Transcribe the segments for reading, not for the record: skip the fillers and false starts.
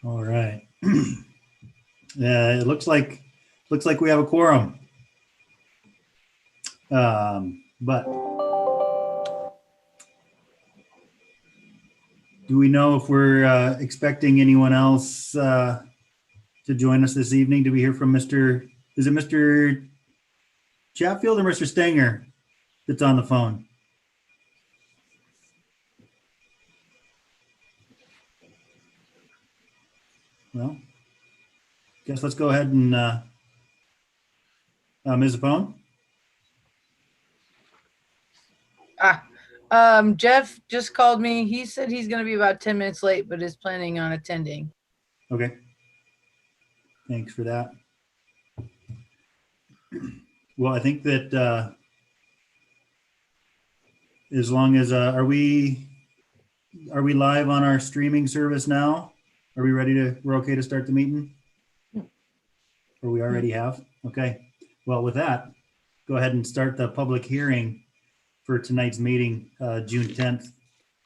All right. Yeah, it looks like we have a quorum. But do we know if we're expecting anyone else to join us this evening? Do we hear from Mr. Is it Mr. Chatfield or Mr. Stenger that's on the phone? Well, guess let's go ahead and Ms. Phone. Jeff just called me. He said he's going to be about 10 minutes late, but is planning on attending. Okay. Thanks for that. Well, I think that as long as are we live on our streaming service now? Are we ready to? We're okay to start the meeting? Or we already have? Okay. Well, with that, go ahead and start the public hearing for tonight's meeting, June 10th,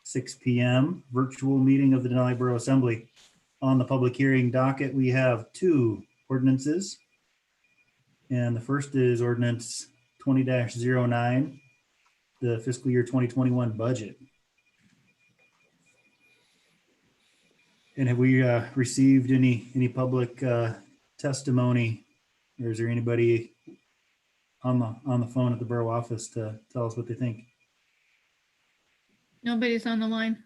6 p.m. virtual meeting of the Denali Borough Assembly. On the public hearing docket, we have 2 ordinances. And the first is Ordinance 20-09, the fiscal year 2021 budget. And have we received any public testimony, or is there anybody on the phone at the borough office to tell us what they think? Nobody's on the line.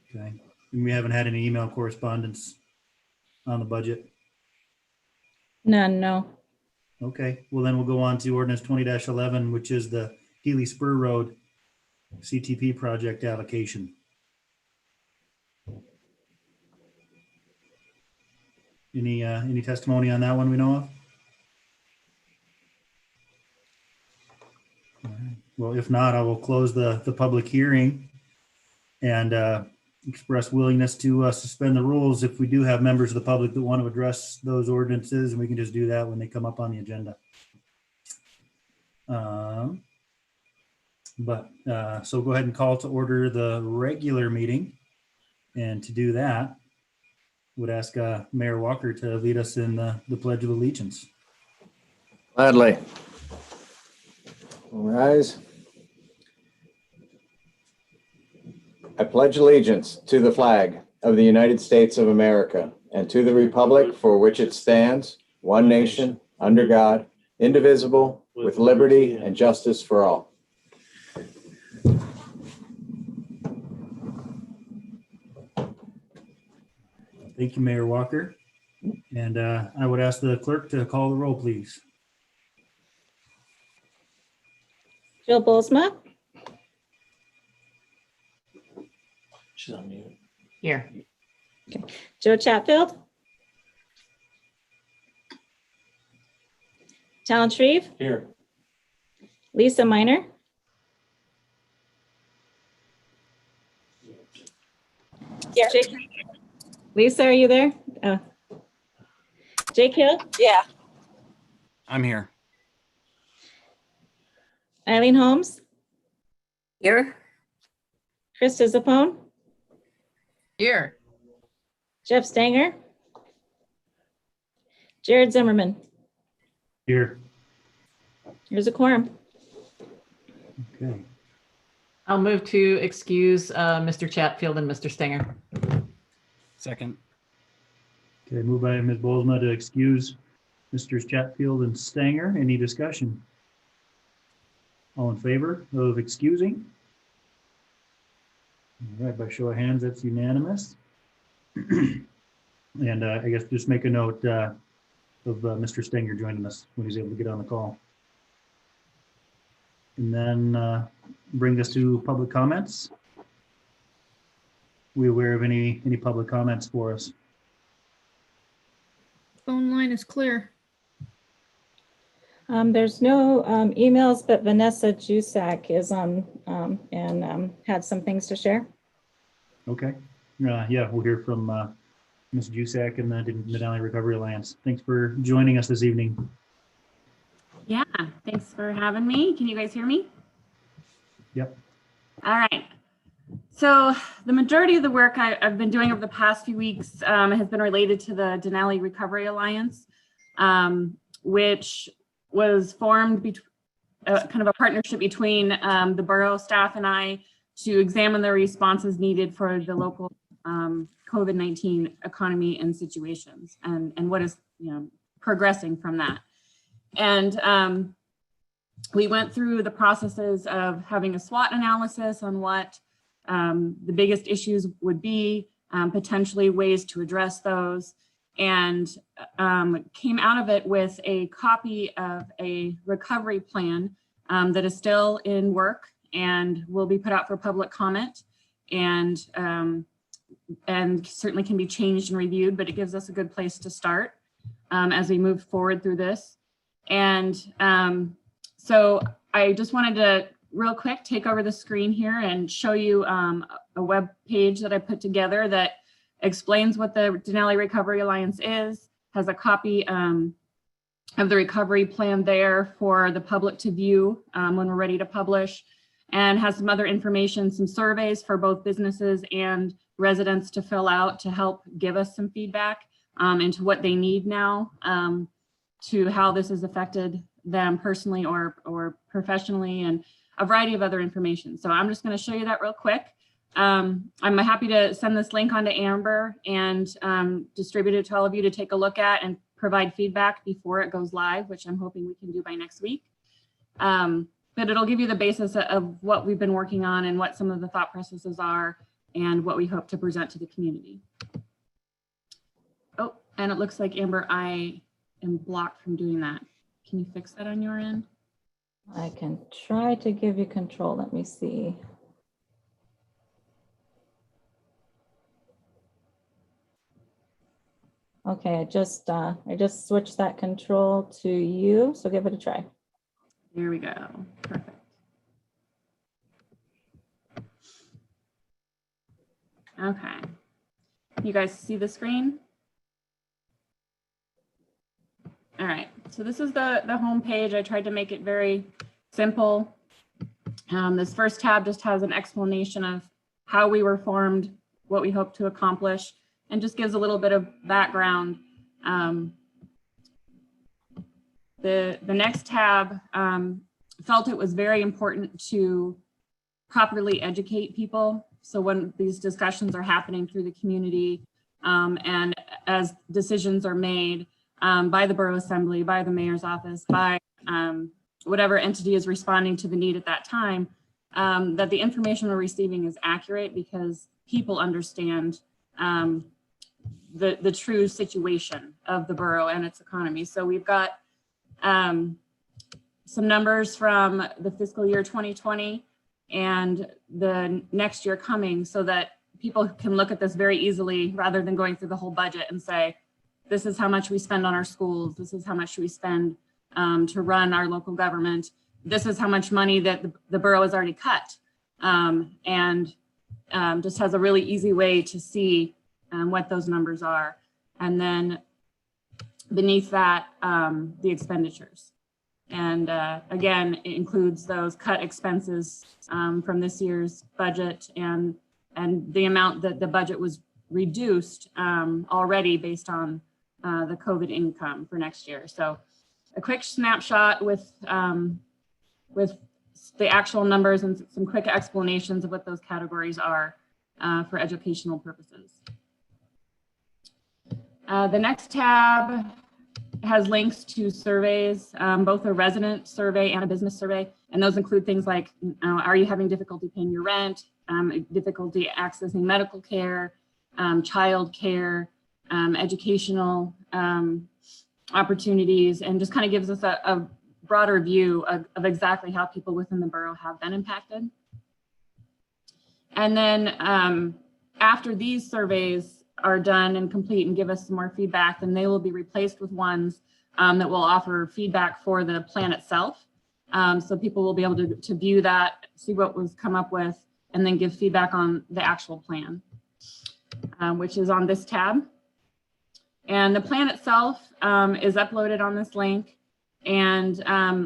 Okay. And we haven't had any email correspondence on the budget? None, no. Okay. Well, then we'll go on to Ordinance 20-11, which is the Healy Spur Road CTP project allocation. Any testimony on that one we know of? All right. Well, if not, I will close the public hearing and express willingness to suspend the rules if we do have members of the public that want to address those ordinances, and we can just do that when they come up on the agenda. So go ahead and call to order the regular meeting, and to do that, would ask Mayor Walker to lead us in the Pledge of Allegiance. Gladly. All rise. I pledge allegiance to the flag of the United States of America and to the republic for which it stands, one nation, under God, indivisible, with liberty and justice for all. Thank you, Mayor Walker. And I would ask the clerk to call the roll, please. Jill Boelsma, She's on mute. Here. Joe Chatfield, Talon Shreve, Here. Lisa Minor, Jake, Lisa, are you there? Oh. Jake Hill, Yeah. I'm here. Eileen Holmes, Here. Krista Zappone, Here. Jeff Stanger, Jared Zimmerman. Here. Here's a quorum. Okay. I'll move to excuse Mr. Chatfield and Mr. Stenger. Second. Okay, moved by Ms. Boelsma to excuse Mr. Chatfield and Stanger. Any discussion? All in favor of excusing? All right, by show of hands, that's unanimous. And I guess just make a note of Mr. Stenger joining us when he's able to get on the call. And then bring us to public comments. We aware of any public comments for us? Phone line is clear. There's no emails, but Vanessa Jusak is on and had some things to share. Okay. Yeah, we'll hear from Ms. Jusak and the Denali Recovery Alliance. Thanks for joining us this evening. Yeah, thanks for having me. Can you guys hear me? Yep. All right. So the majority of the work I've been doing over the past few weeks has been related to the Denali Recovery Alliance, which was formed kind of a partnership between the borough staff and I to examine the responses needed for the local COVID-19 economy and situations and what is progressing from that. And we went through the processes of having a SWOT analysis on what the biggest issues would be, potentially ways to address those, and came out of it with a copy of a recovery plan that is still in work and will be put out for public comment, and certainly can be changed and reviewed, but it gives us a good place to start as we move forward through this. And so I just wanted to real quick take over the screen here and show you a web page that I put together that explains what the Denali Recovery Alliance is, has a copy of the recovery plan there for the public to view when we're ready to publish, and has some other information, some surveys for both businesses and residents to fill out to help give us some feedback into what they need now, to how this has affected them personally or professionally, and a variety of other information. So I'm just going to show you that real quick. I'm happy to send this link onto Amber and distribute it to all of you to take a look at and provide feedback before it goes live, which I'm hoping we can do by next week. But it'll give you the basis of what we've been working on and what some of the thought processes are and what we hope to present to the community. Oh, and it looks like, Amber, I am blocked from doing that. Can you fix that on your end? I can try to give you control. Let me see. Okay, I just switched that control to you, so give it a try. There we go. Perfect. Okay. You guys see the screen? All right. So this is the home page. I tried to make it very simple. This first tab just has an explanation of how we were formed, what we hope to accomplish, and just gives a little bit of background. The next tab felt it was very important to properly educate people. So when these discussions are happening through the community and as decisions are made by the Borough Assembly, by the Mayor's Office, by whatever entity is responding to the need at that time, that the information we're receiving is accurate because people understand the true situation of the borough and its economy. So we've got some numbers from the fiscal year 2020 and the next year coming, so that people can look at this very easily rather than going through the whole budget and say, this is how much we spend on our schools, this is how much we spend to run our local government, this is how much money that the borough has already cut, and just has a really easy way to see what those numbers are. And then beneath that, the expenditures. And again, it includes those cut expenses from this year's budget and the amount that the budget was reduced already based on the COVID income for next year. So a quick snapshot with the actual numbers and some quick explanations of what those categories are for educational purposes. The next tab has links to surveys, both a resident survey and a business survey. And those include things like, are you having difficulty paying your rent, difficulty accessing medical care, child care, educational opportunities, and just kind of gives us a broader view of exactly how people within the borough have been impacted. And then after these surveys are done and complete and give us some more feedback, then they will be replaced with ones that will offer feedback for the plan itself. So people will be able to view that, see what was come up with, and then give feedback on the actual plan, which is on this tab. And the plan itself is uploaded on this link. And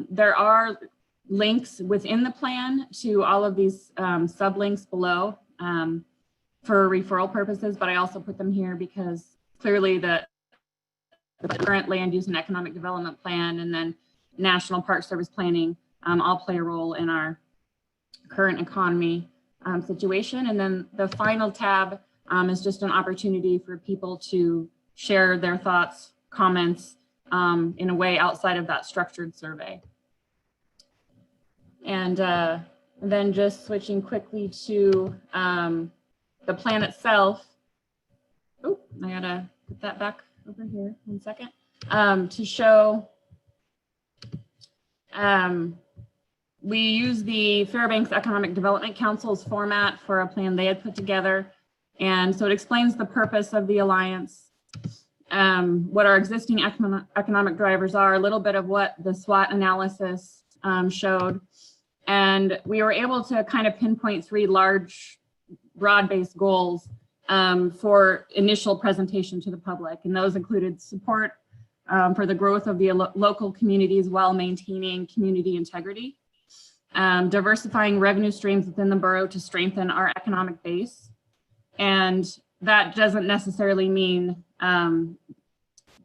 there are links within the plan to all of these sublinks below for referral purposes, but I also put them here because clearly the current land use and economic development plan and then National Park Service planning all play a role in our current economy situation. And then the final tab is just an opportunity for people to share their thoughts, comments in a way outside of that structured survey. And then just switching quickly to the plan itself. Oh, I gotta put that back over here 1 second to show. We use the Fairbanks Economic Development Council's format for a plan they had put together. And so it explains the purpose of the alliance, what our existing economic drivers are, a little bit of what the SWOT analysis showed. And we were able to kind of pinpoint 3 large, broad-based goals for initial presentation to the public. And those included support for the growth of the local communities while maintaining community integrity, diversifying revenue streams within the borough to strengthen our economic base. And that doesn't necessarily mean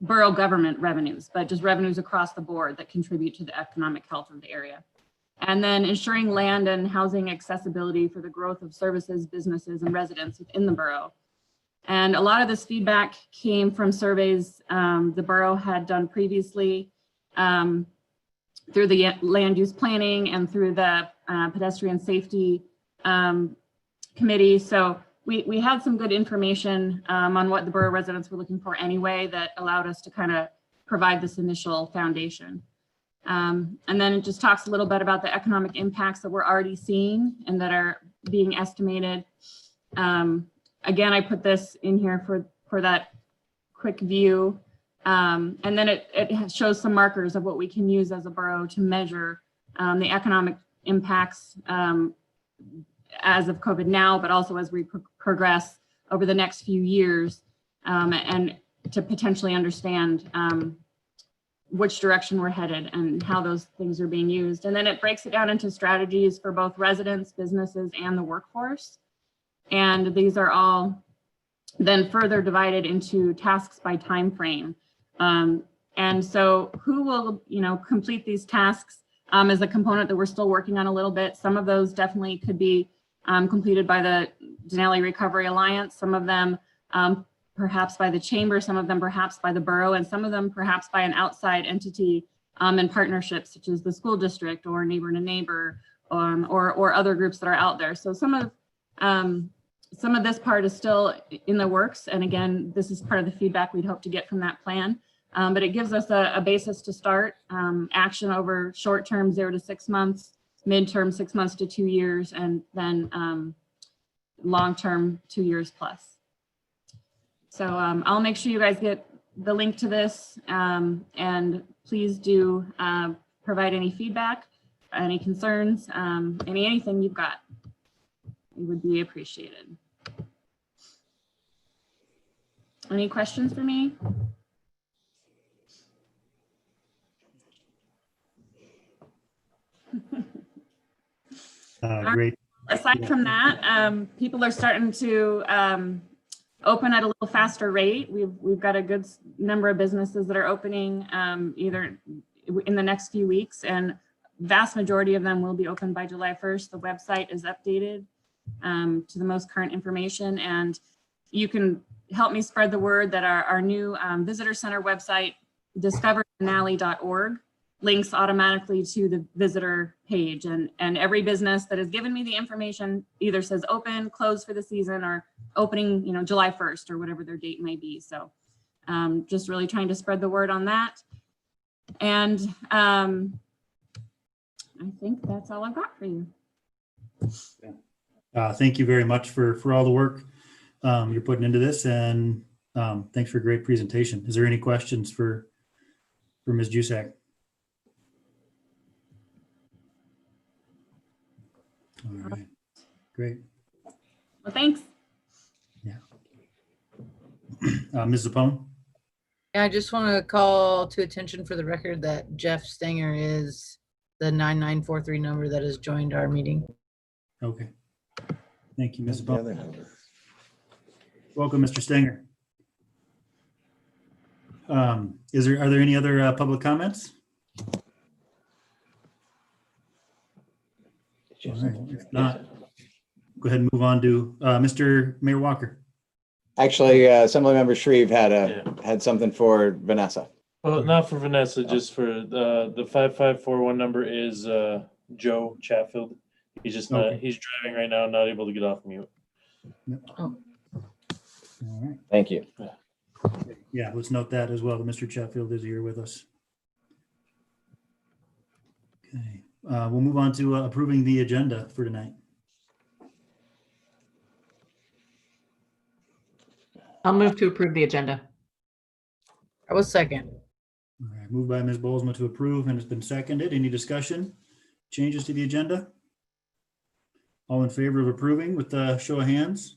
borough government revenues, but just revenues across the board that contribute to the economic health of the area. And then ensuring land and housing accessibility for the growth of services, businesses, and residents within the borough. And a lot of this feedback came from surveys the borough had done previously through the land use planning and through the pedestrian safety committee. So we had some good information on what the borough residents were looking for anyway that allowed us to kind of provide this initial foundation. And then it just talks a little bit about the economic impacts that we're already seeing and that are being estimated. Again, I put this in here for that quick view. And then it shows some markers of what we can use as a borough to measure the economic impacts as of COVID now, but also as we progress over the next few years and to potentially understand which direction we're headed and how those things are being used. And then it breaks it down into strategies for both residents, businesses, and the workforce. And these are all then further divided into tasks by time frame. And so who will, complete these tasks is a component that we're still working on a little bit. Some of those definitely could be completed by the Denali Recovery Alliance. Some of them perhaps by the chamber, some of them perhaps by the borough, and some of them perhaps by an outside entity in partnerships such as the school district or neighbor to neighbor or other groups that are out there. So some of this part is still in the works. And again, this is part of the feedback we'd hope to get from that plan. But it gives us a basis to start action over short-term 0 to 6 months, midterm 6 months to 2 years, and then long-term 2 years plus. So I'll make sure you guys get the link to this and please do provide any feedback, any concerns, anything you've got. It would be appreciated. Any questions for me? Great. Aside from that, people are starting to open at a little faster rate. We've got a good number of businesses that are opening either in the next few weeks, and vast majority of them will be open by July 1st. The website is updated to the most current information, and you can help me spread the word that our new visitor center website, discoverdenali.org, links automatically to the visitor page, and every business that has given me the information either says open, close for the season, or opening, July 1st or whatever their date may be. So just really trying to spread the word on that. And I think that's all I've got for you. Thank you very much for all the work you're putting into this, and thanks for a great presentation. Is there any questions for for Ms. Jusak? All right, great. Well, thanks. Ms. Zapone? Yeah, I just want to call to attention for the record that Jeff Stenger is the 9943 number that has joined our meeting. Okay. Thank you, Ms. The Zapone. other number. Welcome, Mr. Stenger. Are there any other public comments? All right, if not, go ahead and move on to Mr. Mayor Walker. Actually, Assemblymember Shreve had something for Vanessa. Well, not for Vanessa, just for the 5541 number is Joe Chatfield. He's just not, Okay. he's driving right now, not able to get off mute. All right. Thank you. Yeah, let's note that as well. Mr. Chatfield is here with us. Okay, we'll move on to approving the agenda for tonight. I'll move to approve the agenda. I was second. All right, moved by Ms. Bolsma to approve, and it's been seconded. Any discussion? Changes to the agenda? All in favor of approving with the show of hands?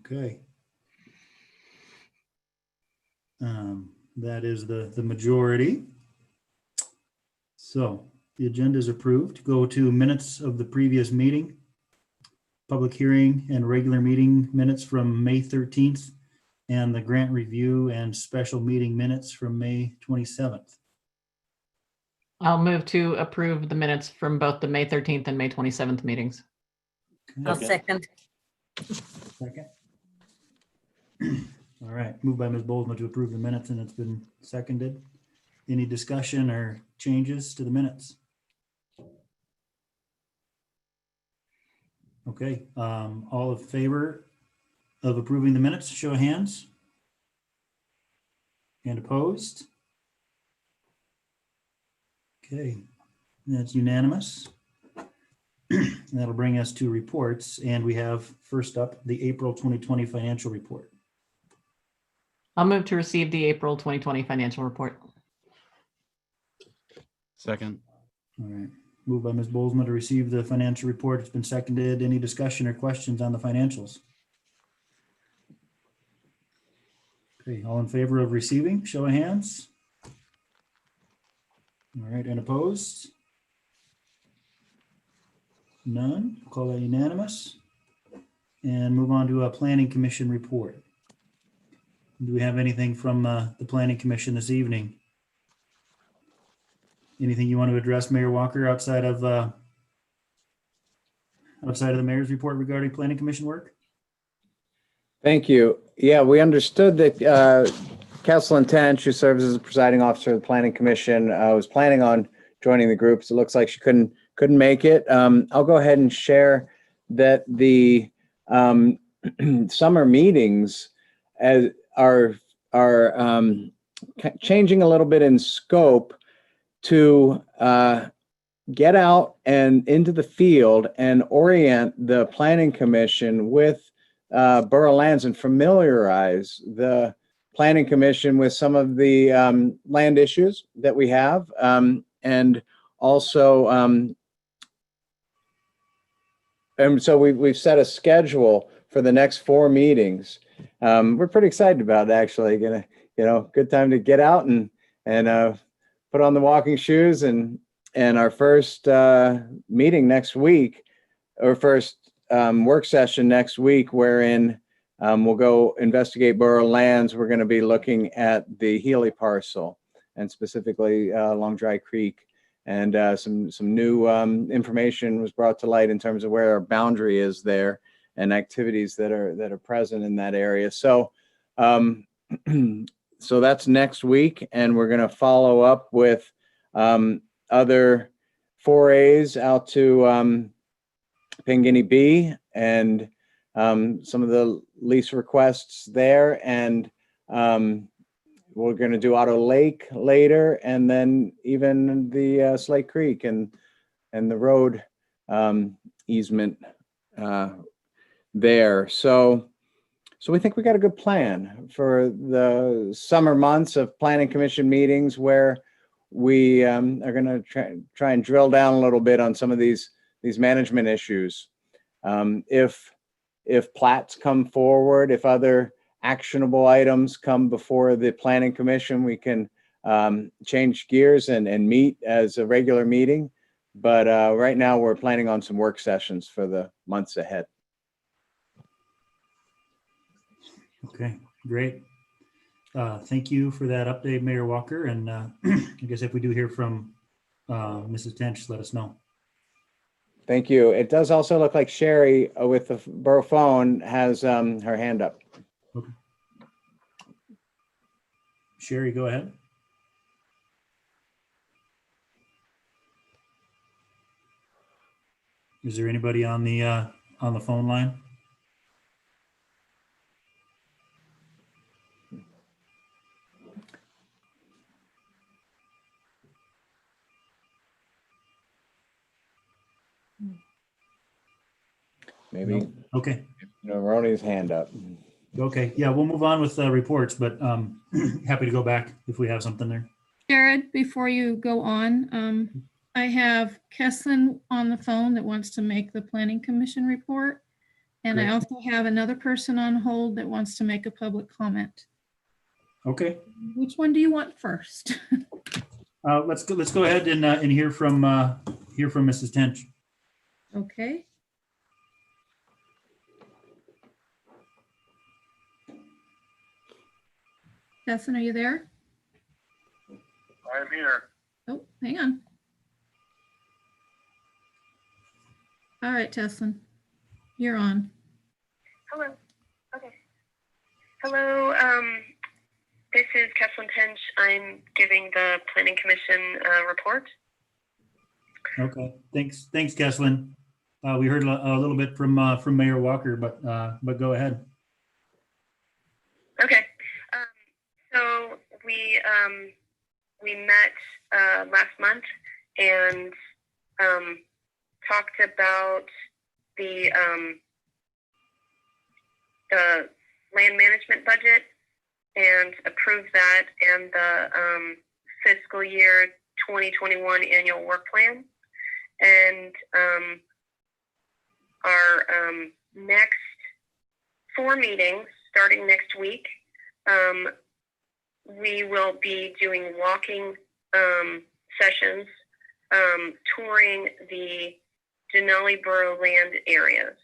Okay. That is the majority. So the agenda is approved. Go to minutes of the previous meeting. Public hearing and regular meeting minutes from May 13th and the grant review and special meeting minutes from May 27th. I'll move to approve the minutes from both the May 13th and May 27th meetings. I'll Okay. second. Second. All right, moved by Ms. Bolsma to approve the minutes, and it's been seconded. Any discussion or changes to the minutes? Okay, all in favor of approving the minutes, show of hands. And opposed? Okay, that's unanimous. That'll bring us to reports, and we have first up the April 2020 financial report. I'll move to receive the April 2020 financial report. Second. All right, moved by Ms. Bolsma to receive the financial report. It's been seconded. Any discussion or questions on the financials? Okay, all in favor of receiving, show of hands. All right, and opposed? None. Call that unanimous. And move on to a planning commission report. Do we have anything from the planning commission this evening? Anything you want to address, Mayor Walker, outside of the mayor's report regarding planning commission work? Thank you. Yeah, we understood that Councilman Tench, who serves as the presiding officer of the Planning Commission, was planning on joining the group. So it looks like she couldn't make it. I'll go ahead and share that the summer meetings are changing a little bit in scope to get out and into the field and orient the Planning Commission with borough lands and familiarize the Planning Commission with some of the land issues that we have, and also and so we've set a schedule for the next 4 meetings. We're pretty excited about it, actually. Good time to get out and put on the walking shoes, and our first meeting next week, or first work session next week, wherein we'll go investigate borough lands. We're going to be looking at the Healy parcel, and specifically along Dry Creek, and some new information was brought to light in terms of where our boundary is there and activities that are present in that area. So so that's next week, and we're going to follow up with other forays out to Pinguini B and some of the lease requests there, and we're going to do Otto Lake later, and then even the Slate Creek and the road easement there. So So we think we got a good plan for the summer months of planning commission meetings where we are going to try and drill down a little bit on some of these management issues. If plats come forward, if other actionable items come before the planning commission, we can change gears and meet as a regular meeting. But right now we're planning on some work sessions for the months ahead. Okay, great. Thank you for that update, Mayor Walker. And I guess if we do hear from Mrs. Tench, let us know. Thank you. It does also look like Sherry with the borough phone has her hand up. Okay. Sherry, go ahead. Is there anybody on the phone line? Maybe No? Okay. Ronnie's hand up. Okay. Yeah, we'll move on with reports, but happy to go back if we have something there. Jared, before you go on, I have Kesslin on the phone that wants to make the planning commission report. And I Great. also have another person on hold that wants to make a public comment. Okay. Which one do you want first? Let's go ahead and hear from Mrs. Tench. Okay. Kesslin, are you there? I'm here. Oh, hang on. All right, Kesslin, you're on. Hello. Okay. Hello. This is Kesslin Tench. I'm giving the Planning Commission report. Okay. Thanks, Kesslin. We heard a little bit from Mayor Walker, but go ahead. Okay. So we met last month and talked about the land management budget and approved that, and the fiscal year 2021 annual work plan. And our next 4 meetings starting next week, we will be doing walking sessions, touring the Denali Borough land areas.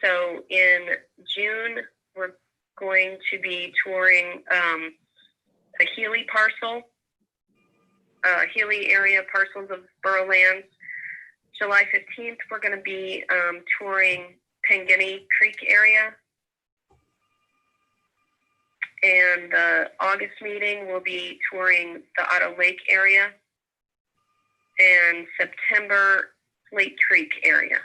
So in June, we're going to be touring a Healy parcel, Healy area parcels of borough lands. July 15th, we're going to be touring Pangani Creek area. And the August meeting will be touring the Otto Lake area, and September Lake Creek area.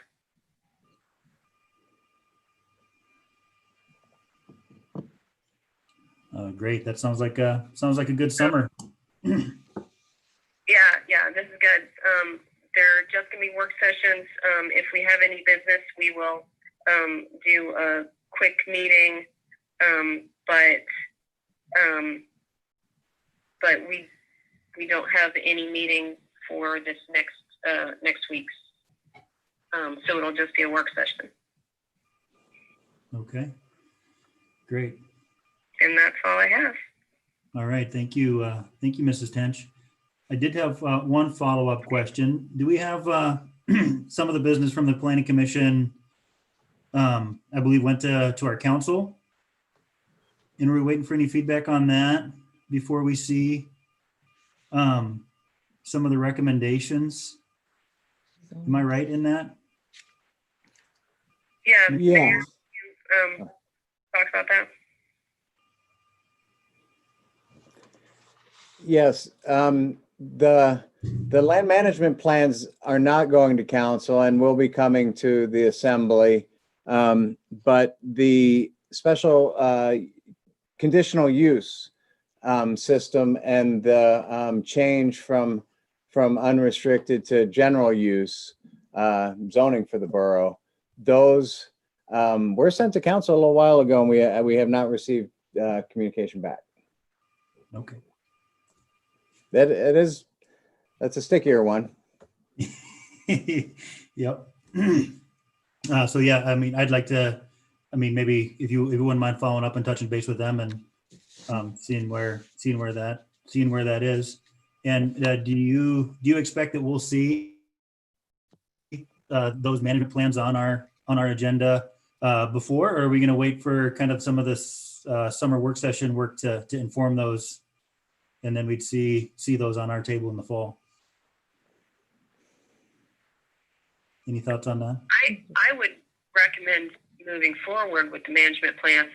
Great. That sounds like a good summer. Yeah, this is good. They're just gonna be work sessions. If we have any business, we will do a quick meeting. But we don't have any meeting for this next week's. So it'll just be a work session. Okay. Great. And that's all I have. All right. Thank you. Thank you, Mrs. Tench. I did have one follow-up question. Do we have some of the business from the Planning Commission, I believe went to our council? And we're waiting for any feedback on that before we see some of the recommendations. Am I right in that? Yeah. Yeah. You, talk about that. Yes, the land management plans are not going to council and will be coming to the assembly. But the special conditional use system and the change from unrestricted to general use zoning for the borough, those were sent to council a little while ago, and we have not received communication back. Okay. That's a stickier one. Yep. So yeah, I mean, I'd like to, I mean, maybe if you wouldn't mind following up and touching base with them and seeing where that is. And do you expect that we'll see those management plans on our agenda before, or are we going to wait for kind of some of this summer work session work to inform those, and then we'd see those on our table in the fall? Any thoughts on that? I would recommend moving forward with the management plans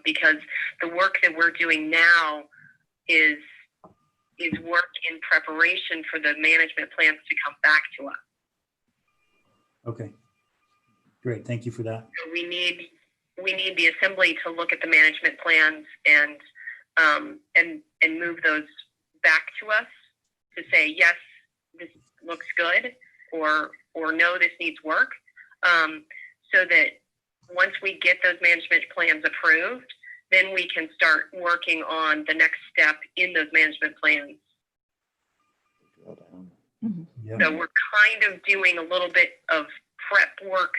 because the work that we're doing now is work in preparation for the management plans to come back to us. Okay, great. Thank you for that. So we need the assembly to look at the management plans and move those back to us to say, yes, this looks good, or no, this needs work. So that once we get those management plans approved, then we can start working on the next step in those management plans. Yeah. So we're kind of doing a little bit of prep work,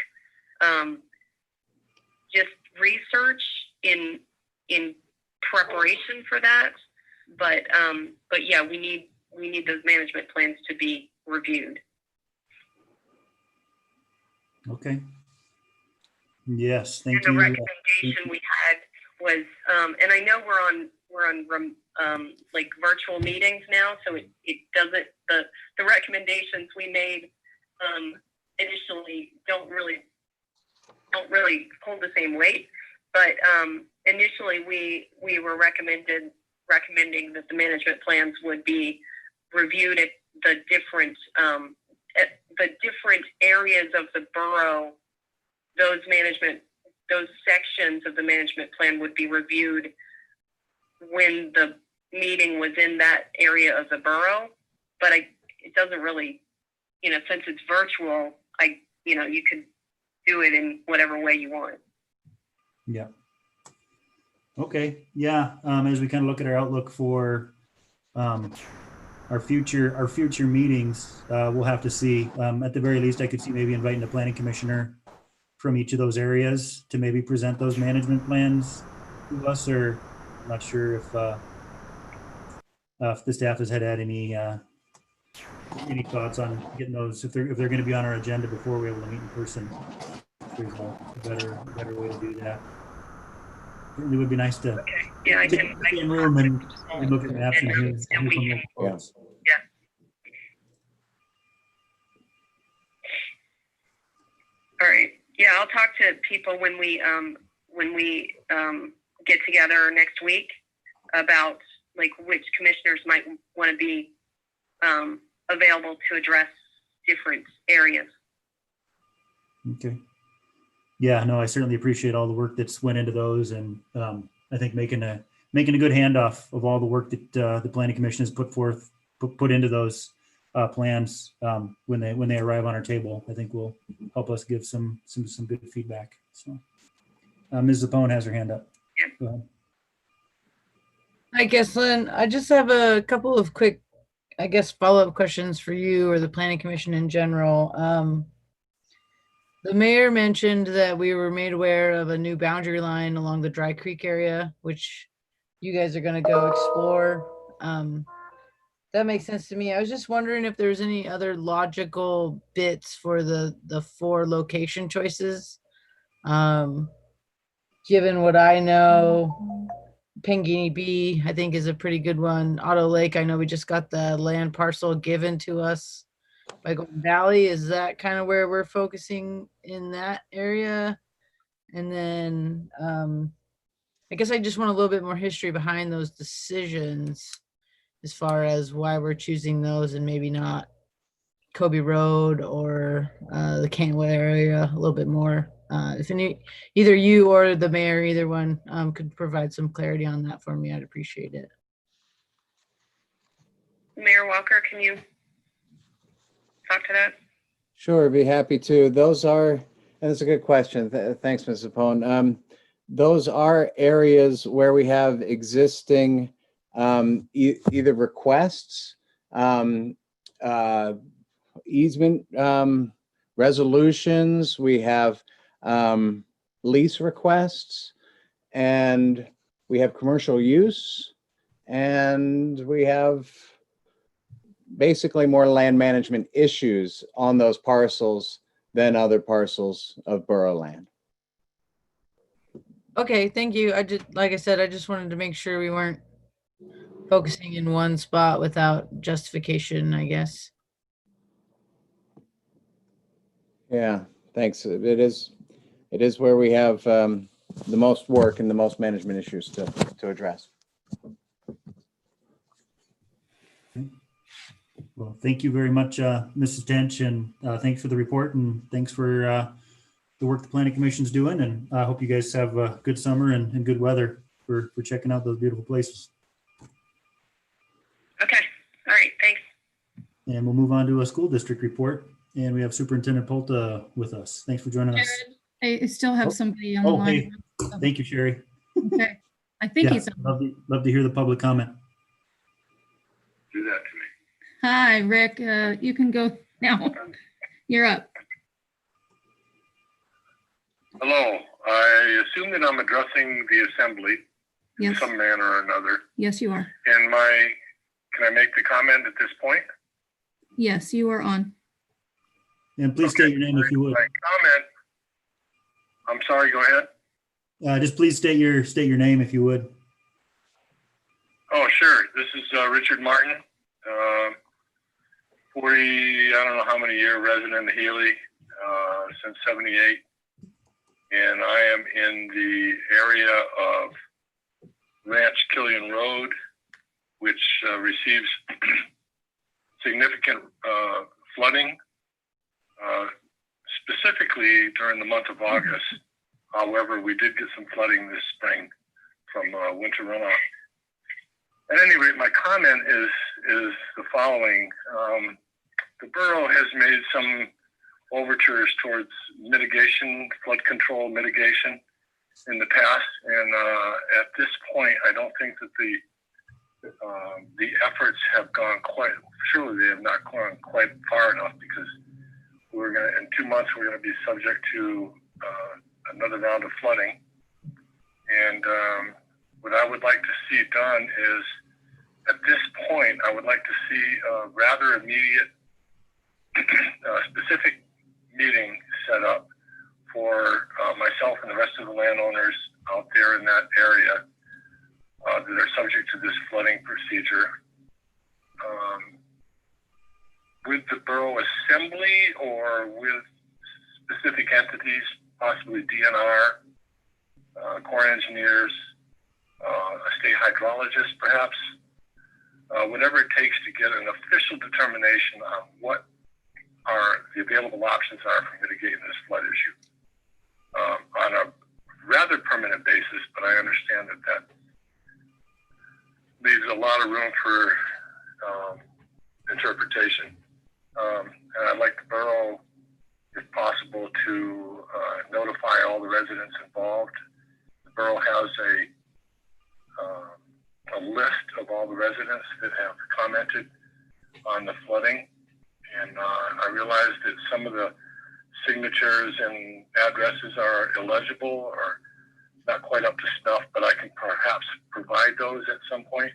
just research in preparation for that. But yeah, we need those management plans to be reviewed. Okay. Yes, thank And you. the recommendation we had was, and I know we're on like virtual meetings now, so it doesn't, the recommendations we made initially don't really hold the same weight. But initially we were recommending that the management plans would be reviewed at the different areas of the borough. Those sections of the management plan would be reviewed when the meeting was in that area of the borough. But it doesn't really, since it's virtual, you could do it in whatever way you want. Yeah. Okay. Yeah. As we kind of look at our outlook for our future meetings, we'll have to see. At the very least, I could see maybe inviting the planning commissioner from each of those areas to maybe present those management plans to us, or I'm not sure if the staff has had any thoughts on getting those, if they're going to be on our agenda before we're able to meet in person. If there's a better way to do that. It would be nice to Yeah, I get can. in room and look at maps and hear And we from can- local folks. All right. Yeah, I'll talk to people when we get together next week about like which commissioners might want to be available to address different areas. Okay. Yeah, no, I certainly appreciate all the work that's went into those, and I think making a good handoff of all the work that the planning commission has put into those plans when they arrive on our table, I think will help us give some good feedback. So, Ms. Zapone has her hand up. Yeah. Go ahead. I guess, Lynn, I just have a couple of quick, follow-up questions for you or the planning commission in general. The mayor mentioned that we were made aware of a new boundary line along the Dry Creek area, which you guys are going to go explore. That makes sense to me. I was just wondering if there's any other logical bits for the 4 location choices. Given what I know, Pangini B, I think, is a pretty good one. Otto Lake, I know we just got the land parcel given to us by Golden Valley. Is that kind of where we're focusing in that area? And then I guess I just want a little bit more history behind those decisions as far as why we're choosing those and maybe not Kobe Road or the Cantwell area a little bit more. If either you or the mayor, either one, could provide some clarity on that for me, I'd appreciate it. Mayor Walker, can you talk to that? Sure, be happy to. Those are That's a good question. Thanks, Mrs. Pone. Those are areas where we have existing either requests, easement resolutions, we have lease requests, and we have commercial use, and we have basically more land management issues on those parcels than other parcels of borough land. Okay, thank you. Like I said, I just wanted to make sure we weren't focusing in one spot without justification, I guess. Yeah, thanks. It is where we have the most work and the most management issues to address. Well, thank you very much, Mrs. Tench, and thanks for the report, and thanks for the work the Planning Commission's doing, and I hope you guys have a good summer and good weather for checking out those beautiful places. Okay. All right. Thanks. And we'll move on to a school district report, and we have Superintendent Polta with us. Thanks for joining us. Jared, I still have somebody on the Oh, line. hey, thank you, Sherry. Okay. I think Yeah, he's on. love to hear the public comment. Do that to me. Hi, Rick. You can go now. You're up. Hello. I assume that I'm addressing the assembly in Yes. some manner or another. Yes, you are. And can I make the comment at this point? Yes, you are on. And please state your name if you would. My comment. I'm sorry. Go ahead. Just please state your name if you would. Oh, sure. This is Richard Martin. 40, I don't know how many year resident of Healy, since 78. And I am in the area of Ranch Killian Road, which receives significant flooding, specifically during the month of August. However, we did get some flooding this spring from winter runoff. At any rate, my comment is the following. The borough has made some overtures towards mitigation, flood control mitigation in the past. And at this point, I don't think that the efforts have gone surely they have not gone quite far enough, because in 2 months, we're going to be subject to another round of flooding. And what I would like to see done is, at this point, I would like to see a rather immediate specific meeting set up for myself and the rest of the landowners out there in that area that are subject to this flooding procedure, with the borough assembly or with specific entities, possibly DNR, Corps engineers, a state hydrologist perhaps, whatever it takes to get an official determination on what the available options are for mitigating this flood issue on a rather permanent basis. But I understand that leaves a lot of room for interpretation. And I'd like the borough, if possible, to notify all the residents involved. The borough has a list of all the residents that have commented on the flooding. And I realize that some of the signatures and addresses are illegible or not quite up to snuff, but I can perhaps provide those at some point.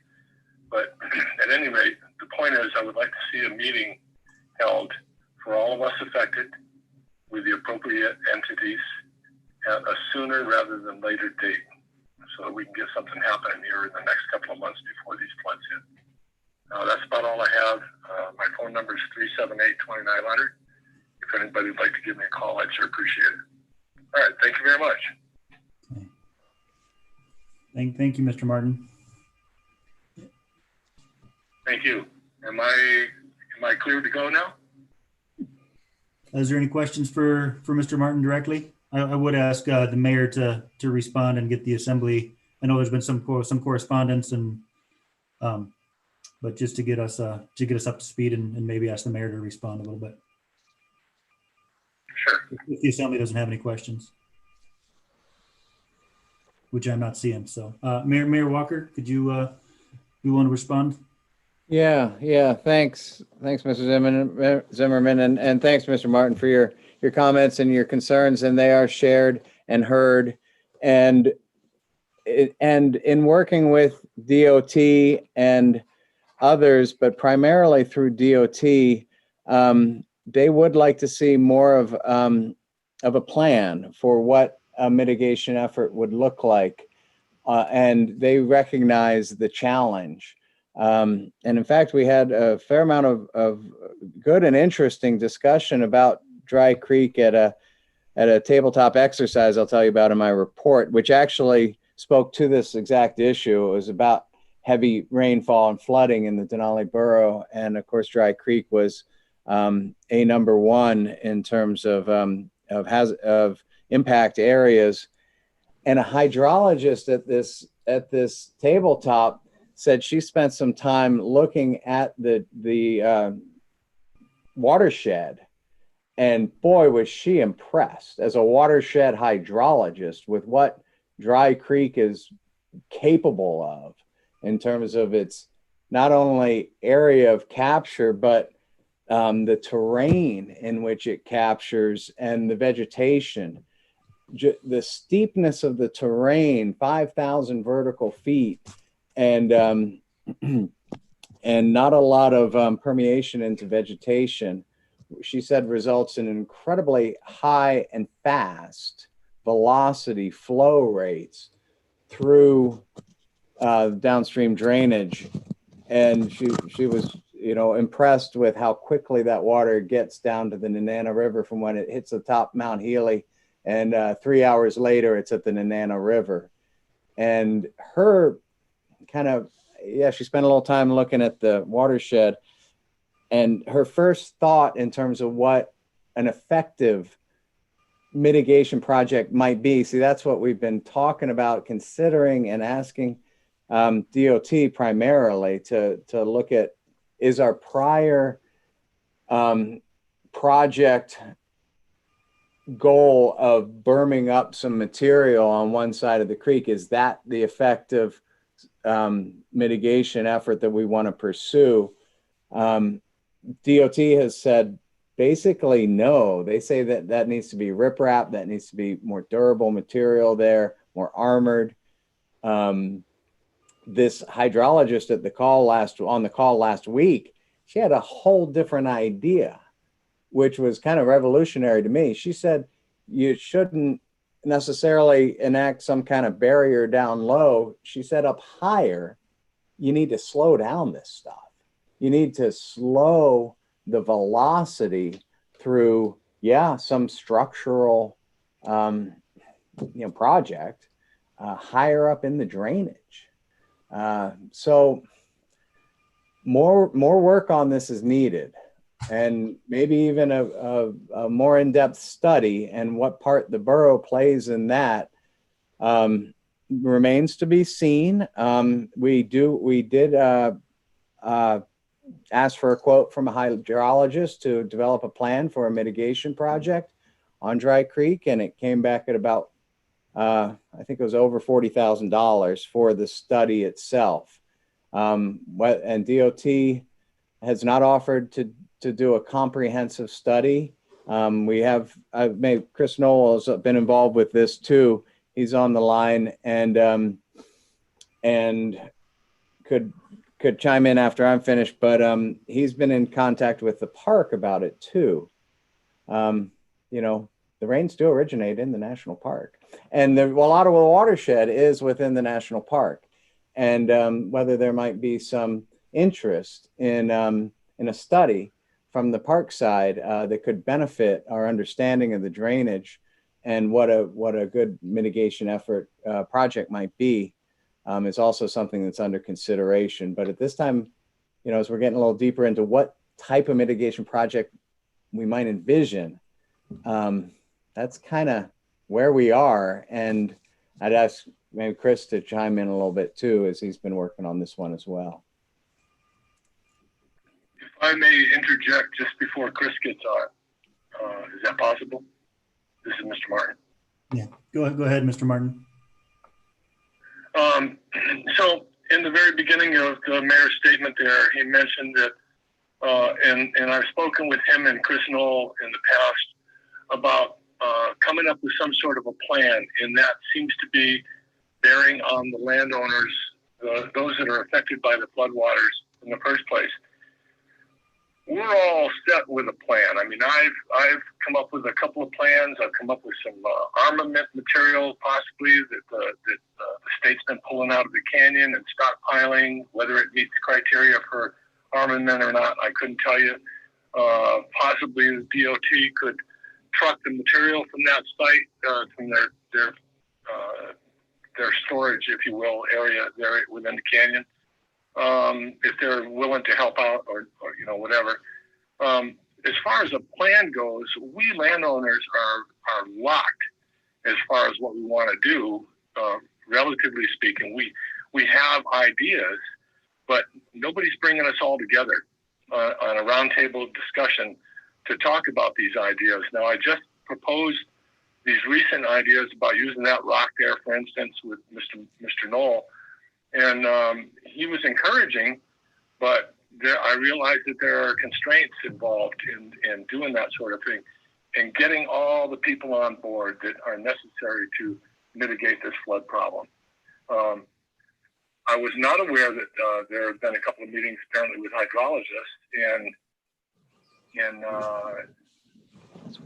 But at any rate, the point is I would like to see a meeting held for all of us affected with the appropriate entities at a sooner rather than later date, so that we can get something happening here in the next couple of months before these floods hit. That's about all I have. My phone number is 378-2900. If anybody would like to give me a call, I'd sure appreciate it. All right, thank you very much. Okay. Thank you, Mr. Martin. Thank you. Am I clear to go now? Is there any questions for Mr. Martin directly? I would ask the mayor to respond and get the assembly. I know there's been some correspondence, and but just to get us up to speed and maybe ask the mayor to respond a little bit. Sure. If the assembly doesn't have any questions, which I'm not seeing. So, Mayor Walker, could you want to respond? Yeah. Thanks, Mr. Zimmerman, and thanks, Mr. Martin, for your comments and your concerns, and they are shared and heard. And in working with DOT and others, but primarily through DOT, they would like to see more of a plan for what a mitigation effort would look like, and they recognize the challenge. And in fact, we had a fair amount of good and interesting discussion about Dry Creek at a tabletop exercise I'll tell you about in my report, which actually spoke to this exact issue. It was about heavy rainfall and flooding in the Denali borough. And of course, Dry Creek was a number one in terms of impact areas. And a hydrologist at this tabletop said she spent some time looking at the watershed, and boy, was she impressed as a watershed hydrologist with what Dry Creek is capable of in terms of its not only area of capture, but the terrain in which it captures and the vegetation. The steepness of the terrain, 5,000 vertical feet, and not a lot of permeation into vegetation, she said results in incredibly high and fast velocity flow rates through downstream drainage. And she was, impressed with how quickly that water gets down to the Nenana River from when it hits the top Mount Healy, and 3 hours later it's at the Nenana River. And her she spent a little time looking at the watershed, and her first thought in terms of what an effective mitigation project might be. See, that's what we've been talking about, considering and asking DOT primarily to look at, is our prior project goal of berming up some material on one side of the creek, is that the effective mitigation effort that we want to pursue? DOT has said basically no. They say that needs to be riprap, that needs to be more durable material there, more armored. This hydrologist on the call last week, she had a whole different idea, which was kind of revolutionary to me. She said you shouldn't necessarily enact some kind of barrier down low. She said up higher, you need to slow down this stuff. You need to slow the velocity through, some structural, project higher up in the drainage. So more work on this is needed, and maybe even a more in-depth study, and what part the borough plays in that remains to be seen. We did ask for a quote from a hydrologist to develop a plan for a mitigation project on Dry Creek, and it came back at about I think it was over $40,000 for the study itself. And DOT has not offered to do a comprehensive study. Chris Knoll has been involved with this too. He's on the line and could chime in after I'm finished, but he's been in contact with the park about it too. The rains do originate in the national park, and a lot of the watershed is within the national park. And whether there might be some interest in a study from the park side that could benefit our understanding of the drainage and what a good mitigation effort project might be, is also something that's under consideration. But at this time, as we're getting a little deeper into what type of mitigation project we might envision, that's kind of where we are. And I'd ask maybe Chris to chime in a little bit too, as he's been working on this one as well. If I may interject just before Chris gets on, is that possible? This is Mr. Martin. Yeah, go ahead, Mr. Martin. So in the very beginning of the mayor's statement there, he mentioned that, and I've spoken with him and Chris Knoll in the past about coming up with some sort of a plan, and that seems to be bearing on the landowners, those that are affected by the floodwaters in the first place. We're all set with a plan. I mean, I've come up with a couple of plans. I've come up with some armament material, possibly that the state's been pulling out of the canyon and stockpiling. Whether it meets criteria for armament or not, I couldn't tell you. Possibly the DOT could truck the material from that site, from their storage, if you will, area there within the canyon. If they're willing to help out or whatever. As far as a plan goes, we landowners are locked as far as what we want to do. Relatively speaking, we have ideas, but nobody's bringing us all together on a roundtable discussion to talk about these ideas. Now, I just proposed these recent ideas about using that rock there, for instance, with Mr. Knoll. And he was encouraging, but I realized that there are constraints involved in doing that sort of thing and getting all the people on board that are necessary to mitigate this flood problem. I was not aware that there have been a couple of meetings apparently with hydrologists, and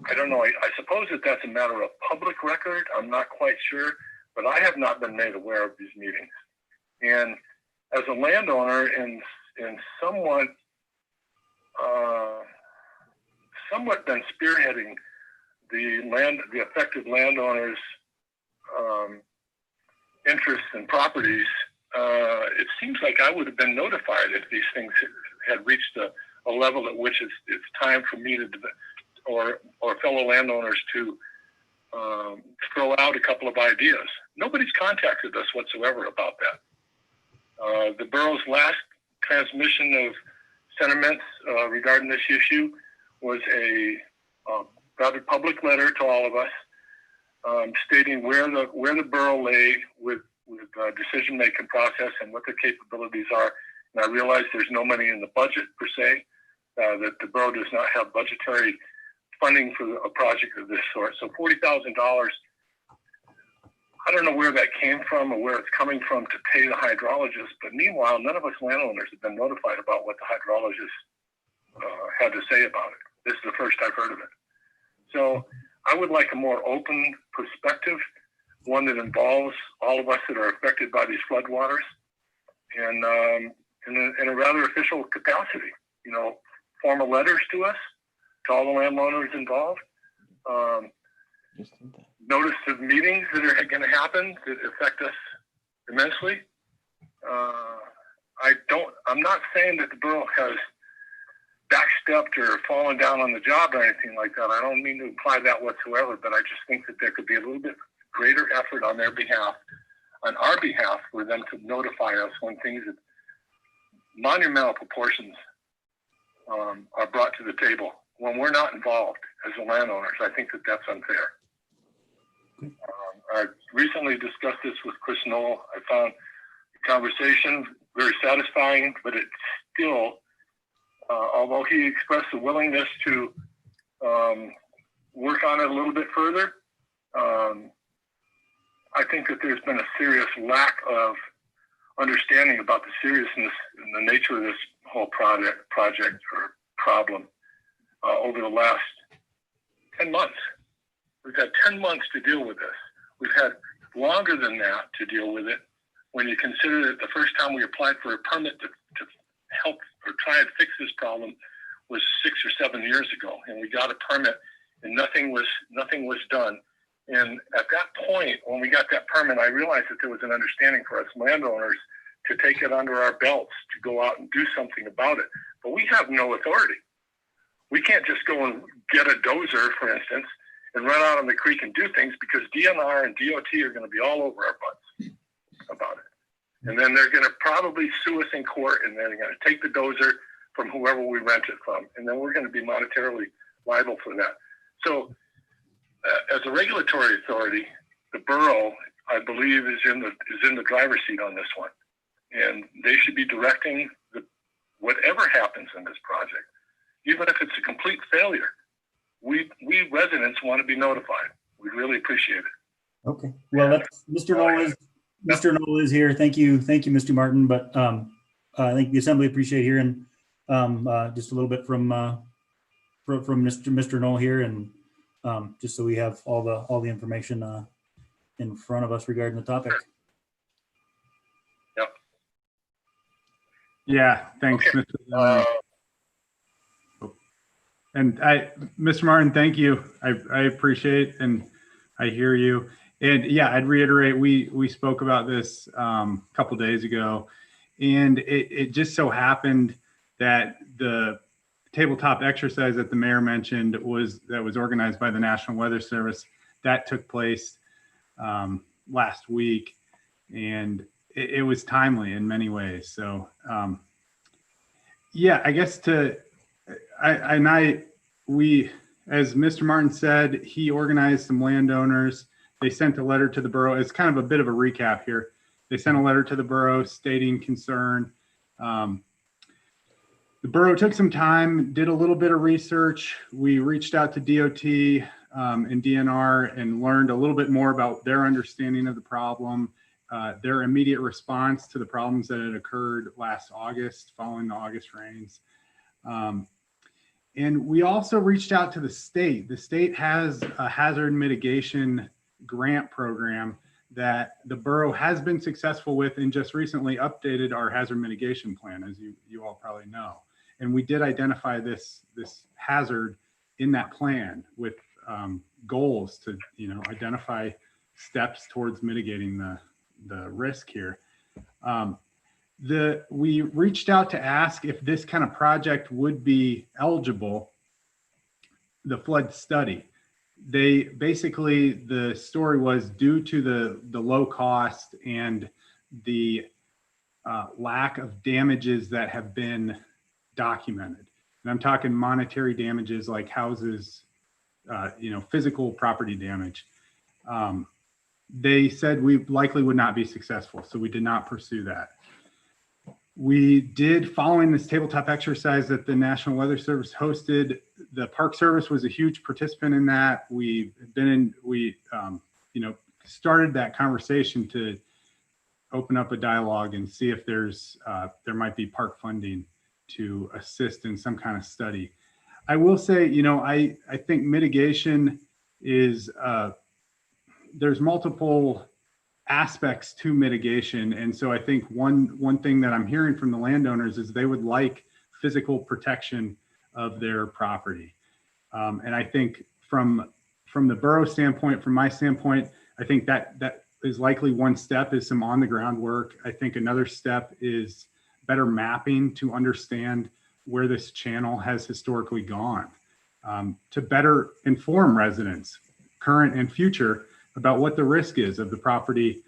I don't know. I suppose that that's a matter of public record. I'm not quite sure, but I have not been made aware of these meetings. And as a landowner and somewhat been spearheading the affected landowners' interests and properties, it seems like I would have been notified if these things had reached a level at which it's time for me to, or fellow landowners to throw out a couple of ideas. Nobody's contacted us whatsoever about that. The borough's last transmission of sentiments regarding this issue was a rather public letter to all of us, stating where the borough lay with the decision-making process and what their capabilities are. And I realize there's no money in the budget per se, that the borough does not have budgetary funding for a project of this sort. So $40,000. I don't know where that came from or where it's coming from to pay the hydrologist, but meanwhile, none of us landowners have been notified about what the hydrologist had to say about it. This is the first I've heard of it. So I would like a more open perspective, one that involves all of us that are affected by these floodwaters, and in a rather official capacity. Formal letters to us, to all the landowners involved. Notice of meetings that are going to happen that affect us immensely. I'm not saying that the borough has backstepped or fallen down on the job or anything like that. I don't mean to imply that whatsoever, but I just think that there could be a little bit greater effort on their behalf, on our behalf, for them to notify us when things of monumental proportions are brought to the table. When we're not involved as the landowners, I think that that's unfair. I recently discussed this with Chris Knoll. I found the conversation very satisfying, but it still, although he expressed a willingness to work on it a little bit further, I think that there's been a serious lack of understanding about the seriousness and the nature of this whole project or problem over the last 10 months. We've had 10 months to deal with this. We've had longer than that to deal with it when you consider that the first time we applied for a permit to help or try and fix this problem was 6 or 7 years ago. And we got a permit and nothing was done. And at that point, when we got that permit, I realized that there was an understanding for us landowners to take it under our belts, to go out and do something about it. But we have no authority. We can't just go and get a dozer, for instance, and run out on the creek and do things, because DNR and DOT are going to be all over our butts about it. And then they're going to probably sue us in court, and they're going to take the dozer from whoever we rent it from. And then we're going to be monetarily liable for that. So as a regulatory authority, the borough, I believe, is in the driver's seat on this one, and they should be directing whatever happens in this project, even if it's a complete failure. We residents want to be notified. We really appreciate it. Okay. Well, that's Mr. Knoll is here. Thank you, Mr. Martin. But I think the Assembly appreciate hearing just a little bit from Mr. Knoll here, and just so we have all the information in front of us regarding the topic. Yep. Yeah, thanks, Okay. Mr. And Mr. Martin, thank you. I appreciate and I hear you. And yeah, I'd reiterate, we spoke about this a couple days ago, and it just so happened that the tabletop exercise that the mayor mentioned was organized by the National Weather Service. That took place last week, and it was timely in many ways. So yeah, I guess we, as Mr. Martin said, he organized some landowners. They sent a letter to the borough. It's kind of a bit of a recap here. They sent a letter to the borough stating concern. The borough took some time, did a little bit of research. We reached out to DOT and DNR and learned a little bit more about their understanding of the problem, their immediate response to the problems that had occurred last August following the August rains. And we also reached out to the state. The state has a hazard mitigation grant program that the borough has been successful with, and just recently updated our hazard mitigation plan, as you all probably know. And we did identify this hazard in that plan with goals to identify steps towards mitigating the risk here. We reached out to ask if this kind of project would be eligible, the flood study. They basically, the story was due to the low cost and the lack of damages that have been documented. And I'm talking monetary damages like houses, physical property damage. They said we likely would not be successful, so we did not pursue that. We did, following this tabletop exercise that the National Weather Service hosted, the Park Service was a huge participant in that. We started that conversation to open up a dialogue and see if there might be park funding to assist in some kind of study. I will say, I think mitigation is, there's multiple aspects to mitigation. And so I think one thing that I'm hearing from the landowners is they would like physical protection of their property. And I think from the borough standpoint, from my standpoint, I think that is likely one step, is some on the ground work. I think another step is better mapping to understand where this channel has historically gone, to better inform residents, current and future, about what the risk is of the property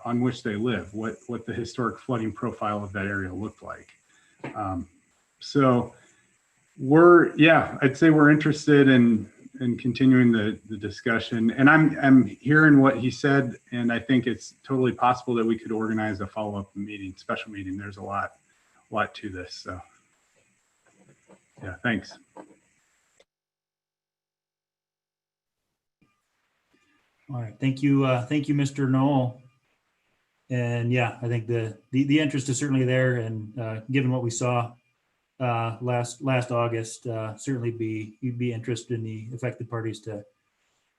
on which they live, what the historic flooding profile of that area looked like. So I'd say we're interested in continuing the discussion. And I'm hearing what he said, and I think it's totally possible that we could organize a follow-up meeting, special meeting. There's a lot to this. So yeah, thanks. All right, thank you, Mr. Knoll. And yeah, I think the interest is certainly there, and given what we saw last August, certainly be interested in the affected parties to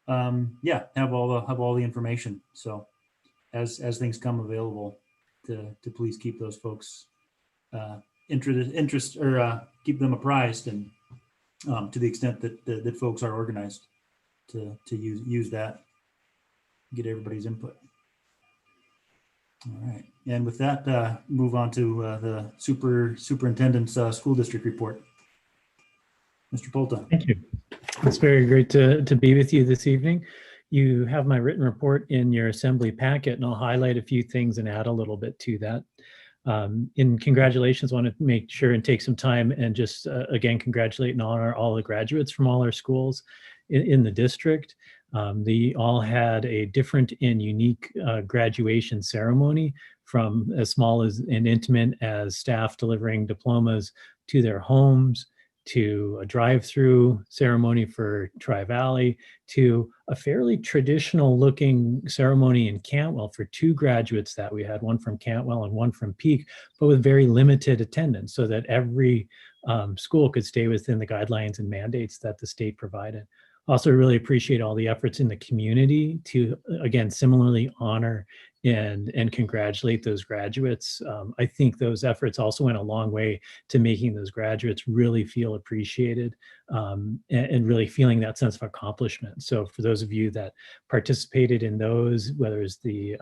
have all the information. So as things come available, to please keep those folks interest or keep them apprised, and to the extent that folks are organized to use that. Get everybody's input. All right, and with that, move on to the superintendent's school district report. Mr. Polta. Thank you. It's very great to be with you this evening. You have my written report in your assembly packet, and I'll highlight a few things and add a little bit to that. In congratulations, I want to make sure and take some time and just again congratulate and honor all the graduates from all our schools in the district. They all had a different and unique graduation ceremony, from as small as and intimate as staff delivering diplomas to their homes, to a drive-through ceremony for Tri-Valley, to a fairly traditional looking ceremony in Cantwell for 2 graduates that we had, one from Cantwell and one from Peak, but with very limited attendance so that every school could stay within the guidelines and mandates that the state provided. Also really appreciate all the efforts in the community to, again, similarly honor and congratulate those graduates. I think those efforts also went a long way to making those graduates really feel appreciated, and really feeling that sense of accomplishment. So for those of you that participated in those, whether it's the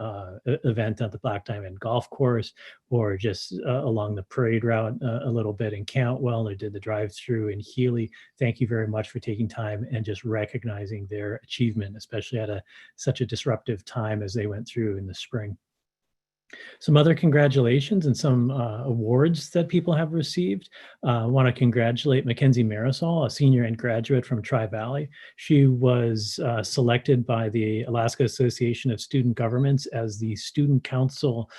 event at the Black Diamond Golf Course or just along the parade route a little bit in Cantwell, or did the drive-through in Healy, thank you very much for taking time and just recognizing their achievement, especially at such a disruptive time as they went through in the spring. Some other congratulations and some awards that people have received. I want to congratulate Mackenzie Marisol, a senior and graduate from Tri-Valley. She was selected by the Alaska Association of Student Governments as the Student Council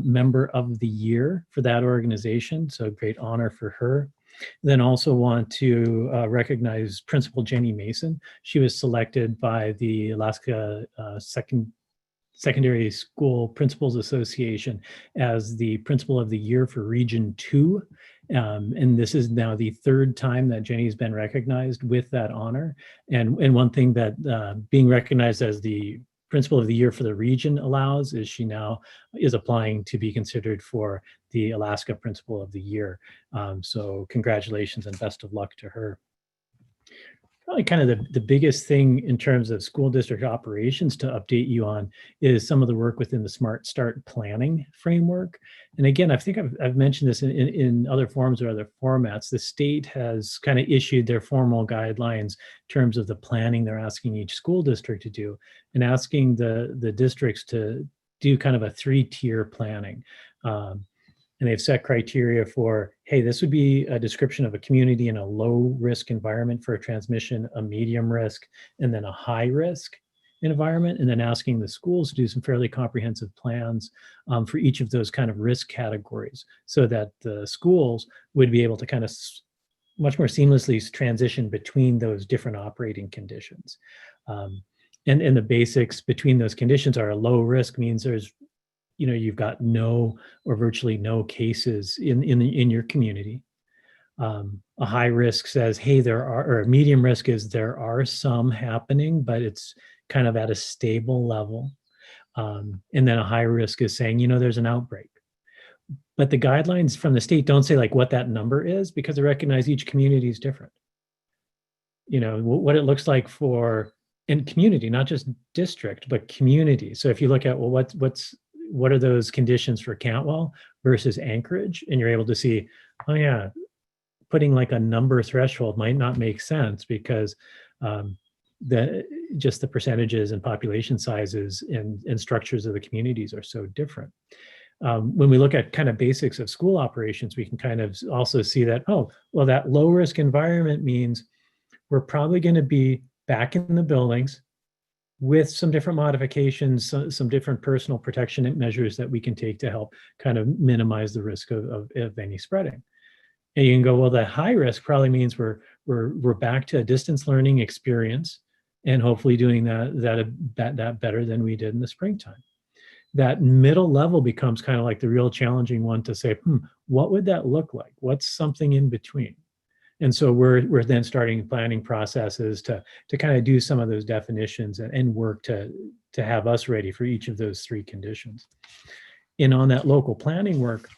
Member of the Year for that organization. So great honor for her. Then also want to recognize Principal Jenny Mason. She was selected by the Alaska Secondary School Principals Association as the Principal of the Year for Region 2. And this is now the 3rd time that Jenny's been recognized with that honor. And one thing that being recognized as the Principal of the Year for the region allows is she now is applying to be considered for the Alaska Principal of the Year. So congratulations and best of luck to her. Probably kind of the biggest thing in terms of school district operations to update you on is some of the work within the Smart Start planning framework. And again, I think I've mentioned this in other forums or other formats. The state has kind of issued their formal guidelines in terms of the planning they're asking each school district to do, and asking the districts to do kind of a 3-tier planning. And they've set criteria for, hey, this would be a description of a community in a low risk environment for a transmission, a medium risk, and then a high risk environment, and then asking the schools to do some fairly comprehensive plans for each of those kind of risk categories, so that the schools would be able to kind of much more seamlessly transition between those different operating conditions. And the basics between those conditions are: a low risk means there's, you've got no or virtually no cases in your community. A high risk says, hey, or a medium risk is there are some happening, but it's kind of at a stable level. And then a high risk is saying, there's an outbreak. But the guidelines from the state don't say like what that number is, because they recognize each community is different. What it looks like in community, not just district, but community. So if you look at, well, what are those conditions for Cantwell versus Anchorage? And you're able to see, oh yeah, putting like a number threshold might not make sense, because just the percentages and population sizes and structures of the communities are so different. When we look at kind of basics of school operations, we can kind of also see that, oh, well, that low risk environment means we're probably going to be back in the buildings with some different modifications, some different personal protection measures that we can take to help kind of minimize the risk of any spreading. And you can go, well, that high risk probably means we're back to a distance learning experience, and hopefully doing that better than we did in the springtime. That middle level becomes kind of like the real challenging one to say, what would that look like? What's something in between? And so we're then starting planning processes to kind of do some of those definitions and work to have us ready for each of those 3 conditions. And on that local planning work,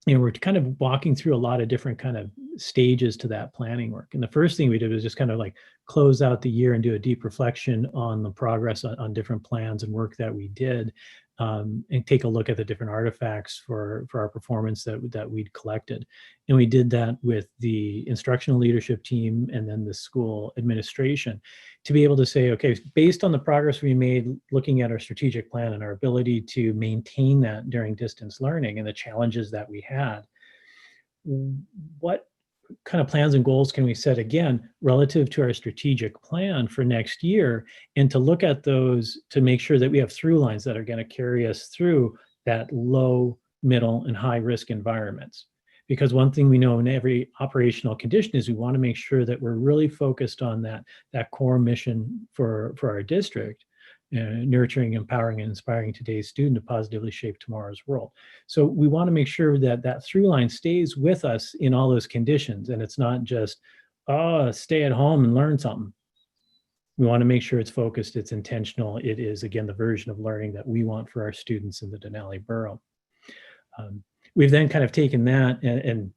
we're kind of walking through a lot of different kind of stages to that planning work. And the first thing we did was just kind of like close out the year and do a deep reflection on the progress on different plans and work that we did, and take a look at the different artifacts for our performance that we'd collected. And we did that with the instructional leadership team and then the school administration to be able to say, okay, based on the progress we made looking at our strategic plan and our ability to maintain that during distance learning and the challenges that we had, kind of plans and goals can we set again relative to our strategic plan for next year, and to look at those to make sure that we have through lines that are going to carry us through that low, middle, and high risk environments. Because one thing we know in every operational condition is we want to make sure that we're really focused on that core mission for our district, nurturing, empowering, and inspiring today's student to positively shape tomorrow's world. So we want to make sure that that through line stays with us in all those conditions, and it's not just, oh, stay at home and learn something. We want to make sure it's focused, it's intentional. It is, again, the version of learning that we want for our students in the Denali Borough. We've then kind of taken that and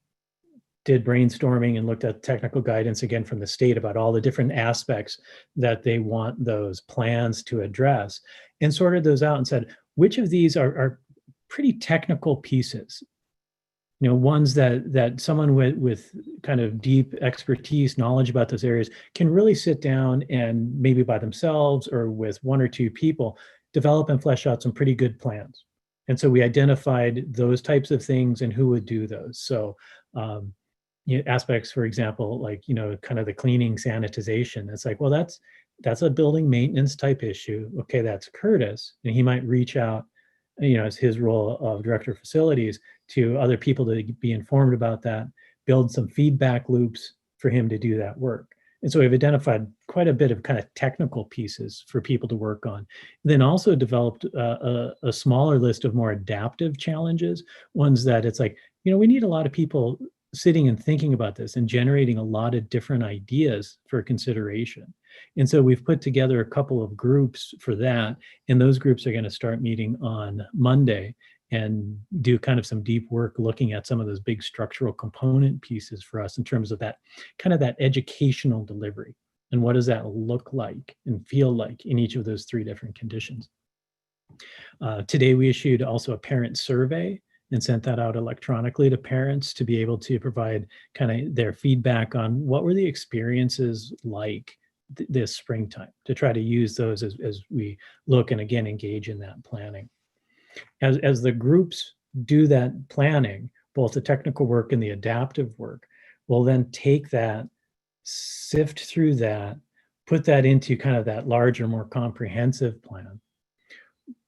did brainstorming and looked at technical guidance again from the state about all the different aspects that they want those plans to address, and sorted those out and said, which of these are pretty technical pieces? You know, ones that someone with kind of deep expertise, knowledge about those areas can really sit down and maybe by themselves or with one or two people, develop and flesh out some pretty good plans. And so we identified those types of things and who would do those. So you know, aspects, for example, like, you know, kind of the cleaning, sanitization. It's like, well, that's a building maintenance type issue. Okay, that's Curtis, and he might reach out, you know, as his role of director of facilities, to other people to be informed about that, build some feedback loops for him to do that work. And so we've identified quite a bit of kind of technical pieces for people to work on. Then also developed a smaller list of more adaptive challenges, ones that it's like, you know, we need a lot of people sitting and thinking about this and generating a lot of different ideas for consideration. And so we've put together a couple of groups for that. And those groups are going to start meeting on Monday and do kind of some deep work looking at some of those big structural component pieces for us in terms of that kind of that educational delivery. And what does that look like and feel like in each of those three different conditions? Today, we issued also a parent survey and sent that out electronically to parents to be able to provide kind of their feedback on what were the experiences like this springtime, to try to use those as we look and again engage in that planning. As the groups do that planning, both the technical work and the adaptive work, we'll then take that, sift through that, put that into kind of that larger, more comprehensive plan,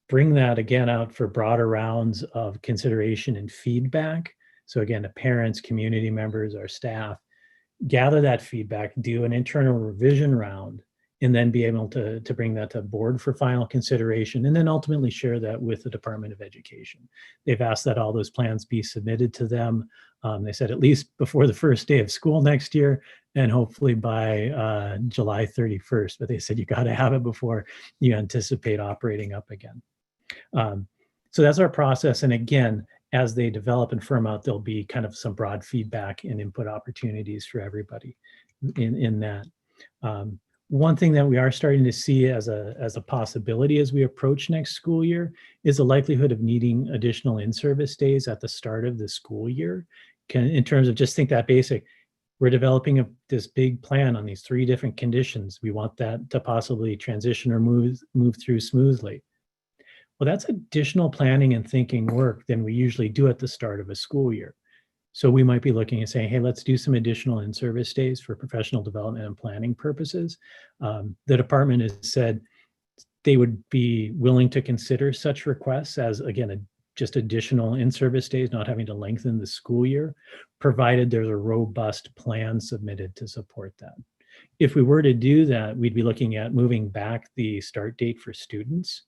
bring that again out for broader rounds of consideration and feedback. So again, the parents, community members, our staff, gather that feedback, do an internal revision round, and then be able to bring that to board for final consideration, and then ultimately share that with the Department of Education. They've asked that all those plans be submitted to them. They said at least before the first day of school next year, and hopefully by July 31st. But they said you got to have it before you anticipate operating up again. So that's our process. And again, as they develop and firm out, there'll be kind of some broad feedback and input opportunities for everybody in that. One thing that we are starting to see as a possibility as we approach next school year is the likelihood of needing additional in-service days at the start of the school year. In terms of just think that basic, we're developing this big plan on these three different conditions. We want that to possibly transition or move through smoothly. Well, that's additional planning and thinking work than we usually do at the start of a school year. So we might be looking and saying, hey, let's do some additional in-service days for professional development and planning purposes. The department has said they would be willing to consider such requests as, again, just additional in-service days, not having to lengthen the school year, provided there's a robust plan submitted to support that. If we were to do that, we'd be looking at moving back the start date for students.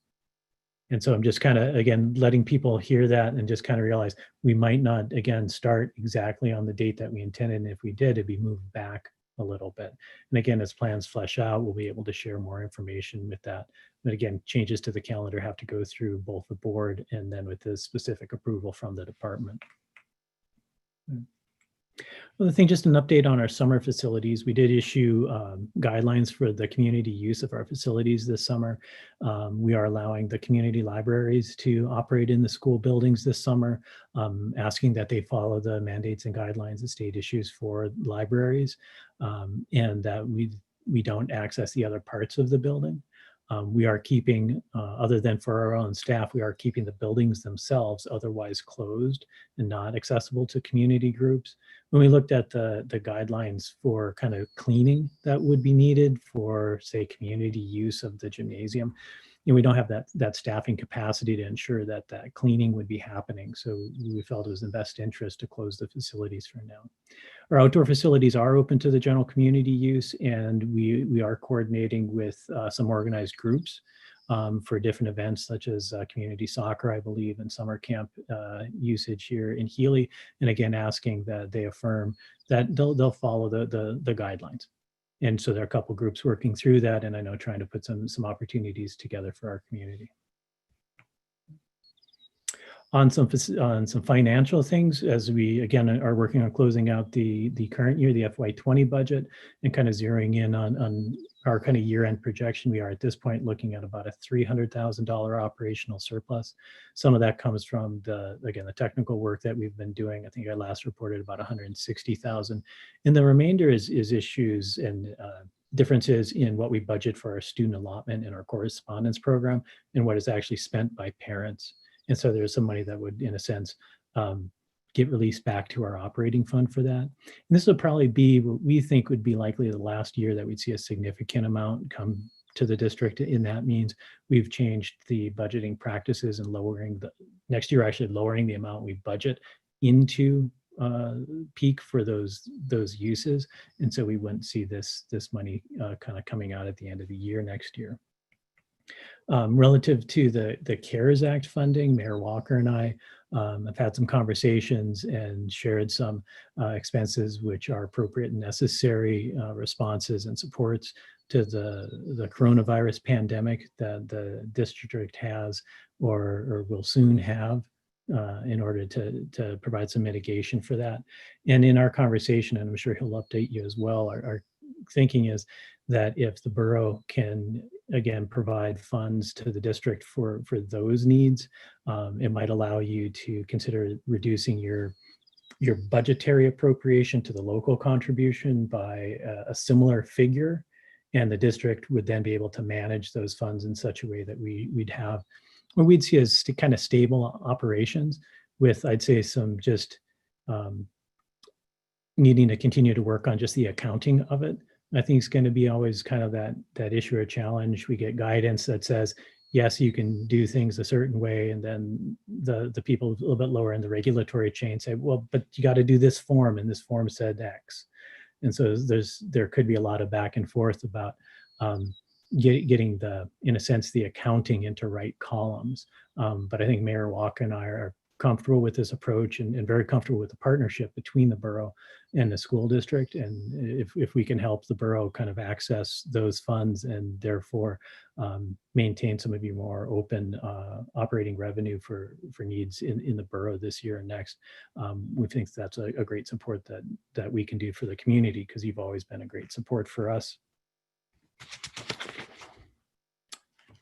And so I'm just kind of, again, letting people hear that and just kind of realize we might not, again, start exactly on the date that we intended. And if we did, it'd be moved back a little bit. And again, as plans flesh out, we'll be able to share more information with that. But again, changes to the calendar have to go through both the board and then with the specific approval from the department. Another thing, just an update on our summer facilities. We did issue guidelines for the community use of our facilities this summer. We are allowing the community libraries to operate in the school buildings this summer, asking that they follow the mandates and guidelines the state issues for libraries, and that we don't access the other parts of the building. We are keeping, other than for our own staff, we are keeping the buildings themselves otherwise closed and not accessible to community groups. When we looked at the guidelines for kind of cleaning that would be needed for, say, community use of the gymnasium, we don't have that staffing capacity to ensure that cleaning would be happening. So we felt it was in best interest to close the facilities for now. Our outdoor facilities are open to the general community use, and we are coordinating with some organized groups for different events such as community soccer, I believe, and summer camp usage here in Healy. And again, asking that they affirm that they'll follow the guidelines. And so there are a couple groups working through that, and I know trying to put some opportunities together for our community. On some financial things, as we again are working on closing out the current year, the FY20 budget, and kind of zeroing in on our kind of year-end projection, we are at this point looking at about a $300,000 operational surplus. Some of that comes from the technical work that we've been doing. I think I last reported about 160,000, and the remainder is issues and differences in what we budget for our student allotment and our correspondence program and what is actually spent by parents. And so there's some money that would, in a sense, get released back to our operating fund for that. And this will probably be what we think would be likely the last year that we'd see a significant amount come to the district. And that means we've changed the budgeting practices and lowering next year, actually lowering the amount we budget into peak for those uses. And so we wouldn't see this money kind of coming out at the end of the year next year. Relative to the CARES Act funding, Mayor Walker and I have had some conversations and shared some expenses which are appropriate and necessary responses and supports to the coronavirus pandemic that the district has or will soon have in order to provide some mitigation for that. And in our conversation, and I'm sure he'll update you as well, our thinking is that if the borough can again provide funds to the district for those needs, it might allow you to consider reducing your budgetary appropriation to the local contribution by a similar figure, and the district would then be able to manage those funds in such a way that we'd have what we'd see as kind of stable operations with, I'd say, some just needing to continue to work on just the accounting of it. I think it's going to be always kind of that issue or challenge. We get guidance that says, yes, you can do things a certain way. And then the people a little bit lower in the regulatory chain say, well, but you got to do this form, and this form said X. And so there could be a lot of back and forth about getting in a sense, the accounting into right columns. But I think Mayor Walker and I are comfortable with this approach and very comfortable with the partnership between the borough and the school district. And if we can help the borough kind of access those funds and therefore maintain some of your more open operating revenue for needs in the borough this year and next, we think that's a great support that we can do for the community, because you've always been a great support for us.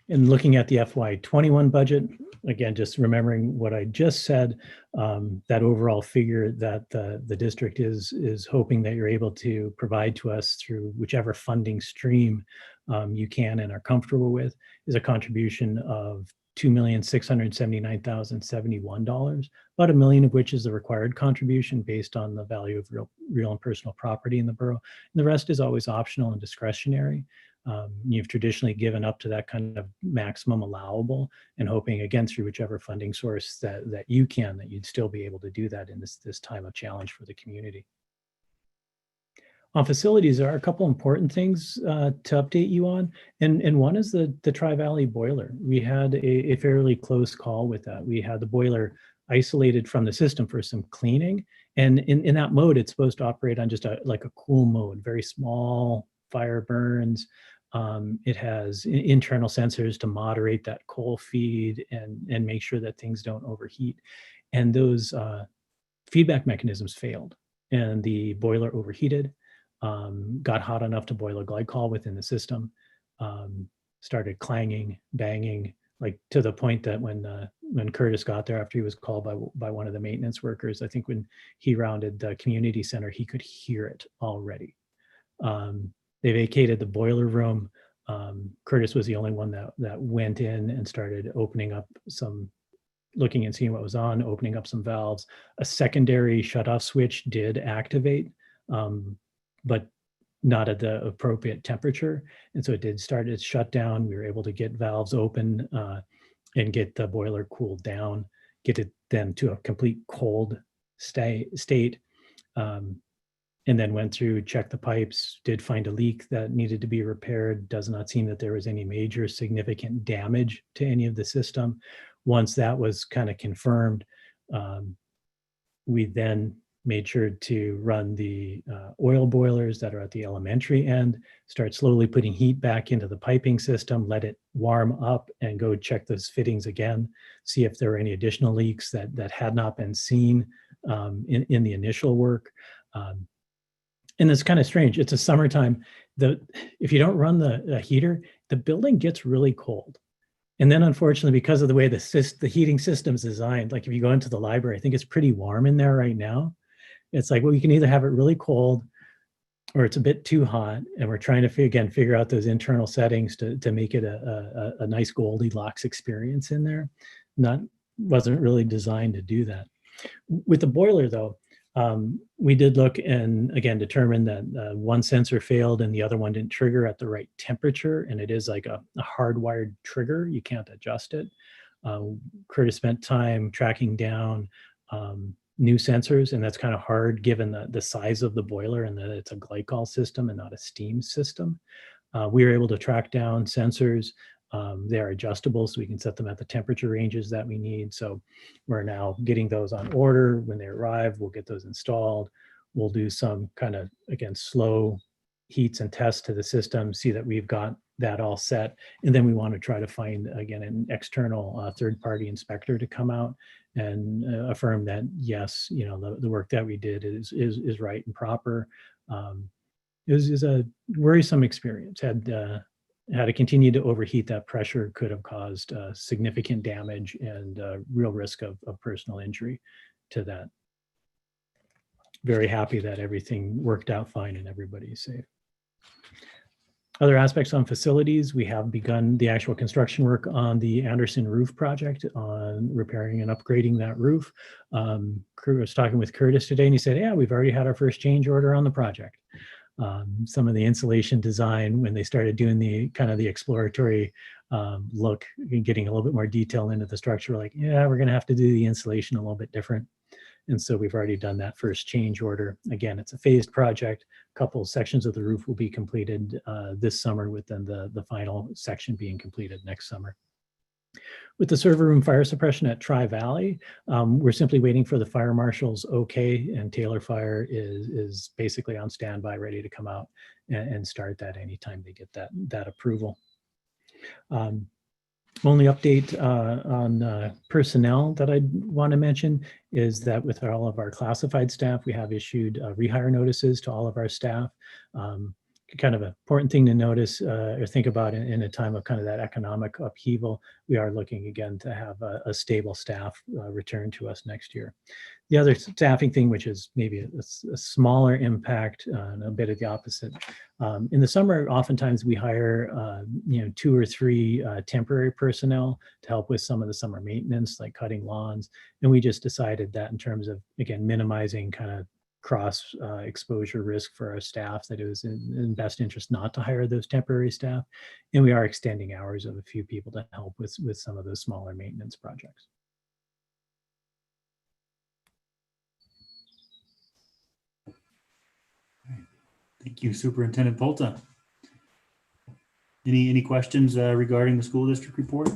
And looking at the FY21 budget, again, just remembering what I just said, that overall figure that the district is hoping that you're able to provide to us through whichever funding stream you can and are comfortable with is a contribution of $2,679,071, about $1 million of which is the required contribution based on the value of real and personal property in the borough. And the rest is always optional and discretionary. You've traditionally given up to that kind of maximum allowable, and hoping again through whichever funding source that you can, that you'd still be able to do that in this time of challenge for the community. On facilities, there are a couple important things to update you on, and one is the Tri-Valley boiler. We had a fairly close call with that. We had the boiler isolated from the system for some cleaning, and in that mode, it's supposed to operate on just like a cool mode, very small fire burns. It has internal sensors to moderate that coal feed and make sure that things don't overheat. And those feedback mechanisms failed, and the boiler overheated, got hot enough to boil a glycol within the system, started clanging, banging, like to the point that when Curtis got there after he was called by one of the maintenance workers, I think when he rounded the community center, he could hear it already. They vacated the boiler room. Curtis was the only one that went in and started opening up looking and seeing what was on, opening up some valves. A secondary shutoff switch did activate, but not at the appropriate temperature. And so it did start its shutdown. We were able to get valves open and get the boiler cooled down, get it then to a complete cold state. And then went through, checked the pipes, did find a leak that needed to be repaired. Does not seem that there was any major significant damage to any of the system. Once that was kind of confirmed, we then made sure to run the oil boilers that are at the elementary end, start slowly putting heat back into the piping system, let it warm up and go check those fittings again, see if there were any additional leaks that had not been seen in the initial work. And it's kind of strange. It's a summertime. If you don't run the heater, the building gets really cold. And then unfortunately, because of the way the heating system's designed, like if you go into the library, I think it's pretty warm in there right now. It's like, well, you can either have it really cold or it's a bit too hot. And we're trying to figure out those internal settings to make it a nice Goldilocks experience in there. Wasn't really designed to do that. With the boiler though, we did look and again determined that one sensor failed and the other one didn't trigger at the right temperature, and it is like a hardwired trigger. You can't adjust it. Curtis spent time tracking down new sensors, and that's kind of hard given the size of the boiler and that it's a glycol system and not a steam system. We were able to track down sensors. They are adjustable, so we can set them at the temperature ranges that we need. So we're now getting those on order. When they arrive, we'll get those installed. We'll do some kind of, again, slow heats and tests to the system, see that we've got that all set. And then we want to try to find, again, an external third-party inspector to come out and affirm that, yes, the work that we did is right and proper. It was a worrisome experience. Had to continue to overheat, that pressure could have caused significant damage and real risk of personal injury to that. Very happy that everything worked out fine and everybody's safe. Other aspects on facilities, we have begun the actual construction work on the Anderson roof project on repairing and upgrading that roof. I was talking with Curtis today and he said, yeah, we've already had our first change order on the project. Some of the insulation design, when they started doing the kind of the exploratory look, getting a little bit more detail into the structure, like, yeah, we're going to have to do the insulation a little bit different. And so we've already done that first change order. Again, it's a phased project. A couple sections of the roof will be completed this summer, with then the final section being completed next summer. With the server room fire suppression at Tri-Valley, we're simply waiting for the fire marshal's okay, and Taylor Fire is basically on standby, ready to come out and start that anytime they get that approval. Only update on personnel that I want to mention is that with all of our classified staff, we have issued rehire notices to all of our staff. Kind of an important thing to notice or think about in a time of kind of that economic upheaval. We are looking again to have a stable staff return to us next year. The other staffing thing, which is maybe a smaller impact and a bit of the opposite. In the summer, oftentimes we hire 2 or 3 temporary personnel to help with some of the summer maintenance, like cutting lawns. And we just decided that in terms of, again, minimizing kind of cross exposure risk for our staff, that it was in best interest not to hire those temporary staff. And we are extending hours of a few people to help with some of those smaller maintenance projects. Thank you, Superintendent Polta. Any questions regarding the school district report?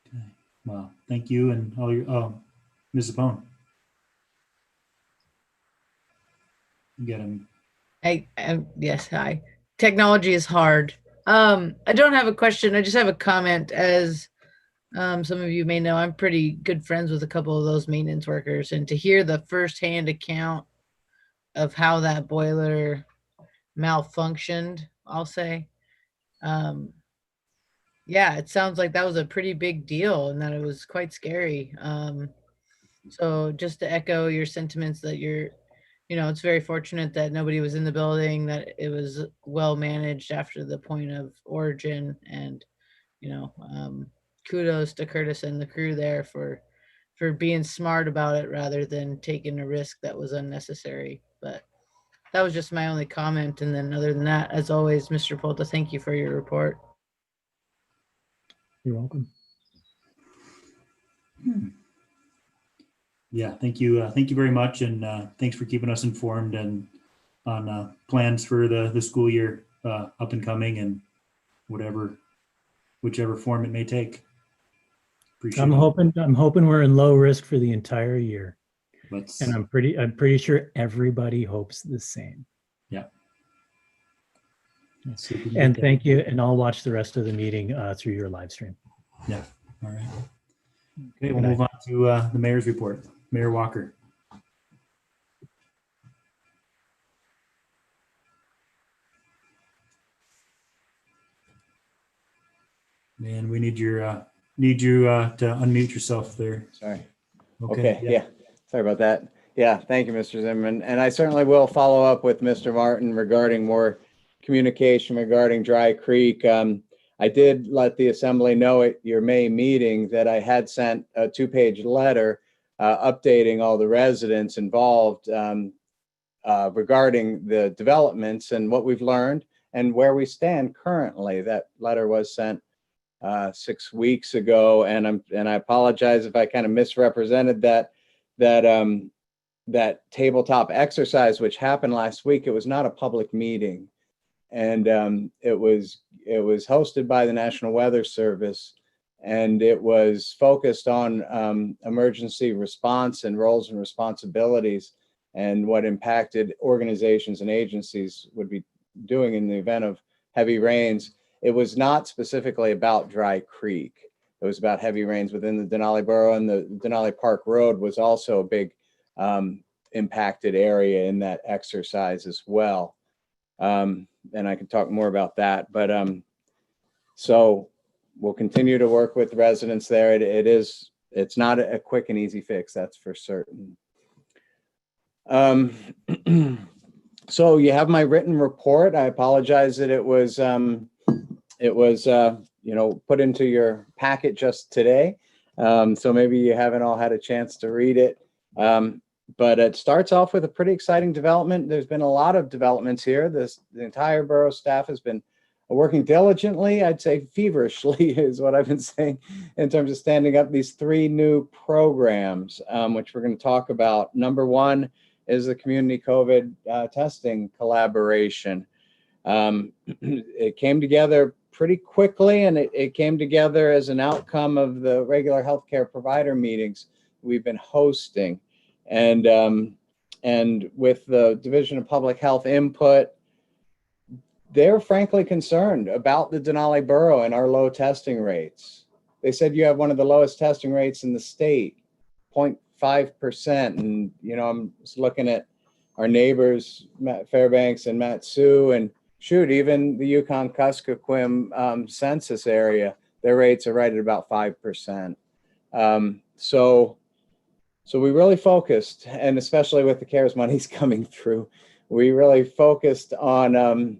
Okay. Well, thank you and all your, Ms. Zapone. Get him. Yes, hi. Technology is hard. I don't have a question. I just have a comment. As some of you may know, I'm pretty good friends with a couple of those maintenance workers, and to hear the firsthand account of how that boiler malfunctioned, I'll say, yeah, it sounds like that was a pretty big deal and that it was quite scary. So just to echo your sentiments that you're it's very fortunate that nobody was in the building, that it was well managed after the point of origin, and kudos to Curtis and the crew there for being smart about it rather than taking a risk that was unnecessary. But that was just my only comment. And then other than that, as always, Mr. Polta, thank you for your report. You're welcome. Yeah, thank you. Thank you very much. And thanks for keeping us informed and on plans for the school year up and coming and whichever form it may take. Appreciate I'm it. hoping we're in low risk for the entire year. Let's, And I'm pretty sure everybody hopes the same. yeah. And thank you. And I'll watch the rest of the meeting through your live stream. Yeah. All right. Okay, we'll move on to the mayor's report. Mayor Walker. Man, we need you to unmute yourself there. Sorry. Okay. Yeah. Sorry about that. Yeah. Thank you, Mr. Zimmerman. And I certainly will follow up with Mr. Martin regarding more communication regarding Dry Creek. I did let the assembly know at your May meeting that I had sent a 2-page letter updating all the residents involved regarding the developments and what we've learned and where we stand currently. That letter was sent 6 weeks ago, and I apologize if I kind of misrepresented that tabletop exercise which happened last week. It was not a public meeting, and it was hosted by the National Weather Service, and it was focused on emergency response and roles and responsibilities and what impacted organizations and agencies would be doing in the event of heavy rains. It was not specifically about Dry Creek. It was about heavy rains within the Denali borough, and the Denali Park Road was also a big impacted area in that exercise as well. And I can talk more about that, but so we'll continue to work with residents there. It's not a quick and easy fix, that's for certain. So you have my written report. I apologize that it was put into your packet just today. So maybe you haven't all had a chance to read it. But it starts off with a pretty exciting development. There's been a lot of developments here. The entire borough staff has been working diligently, I'd say feverishly is what I've been saying, in terms of standing up these 3 new programs, which we're going to talk about. Number 1 is the community COVID testing collaboration. It came together pretty quickly, and it came together as an outcome of the regular healthcare provider meetings we've been hosting. And with the Division of Public Health input, they're frankly concerned about the Denali borough and our low testing rates. They said you have one of the lowest testing rates in the state, 0.5%. And, I'm just looking at our neighbors, Fairbanks and Matsu, and shoot, even the Yukon-Kuskokwim census area, their rates are right at about 5%. So we really focused, and especially with the CARES monies coming through, we really focused on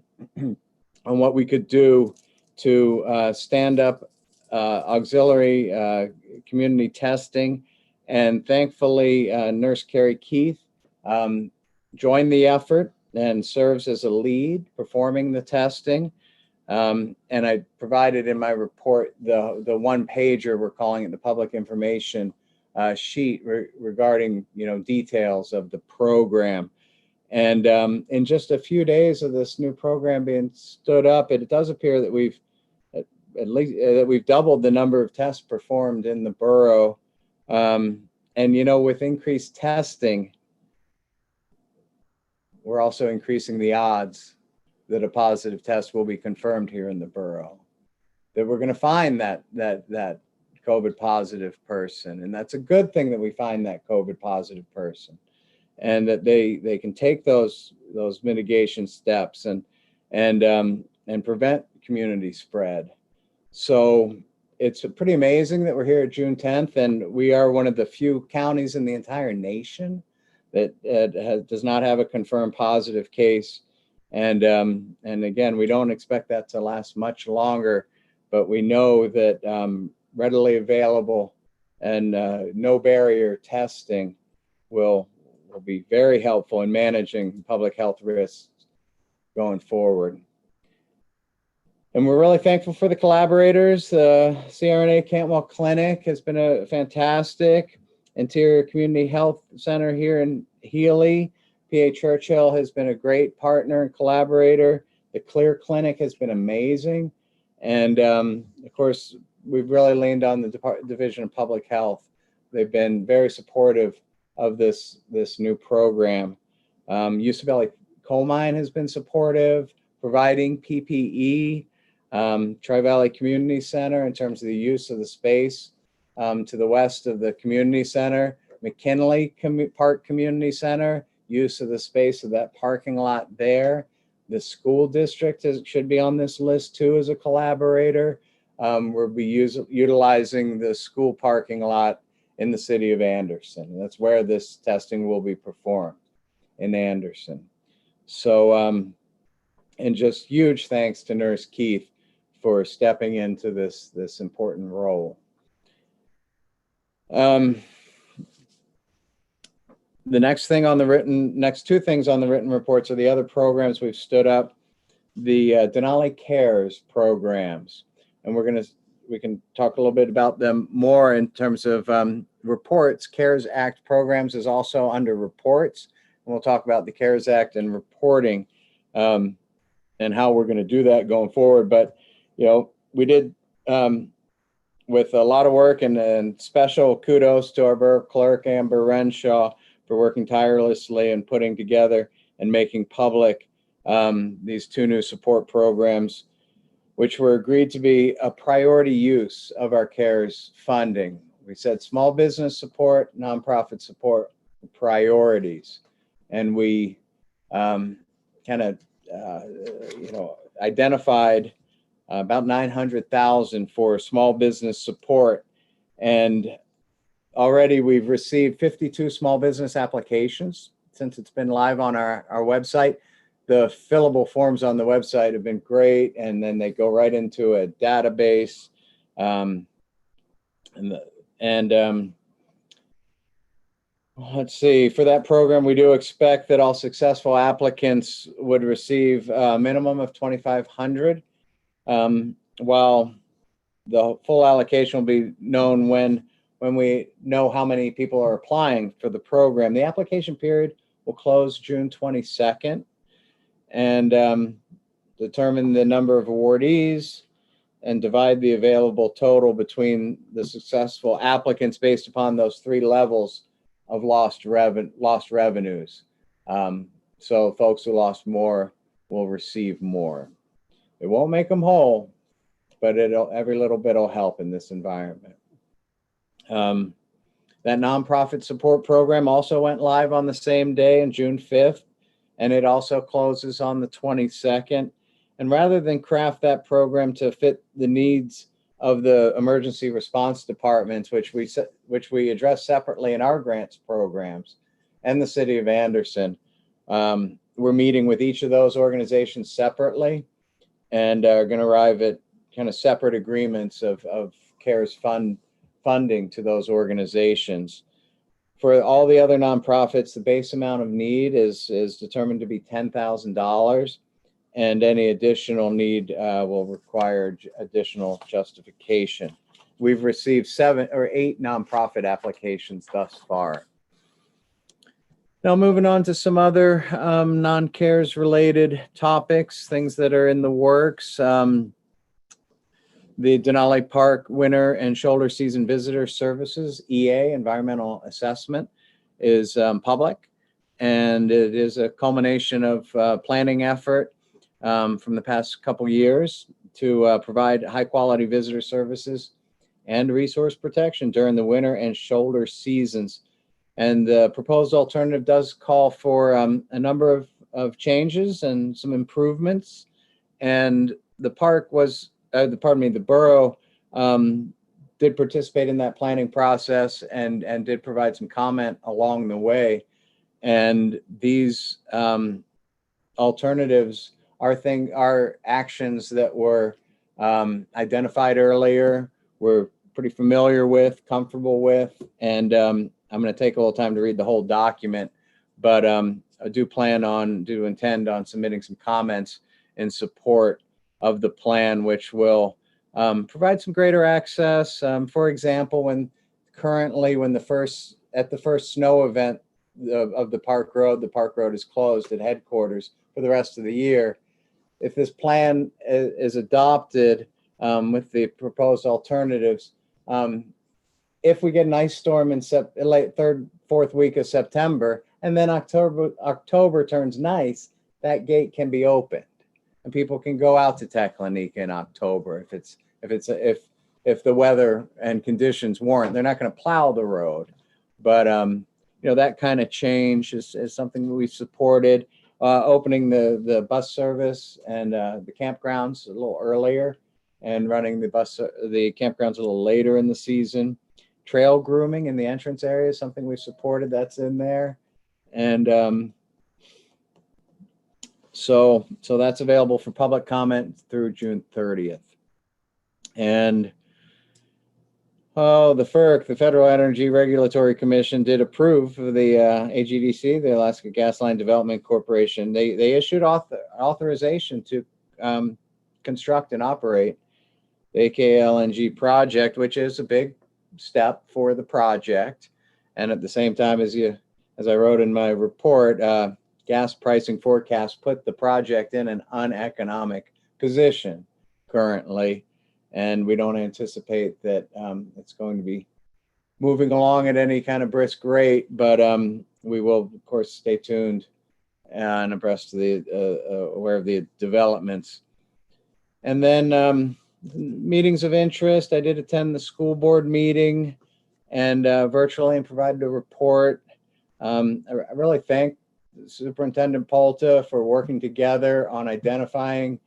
what we could do to stand up auxiliary community testing. And thankfully, Nurse Carrie Keith joined the effort and serves as a lead performing the testing. And I provided in my report the 1-pager, we're calling it, the public information sheet regarding details of the program. And in just a few days of this new program being stood up, it does appear that we've doubled the number of tests performed in the borough. And with increased testing, we're also increasing the odds that a positive test will be confirmed here in the borough, that we're going to find that COVID positive person. And that's a good thing that we find that COVID positive person, and that they can take those mitigation steps and prevent community spread. So it's pretty amazing that we're here at June 10th, and we are one of the few counties in the entire nation that does not have a confirmed positive case. And again, we don't expect that to last much longer, but we know that readily available and no barrier testing will be very helpful in managing public health risks going forward. And we're really thankful for the collaborators. CRNA Cantwell Clinic has been a fantastic. Interior Community Health Center here in Healy. PA Churchill has been a great partner and collaborator. The Clear Clinic has been amazing. And of course, we've really leaned on the Division of Public Health. They've been very supportive of this new program. UC Valley Coal Mine has been supportive, providing PPE. Tri-Valley Community Center in terms of the use of the space to the west of the community center. McKinley Park Community Center, use of the space of that parking lot there. The school district should be on this list too as a collaborator. We'll be utilizing the school parking lot in the city of Anderson. That's where this testing will be performed, in Anderson. So, and just huge thanks to Nurse Keith for stepping into this important role. The next two things on the written reports are the other programs we've stood up, the Denali Cares programs, and we can talk a little bit about them more in terms of reports. CARES Act programs is also under reports, and we'll talk about the CARES Act and reporting and how we're going to do that going forward. But we did with a lot of work, and special kudos to our borough clerk, Amber Renshaw, for working tirelessly and putting together and making public these two new support programs, which were agreed to be a priority use of our CARES funding. We said small business support, nonprofit support priorities, and we identified about $900,000 for small business support, and already we've received 52 small business applications since it's been live on our website. The fillable forms on the website have been great, and then they go right into a database. Let's see, for that program, we do expect that all successful applicants would receive a minimum of $2,500. While the full allocation will be known when we know how many people are applying for the program. The application period will close June 22nd, and determine the number of awardees and divide the available total between the successful applicants based upon those three levels of lost revenues. So folks who lost more will receive more. It won't make them whole, but every little bit will help in this environment. That nonprofit support program also went live on the same day, on June 5th, and it also closes on the 22nd. And rather than craft that program to fit the needs of the emergency response departments, which we address separately in our grants programs, and the city of Anderson, we're meeting with each of those organizations separately, and are going to arrive at kind of separate agreements of CARES funding to those organizations. For all the other nonprofits, the base amount of need is determined to be $10,000, and any additional need will require additional justification. We've received 7 or 8 nonprofit applications thus far. Now moving on to some other non-CARES related topics, things that are in the works. The Denali Park Winter and Shoulder Season Visitor Services, EA, Environmental Assessment, is public, and it is a culmination of planning effort from the past couple years to provide high quality visitor services and resource protection during the winter and shoulder seasons. And the proposed alternative does call for a number of changes and some improvements. And the park was, the borough did participate in that planning process and did provide some comment along the way. And these alternatives are actions that were identified earlier, we're pretty familiar with, comfortable with, and I'm going to take a little time to read the whole document, but I do intend on submitting some comments in support of the plan, which will provide some greater access. For example, when the first snow event of the park road is closed at headquarters for the rest of the year. If this plan is adopted with the proposed alternatives, if we get an ice storm in late fourth week of September, and then October turns nice, that gate can be opened, and people can go out to Teklanika in October if the weather and conditions warrant. They're not going to plow the road, but that kind of change is something that we supported. Opening the bus service and the campgrounds a little earlier, and running the campgrounds a little later in the season. Trail grooming in the entrance area is something we supported. That's in there, and so that's available for public comment through June 30th. And the FERC, the Federal Energy Regulatory Commission, did approve of the AGDC, the Alaska Gas Line Development Corporation. They issued authorization to construct and operate the AKLNG project, which is a big step for the project. And at the same time, as I wrote in my report, gas pricing forecasts put the project in an uneconomic position currently. And we don't anticipate that it's going to be moving along at any kind of brisk rate, but we will, of course, stay tuned and abreast of aware of the developments. And then meetings of interest. I did attend the school board meeting and virtually, and provided a report. I really thank Superintendent Polta for working together on identifying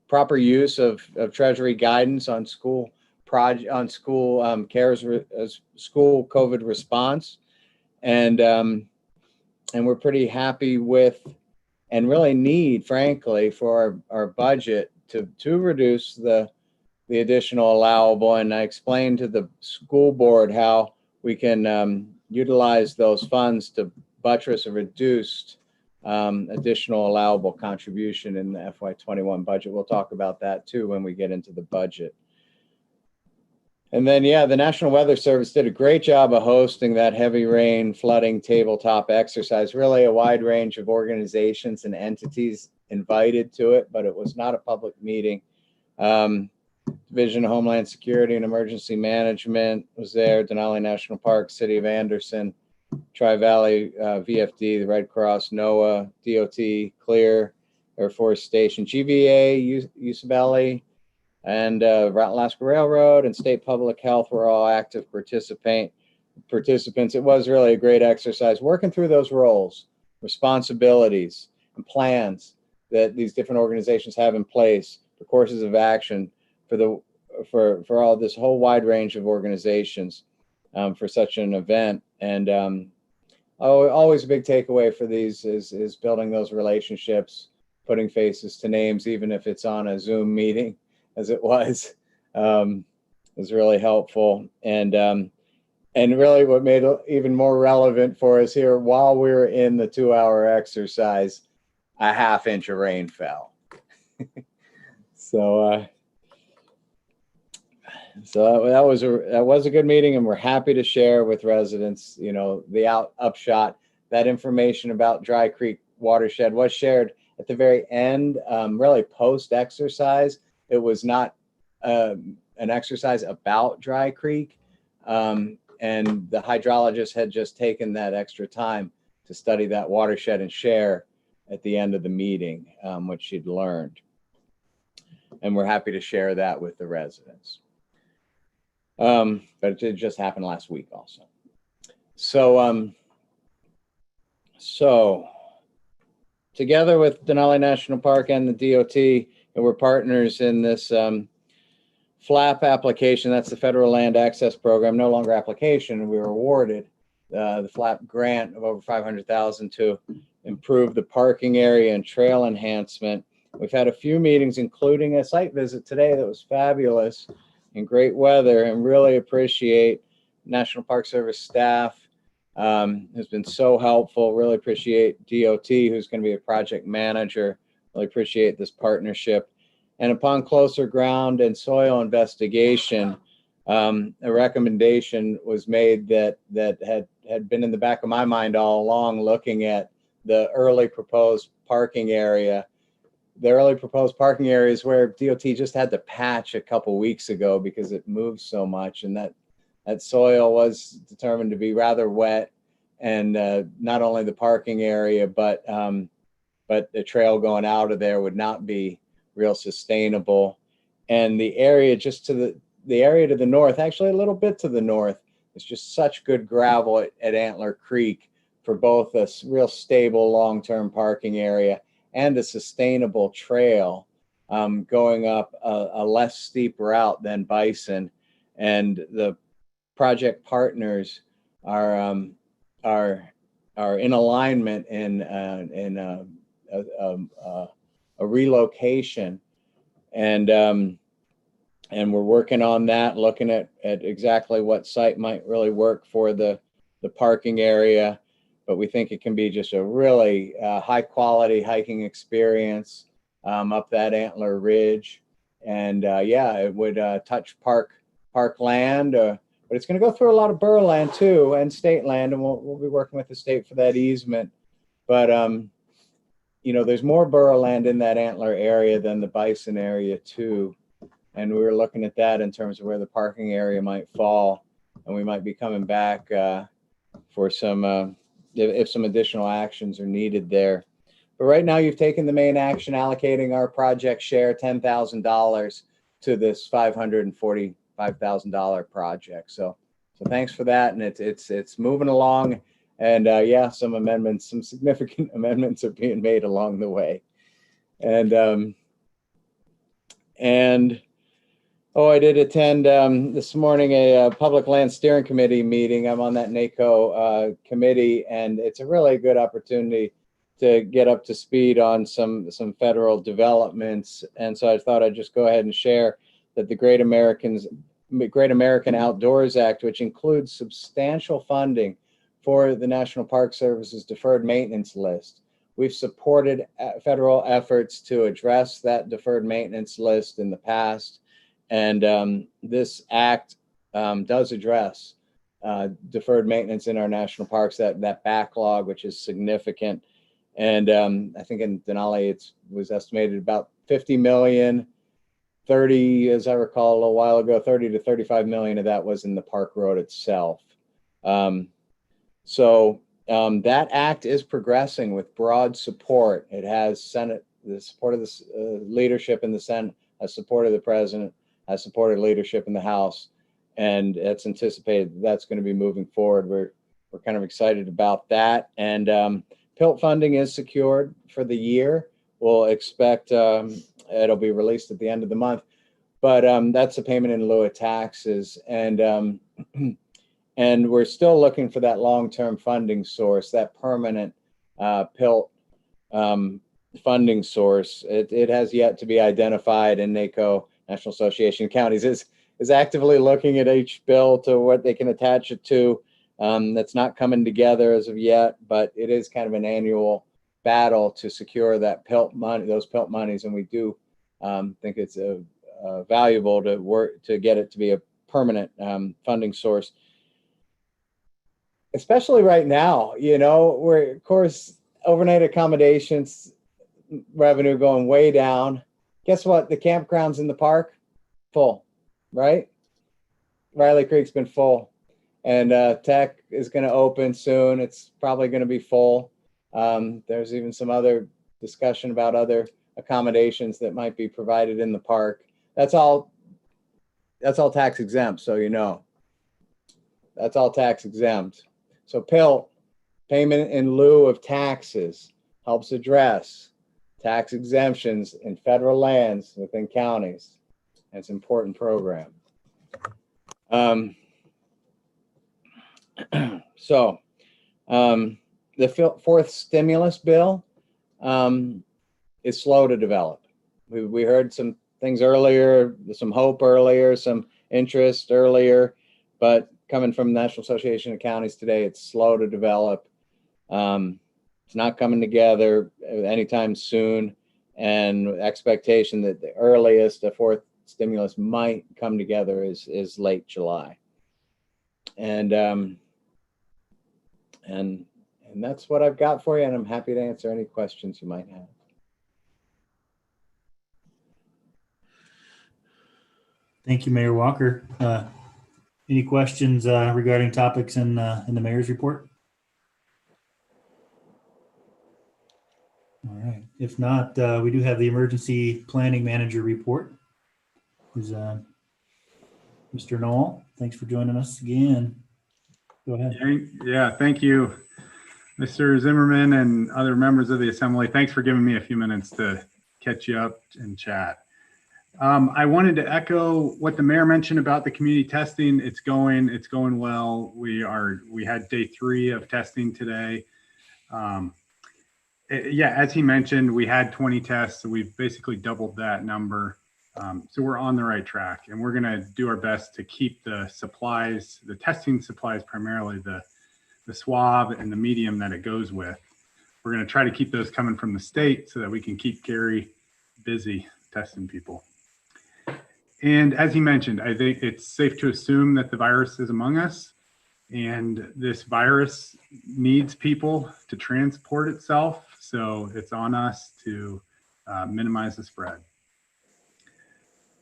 proper use of Treasury guidance on school school COVID response, and we're pretty happy with, and really need, frankly, for our budget to reduce the additional allowable. And I explained to the school board how we can utilize those funds to buttress a reduced additional allowable contribution in the FY21 budget. We'll talk about that too when we get into the budget. And then, the National Weather Service did a great job of hosting that heavy rain flooding tabletop exercise. Really a wide range of organizations and entities invited to it, but it was not a public meeting. Division of Homeland Security and Emergency Management was there, Denali National Park, City of Anderson, Tri-Valley VFD, the Red Cross, NOAA, DOT, CLEAR, Air Force Station, GVA, USABELI, and Alaska Railroad and State Public Health were all active participants. It was really a great exercise working through those roles, responsibilities, and plans that these different organizations have in place, the courses of action for all this whole wide range of organizations for such an event. And always a big takeaway for these is building those relationships, putting faces to names, even if it's on a Zoom meeting, as it was really helpful. And really what made it even more relevant for us here, while we were in the 2-hour exercise, a ½ inch of rain fell. So that was a good meeting, and we're happy to share with residents, the upshot. That information about Dry Creek watershed was shared at the very end, really post-exercise. It was not an exercise about Dry Creek, and the hydrologist had just taken that extra time to study that watershed and share at the end of the meeting what she'd learned. And we're happy to share that with the residents. But it just happened last week also. So together with Denali National Park and the DOT, we're partners in this FLAP application, that's the Federal Land Access Program, no longer application. We were awarded the FLAP grant of over $500,000 to improve the parking area and trail enhancement. We've had a few meetings, including a site visit today that was fabulous in great weather, and really appreciate National Park Service staff has been so helpful. Really appreciate DOT, who's going to be a project manager. Really appreciate this partnership. And upon closer ground and soil investigation, a recommendation was made that had been in the back of my mind all along, looking at the early proposed parking area. The early proposed parking area is where DOT just had to patch a couple weeks ago because it moved so much, and that soil was determined to be rather wet, and not only the parking area, but the trail going out of there would not be real sustainable. And the area just to the area to the north, actually a little bit to the north, is just such good gravel at Antler Creek for both a real stable long-term parking area and a sustainable trail going up a less steep route than Bison. And the project partners are in alignment in a relocation, and we're working on that, looking at exactly what site might really work for the parking area. But we think it can be just a really high quality hiking experience up that Antler Ridge. And yeah, it would touch park land, but it's going to go through a lot of borough land too, and state land, and we'll be working with the state for that easement. But you know, there's more borough land in that Antler area than the Bison area too. And we were looking at that in terms of where the parking area might fall, and we might be coming back for some if some additional actions are needed there. But right now, you've taken the main action, allocating our project share, $10,000 to this $545,000 project. So thanks for that, and it's moving along. And yeah, some significant amendments are being made along the way. And I did attend this morning a Public Land Steering Committee meeting. I'm on that NACO committee, and it's a really good opportunity to get up to speed on some federal developments. And so I thought I'd just go ahead and share that the Great American Outdoors Act, which includes substantial funding for the National Park Service's deferred maintenance list. We've supported federal efforts to address that deferred maintenance list in the past. And this act does address deferred maintenance in our national parks, that backlog, which is significant. And I think in Denali, it was estimated about 50 million, 30, as I recall a little while ago, 30 to 35 million of that was in the park road itself. So that act is progressing with broad support. It has the support of the leadership in the Senate, has support of the president, has supported leadership in the House, and it's anticipated that's going to be moving forward. We're kind of excited about that. And PILT funding is secured for the year. We'll expect it'll be released at the end of the month, but that's a payment in lieu of taxes. And and we're still looking for that long-term funding source, that permanent PILT funding source. It has yet to be identified, and NACO, National Association of Counties, is actively looking at each bill to what they can attach it to. That's not coming together as of yet, but it is kind of an annual battle to secure that PILT money, those PILT monies, and we do think it's valuable to work to get it to be a permanent funding source. Especially right now, you know, where of course overnight accommodations revenue going way down. Guess what? The campgrounds in the park, full, right? Riley Creek's been full, and Tech is going to open soon. It's probably going to be full. There's even some other discussion about other accommodations that might be provided in the park. That's all tax exempt, so you know. That's all tax exempt. So PILT, payment in lieu of taxes, helps address tax exemptions in federal lands within counties. It's an important program. The fourth stimulus bill is slow to develop. We heard some things earlier, some hope earlier, some interest earlier, but coming from the National Association of Counties today, it's slow to develop. It's not coming together anytime soon, and expectation that the earliest the fourth stimulus might come together is late July. And that's what I've got for you, and I'm happy to answer any questions you might have. Thank you, Mayor Walker. Any questions regarding topics in the mayor's report? All right. If not, we do have the emergency planning manager report. Who's Mr. Knoll? Thanks for joining us again. Go ahead. Yeah, thank you, Mr. Zimmerman and other members of the assembly. Thanks for giving me a few minutes to catch you up and chat. I wanted to echo what the mayor mentioned about the community testing. It's going well. We had day 3 of testing today. Yeah, as he mentioned, we had 20 tests, so we've basically doubled that number. So we're on the right track, and we're gonna do our best to keep the supplies, the testing supplies, primarily the swab and the medium that it goes with. We're gonna try to keep those coming from the state so that we can keep Gary busy testing people. And as he mentioned, I think it's safe to assume that the virus is among us, and this virus needs people to transport itself. So it's on us to minimize the spread.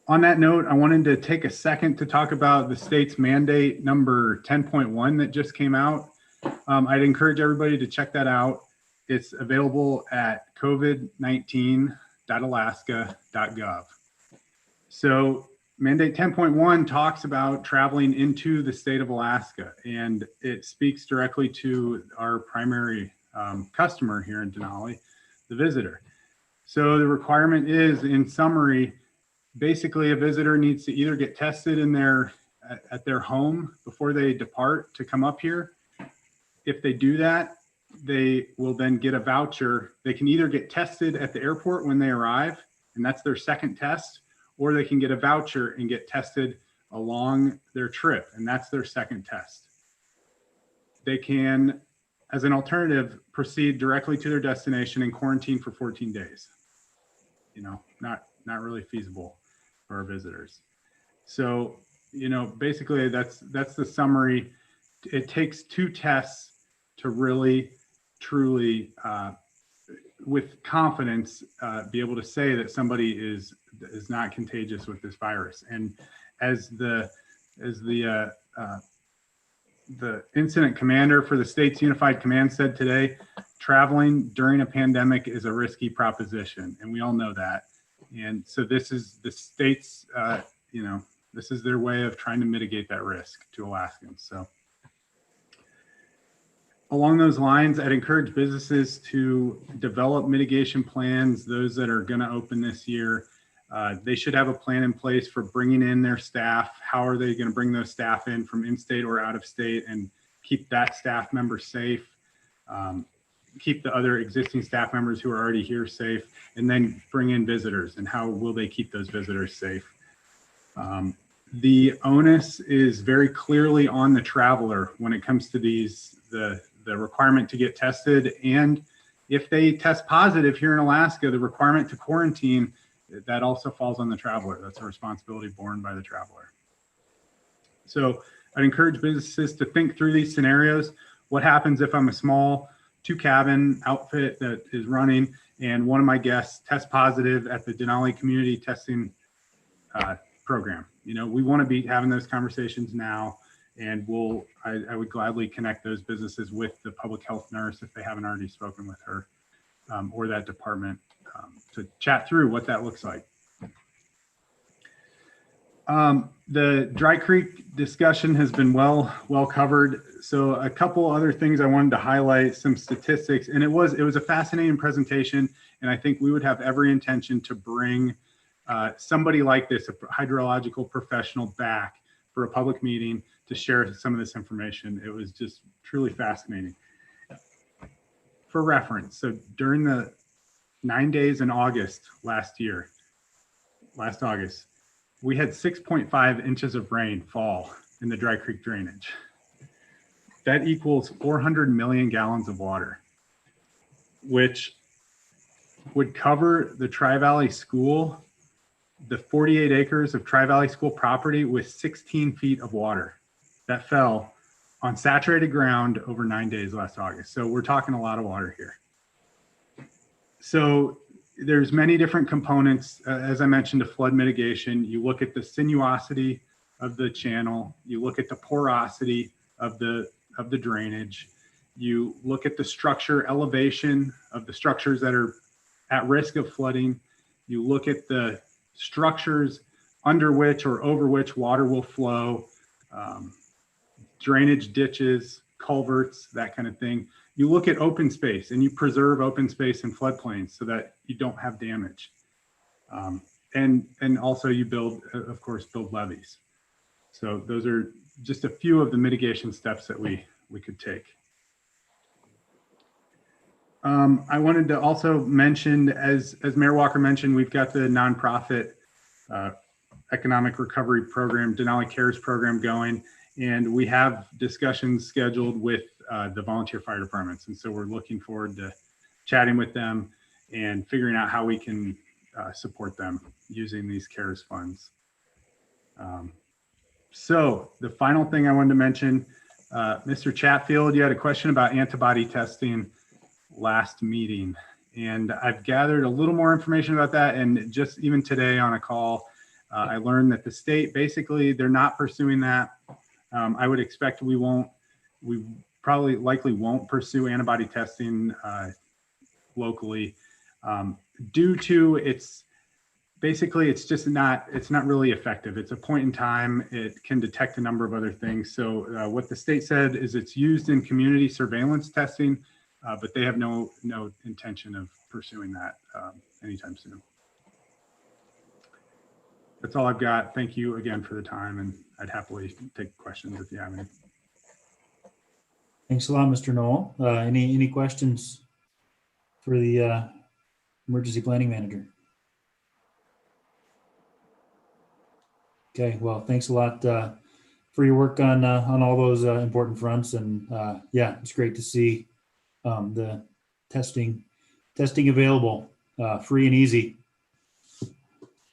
On that note, I wanted to take a second to talk about the state's mandate number 10.1 that just came out. I'd encourage everybody to check that out. It's available at covid19.alaska.gov. So mandate 10.1 talks about traveling into the state of Alaska, and it speaks directly to our primary customer here in Denali, the visitor. So the requirement is, in summary, basically a visitor needs to either get tested at their home before they depart to come up here. If they do that, they will then get a voucher. They can either get tested at the airport when they arrive, and that's their second test, or they can get a voucher and get tested along their trip, and that's their second test. They can, as an alternative, proceed directly to their destination and quarantine for 14 days. You know, not really feasible for our visitors. So, you know, basically that's the summary. It takes 2 tests to really, truly, with confidence, be able to say that somebody is not contagious with this virus. And as the incident commander for the state's Unified Command said today, traveling during a pandemic is a risky proposition, and we all know that. And so this is the state's, you know, this is their way of trying to mitigate that risk to Alaskans. So along those lines, I'd encourage businesses to develop mitigation plans, those that are going to open this year. They should have a plan in place for bringing in their staff. How are they going to bring those staff in from in-state or out of state and keep that staff member safe, keep the other existing staff members who are already here safe, and then bring in visitors, and how will they keep those visitors safe? The onus is very clearly on the traveler when it comes to the requirement to get tested, and if they test positive here in Alaska, the requirement to quarantine, that also falls on the traveler. That's a responsibility borne by the traveler. So I'd encourage businesses to think through these scenarios. What happens if I'm a small 2-cabin outfit that is running and one of my guests tests positive at the Denali community testing program? You know, we want to be having those conversations now, and I would gladly connect those businesses with the public health nurse if they haven't already spoken with her, or that department, to chat through what that looks like. The Dry Creek discussion has been well covered. So a couple other things I wanted to highlight, some statistics, and it was a fascinating presentation, and I think we would have every intention to bring somebody like this, a hydrological professional, back for a public meeting to share some of this information. It was just truly fascinating. For reference, so during the 9 days in August last August, we had 6.5 inches of rain fall in the Dry Creek drainage. That equals 400 million gallons of water, which would cover the Tri-Valley School, the 48 acres of Tri-Valley School property with 16 feet of water that fell on saturated ground over 9 days last August. So we're talking a lot of water here. So there's many different components. As I mentioned, to flood mitigation, you look at the sinuosity of the channel, you look at the porosity of the drainage, you look at the structure elevation of the structures that are at risk of flooding, you look at the structures under which or over which water will flow, drainage ditches, culverts, that kind of thing. You look at open space and you preserve open space in floodplains so that you don't have damage. And also you build, of course, build levees. So those are just a few of the mitigation steps that we could take. I wanted to also mention, as Mayor Walker mentioned, we've got the nonprofit economic recovery program, Denali Cares program going, and we have discussions scheduled with the volunteer fire departments. And so we're looking forward to chatting with them and figuring out how we can support them using these CARES funds. So the final thing I wanted to mention, Mr. Chatfield, you had a question about antibody testing last meeting, and I've gathered a little more information about that. And just even today on a call, I learned that the state, basically, they're not pursuing that. I would expect we likely won't pursue antibody testing locally due to it's just not really effective. It's a point in time. It can detect a number of other things. So what the state said is it's used in community surveillance testing, but they have no intention of pursuing that anytime soon. That's all I've got. Thank you again for the time, and I'd happily take questions if you have any. Thanks a lot, Mr. Knoll. Any questions for the emergency planning manager? Okay, well, thanks a lot for your work on all those important fronts, and yeah, it's great to see the testing available, free and easy.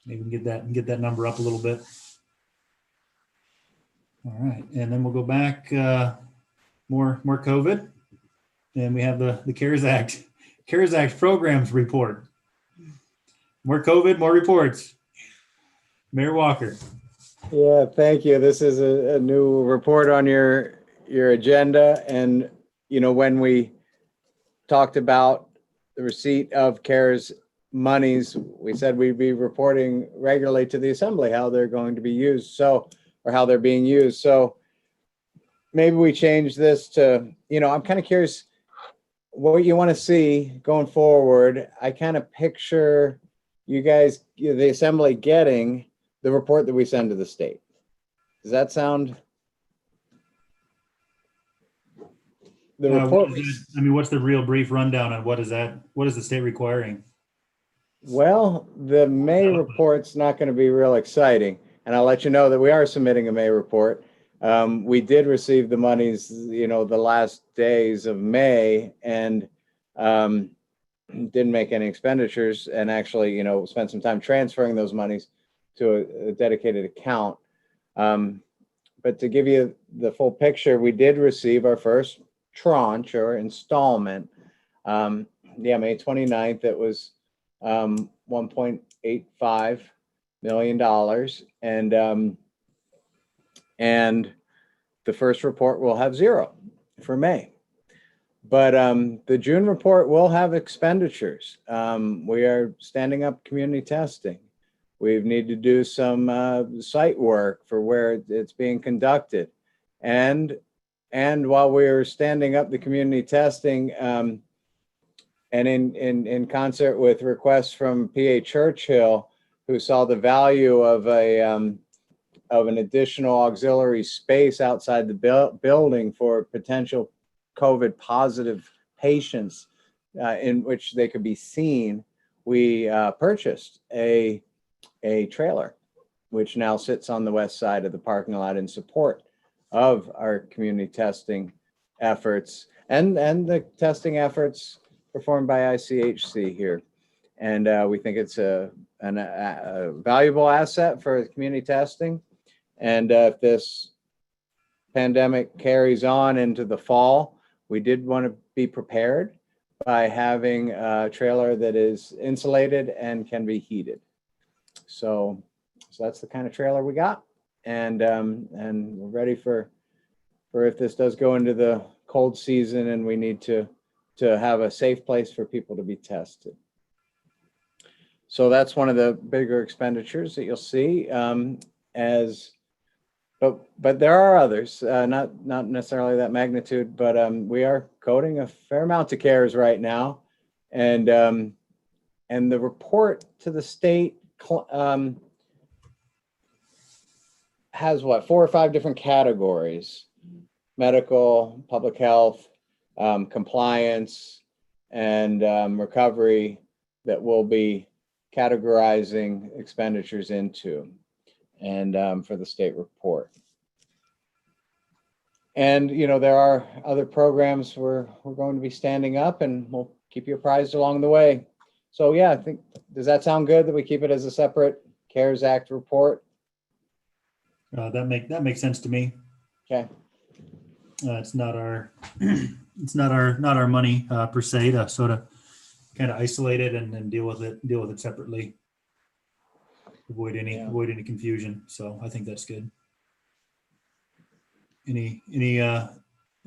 Maybe we can get that number up a little bit. All right, and then we'll go back more COVID, and we have the CARES Act programs report. More COVID, more reports. Mayor Walker. Yeah, thank you. This is a new report on your agenda. And, you know, when we talked about the receipt of CARES monies, we said we'd be reporting regularly to the Assembly how they're going to be used, or how they're being used. So maybe we change this to, you know, I'm kind of curious what you want to see going forward. I kind of picture you guys, the Assembly, getting the report that we send to the state. Does that sound? The report. What's the real brief rundown on what is the state requiring? Well, the May report's not going to be real exciting, and I'll let you know that we are submitting a May report. We did receive the monies, you know, the last days of May, and didn't make any expenditures, and actually, you know, spent some time transferring those monies to a dedicated account. But to give you the full picture, we did receive our first tranche or installment. May 29th, it was $1.85 million. And the first report will have zero for May. But the June report will have expenditures. We are standing up community testing. We need to do some site work for where it's being conducted. And while we're standing up the community testing, and in concert with requests from PA Churchill, who saw the value of an additional auxiliary space outside the building for potential COVID positive patients in which they could be seen, we purchased a trailer, which now sits on the west side of the parking lot in support of our community testing efforts and the testing efforts performed by ICHC here. And we think it's a valuable asset for community testing. And if this pandemic carries on into the fall, we did want to be prepared by having a trailer that is insulated and can be heated. So that's the kind of trailer we got, and we're ready for if this does go into the cold season and we need to have a safe place for people to be tested. So that's one of the bigger expenditures that you'll see. But there are others, not necessarily that magnitude, but we are coding a fair amount of CARES right now, and the report to the state has 4 or 5 different categories: medical, public health, compliance, and recovery, that we'll be categorizing expenditures into, and for the state report. And there are other programs we're going to be standing up, and we'll keep you apprised along the way. So yeah, I think, does that sound good that we keep it as a separate CARES Act report? That makes sense to me. Okay. It's not our not our money per se to sort of kind of isolate it and then deal with it separately. Avoid any confusion. So I think that's good. Any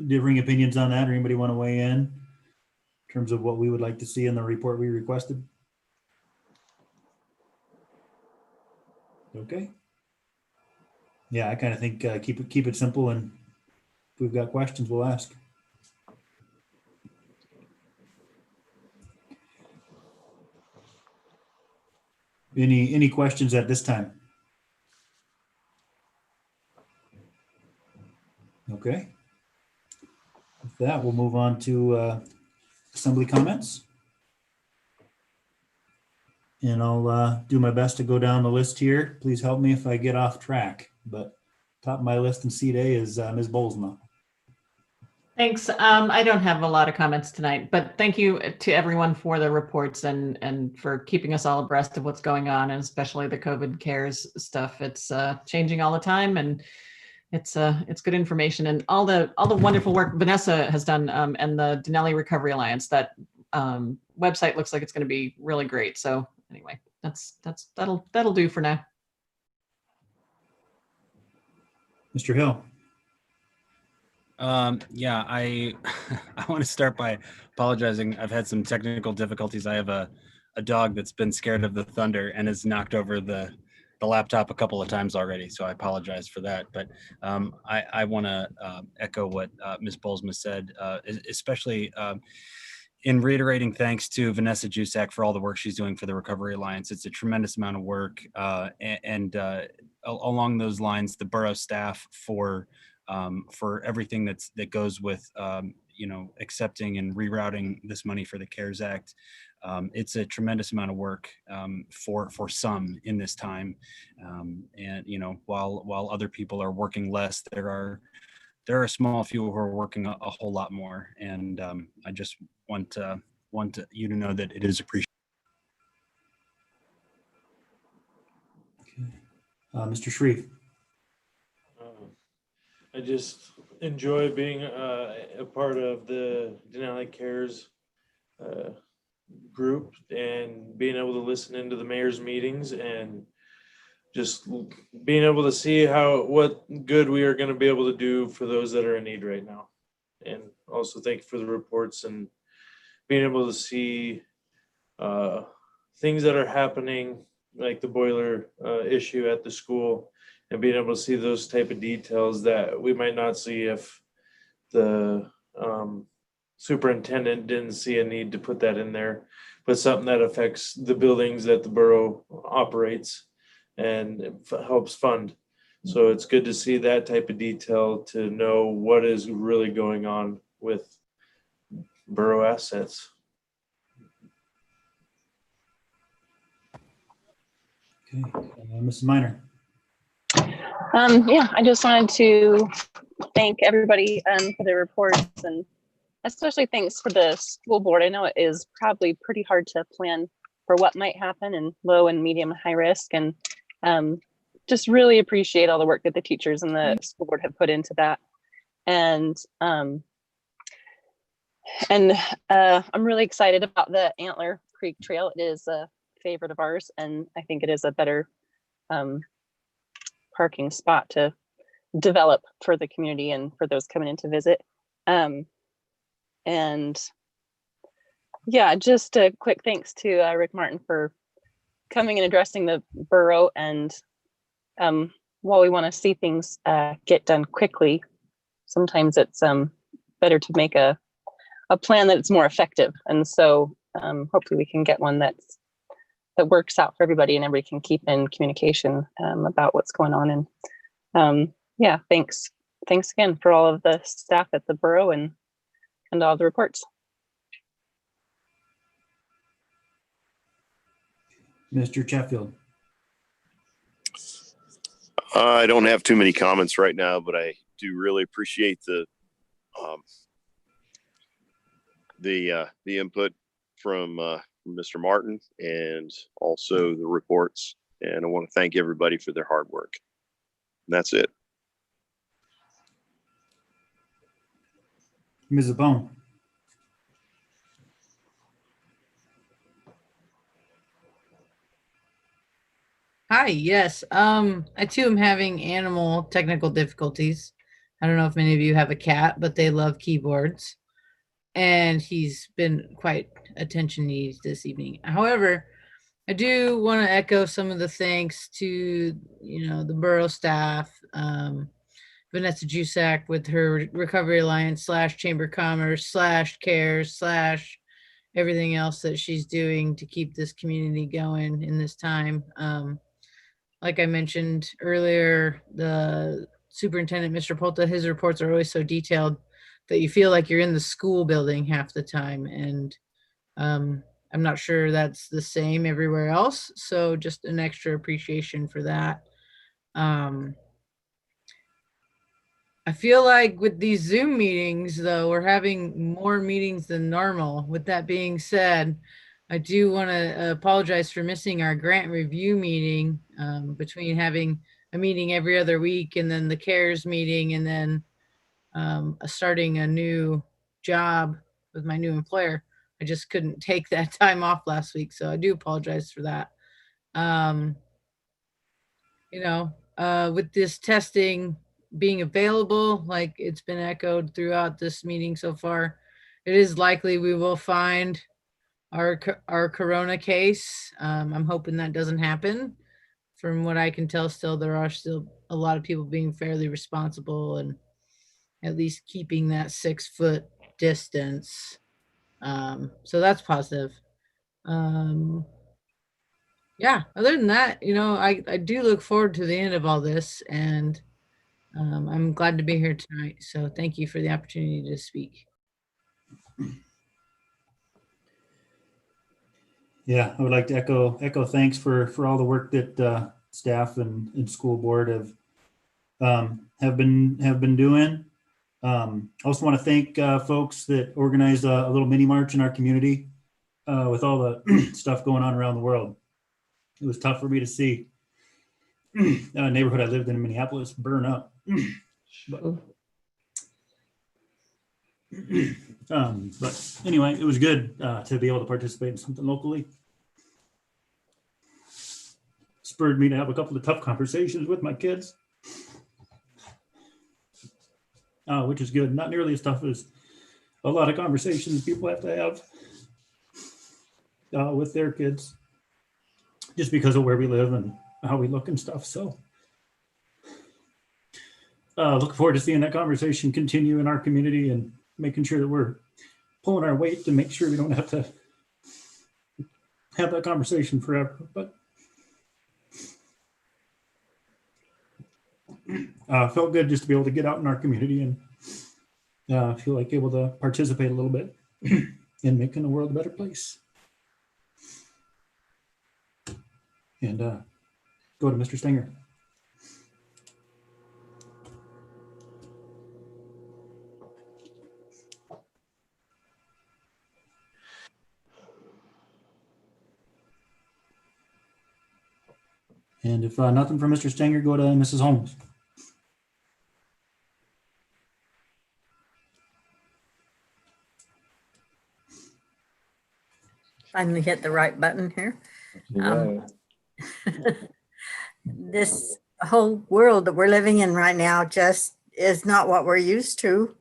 differing opinions on that, or anybody want to weigh in terms of what we would like to see in the report we requested? Okay. Yeah, I kind of think keep it simple, and if we've got questions, we'll ask. Any questions at this time? Okay. With that, we'll move on to assembly comments. And I'll do my best to go down the list here. Please help me if I get off track. But top of my list in seat A is Ms. Bolsma. Thanks. I don't have a lot of comments tonight, but thank you to everyone for the reports and for keeping us all abreast of what's going on, and especially the COVID CARES stuff. It's changing all the time, and it's good information, and all the wonderful work Vanessa has done, and the Denali Recovery Alliance. That website looks like it's going to be really great. So anyway, that'll do for now. Mr. Hill. Yeah, I want to start by apologizing. I've had some technical difficulties. I have a dog that's been scared of the thunder and has knocked over the laptop a couple of times already. So I apologize for that. But I want to echo what Ms. Bolsma said, especially in reiterating thanks to Vanessa Jusak for all the work she's doing for the Recovery Alliance. It's a tremendous amount of work. And along those lines, the borough staff for everything that goes with accepting and rerouting this money for the CARES Act. It's a tremendous amount of work for some in this time, and while other people are working less, there are a small few who are working a whole lot more, and I just want you to know that it is appreciated. Okay. Mr. Shreve. I just enjoy being a part of the Denali CARES group, and being able to listen into the mayor's meetings, and just being able to see what good we are going to be able to do for those that are in need right now. And also thank you for the reports, and being able to see things that are happening, like the boiler issue at the school, and being able to see those type of details that we might not see if the superintendent didn't see a need to put that in there. but something that affects the buildings that the borough operates and helps fund. So it's good to see that type of detail to know what is really going on with borough assets. Okay, Mrs. Minor. Yeah, I just wanted to thank everybody for their reports, and especially thanks for the school board. I know it is probably pretty hard to plan for what might happen in low and medium and high risk, and just really appreciate all the work that the teachers and the school board have put into that. And I'm really excited about the Antler Creek Trail. It is a favorite of ours, and I think it is a better parking spot to develop for the community and for those coming in to visit. And yeah, just a quick thanks to Rick Martin for coming and addressing the borough. And while we want to see things get done quickly, sometimes it's better to make a plan that's more effective. And so hopefully we can get one that works out for everybody and everybody can keep in communication about what's going on. And yeah, thanks again for all of the staff at the borough and all the reports. Mr. Chatfield. I don't have too many comments right now, but I do really appreciate the input from Mr. Martin and also the reports. And I want to thank everybody for their hard work. And that's it. Ms. Bone. Hi, yes. I too am having animal technical difficulties. I don't know if many of you have a cat, but they love keyboards. And he's been quite attention needy this evening. However, I do want to echo some of the thanks to, the borough staff, Vanessa Jusak with her Recovery Alliance / Chamber of Commerce / CARES / everything else that she's doing to keep this community going in this time. Like I mentioned earlier, the superintendent, Mr. Polta, his reports are always so detailed that you feel like you're in the school building half the time. And I'm not sure that's the same everywhere else. So just an extra appreciation for that. I feel like with these Zoom meetings, though, we're having more meetings than normal. With that being said, I do want to apologize for missing our grant review meeting, between having a meeting every other week and then the CARES meeting and then starting a new job with my new employer. I just couldn't take that time off last week. So I do apologize for that. With this testing being available, like it's been echoed throughout this meeting so far, it is likely we will find our corona case. I'm hoping that doesn't happen. From what I can tell, there are still a lot of people being fairly responsible and at least keeping that 6-foot distance. So that's positive. Yeah, other than that, I do look forward to the end of all this, and I'm glad to be here tonight. So thank you for the opportunity to speak. Yeah, I would like to echo thanks for all the work that staff and school board have been doing. Also want to thank folks that organized a little mini march in our community with all the stuff going on around the world. It was tough for me to see a neighborhood I lived in Minneapolis burn up. But anyway, it was good to be able to participate in something locally. Spurred me to have a couple of tough conversations with my kids, which is good. Not nearly as tough as a lot of conversations people have to have with their kids, just because of where we live and how we look and stuff. So looking forward to seeing that conversation continue in our community and making sure that we're pulling our weight to make sure we don't have to have that conversation forever, but felt good just to be able to get out in our community and feel like able to participate a little bit in making the world a better place. And go to Mr. Stenger. And if nothing from Mr. Stenger, go to Mrs. Holmes. Finally hit the right button here. This whole world that we're living in right now just is not what we're used to,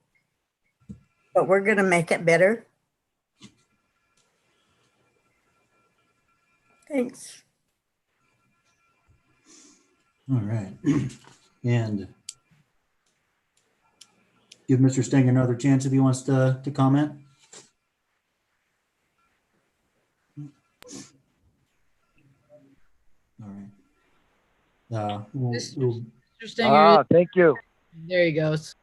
but we're going to make it better. Thanks. All right. And give Mr. Stenger another chance if he wants to comment. All right. Mr. Stenger. Thank you. There he goes.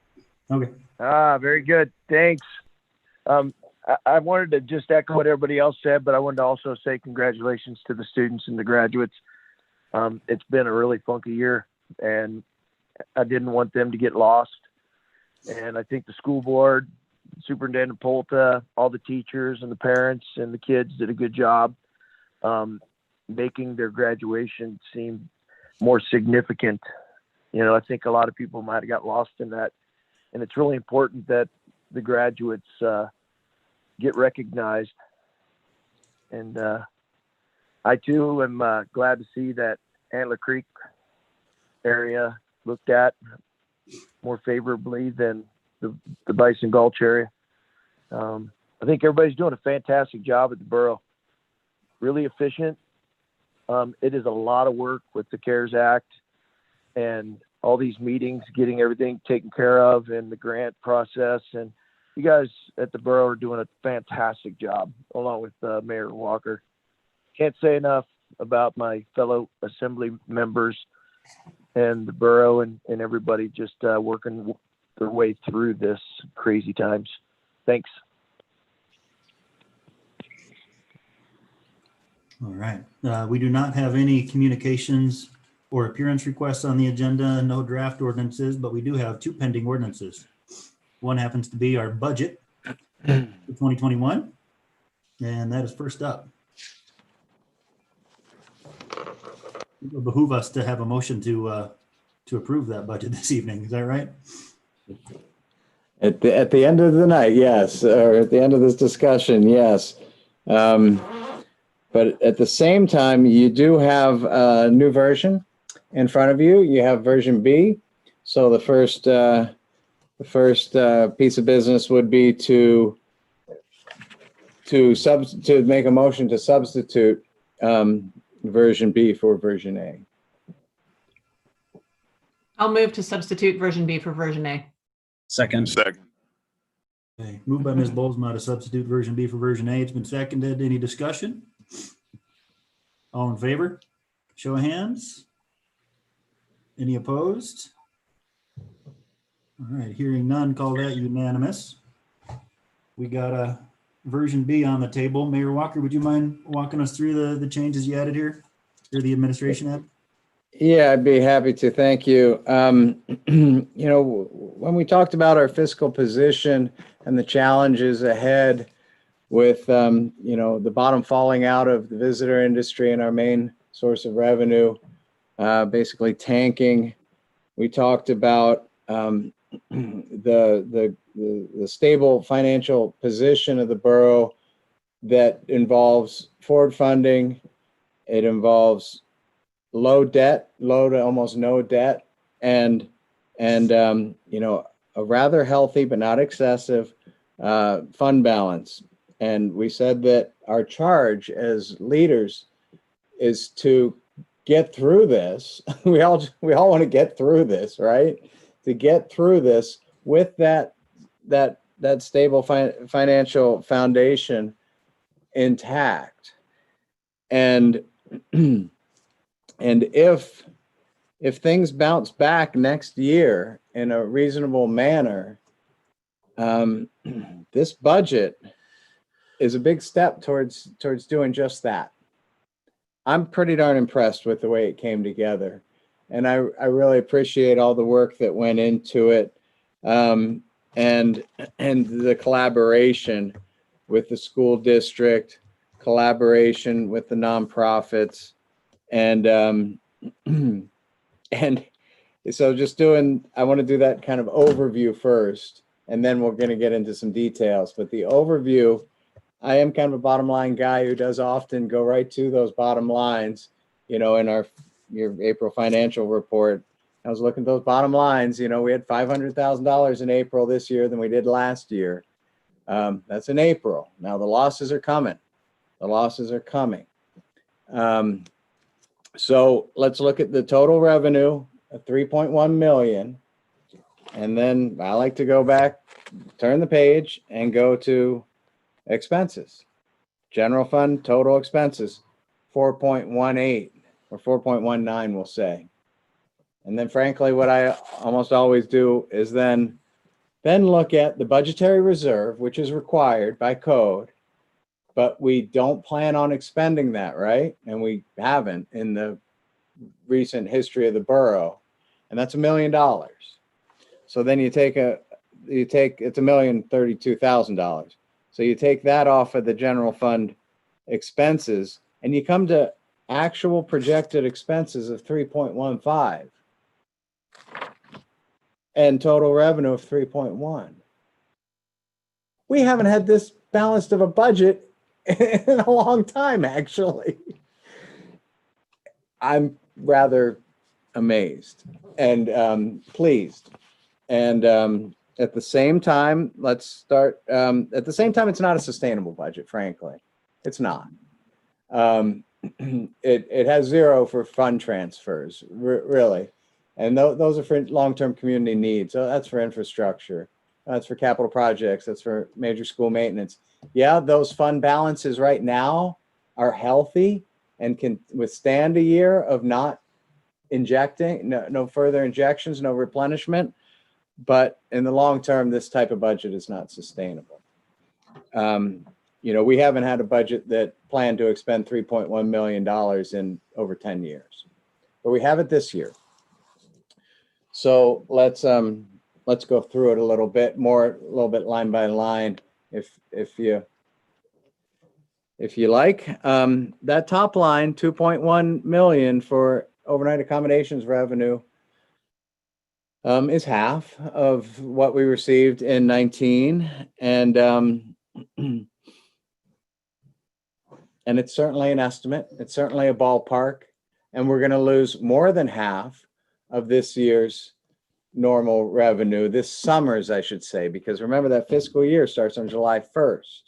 Okay. Very good. Thanks. I wanted to just echo what everybody else said, but I wanted to also say congratulations to the students and the graduates. It's been a really funky year, and I didn't want them to get lost. And I think the school board, Superintendent Polta, all the teachers and the parents and the kids did a good job making their graduation seem more significant. You know, I think a lot of people might have got lost in that. And it's really important that the graduates get recognized. And I too am glad to see that Antler Creek area looked at more favorably than the Bison Gulch area. I think everybody's doing a fantastic job at the borough. Really efficient. It is a lot of work with the CARES Act and all these meetings, getting everything taken care of and the grant process. And you guys at the borough are doing a fantastic job, along with Mayor Walker. Can't say enough about my fellow assembly members and the borough and everybody just working their way through this crazy times. Thanks. All right. We do not have any communications or appearance requests on the agenda, no draft ordinances, but we do have two pending ordinances. One happens to be our budget for 2021, and that is first up. It will behoove us to have a motion to approve that budget this evening. Is that right? At the end of the night, yes, or at the end of this discussion, yes. But at the same time, you do have a new version in front of you. You have version B. So the first piece of business would be to make a motion to substitute version B for version A. I'll move to substitute version B for version A. Second. Okay. Moved by Ms. Bolsma to substitute version B for version A. It's been seconded. Any discussion? All in favor? Show of hands. Any opposed? All right, hearing none, call that unanimous. We got a version B on the table. Mayor Walker, would you mind walking us through the changes you added here, or the administration added? Yeah, I'd be happy to. Thank you. You know, when we talked about our fiscal position and the challenges ahead with, you know, the bottom falling out of the visitor industry and our main source of revenue, basically tanking, we talked about the stable financial position of the borough that involves forward funding. It involves low debt, low to almost no debt, and you know, a rather healthy but not excessive fund balance. And we said that our charge as leaders is to get through this. We all want to get through this, right? To get through this with that stable financial foundation intact. And and if things bounce back next year in a reasonable manner, this budget is a big step towards doing just that. I'm pretty darn impressed with the way it came together, and I really appreciate all the work that went into it, and the collaboration with the school district, collaboration with the nonprofits, and and so just I want to do that kind of overview first, and then we're going to get into some details. But the overview, I am kind of a bottom line guy who does often go right to those bottom lines. In your April financial report, I was looking at those bottom lines. We had $500,000 in April this year than we did last year. That's in April. Now the losses are coming. So let's look at the total revenue of 3.1 million. And then I like to go back, turn the page, and go to expenses. General fund total expenses, 4.18 or 4.19, we'll say. And then frankly, what I almost always do is then look at the budgetary reserve, which is required by code, but we don't plan on expending that, right? And we haven't in the recent history of the borough. And that's $1 million. So then it's $1,032,000. So you take that off of the general fund expenses, and you come to actual projected expenses of 3.15 and total revenue of 3.1. We haven't had this balanced of a budget in a long time, actually. I'm rather amazed and pleased. And at the same time, it's not a sustainable budget, frankly. It's not. It has zero for fund transfers, really. And those are for long-term community needs. So that's for infrastructure. That's for capital projects. That's for major school maintenance. Yeah, those fund balances right now are healthy and can withstand a year of not injecting, no further injections, no replenishment. But in the long term, this type of budget is not sustainable. We haven't had a budget that planned to expend $3.1 million in over 10 years, but we have it this year. So let's go through it a little bit line by line, if you like. That top line, 2.1 million for overnight accommodations revenue, is half of what we received in 19, and it's certainly an estimate. It's certainly a ballpark, and we're going to lose more than half of this year's normal revenue, this summer's, I should say, because remember that fiscal year starts on July 1st,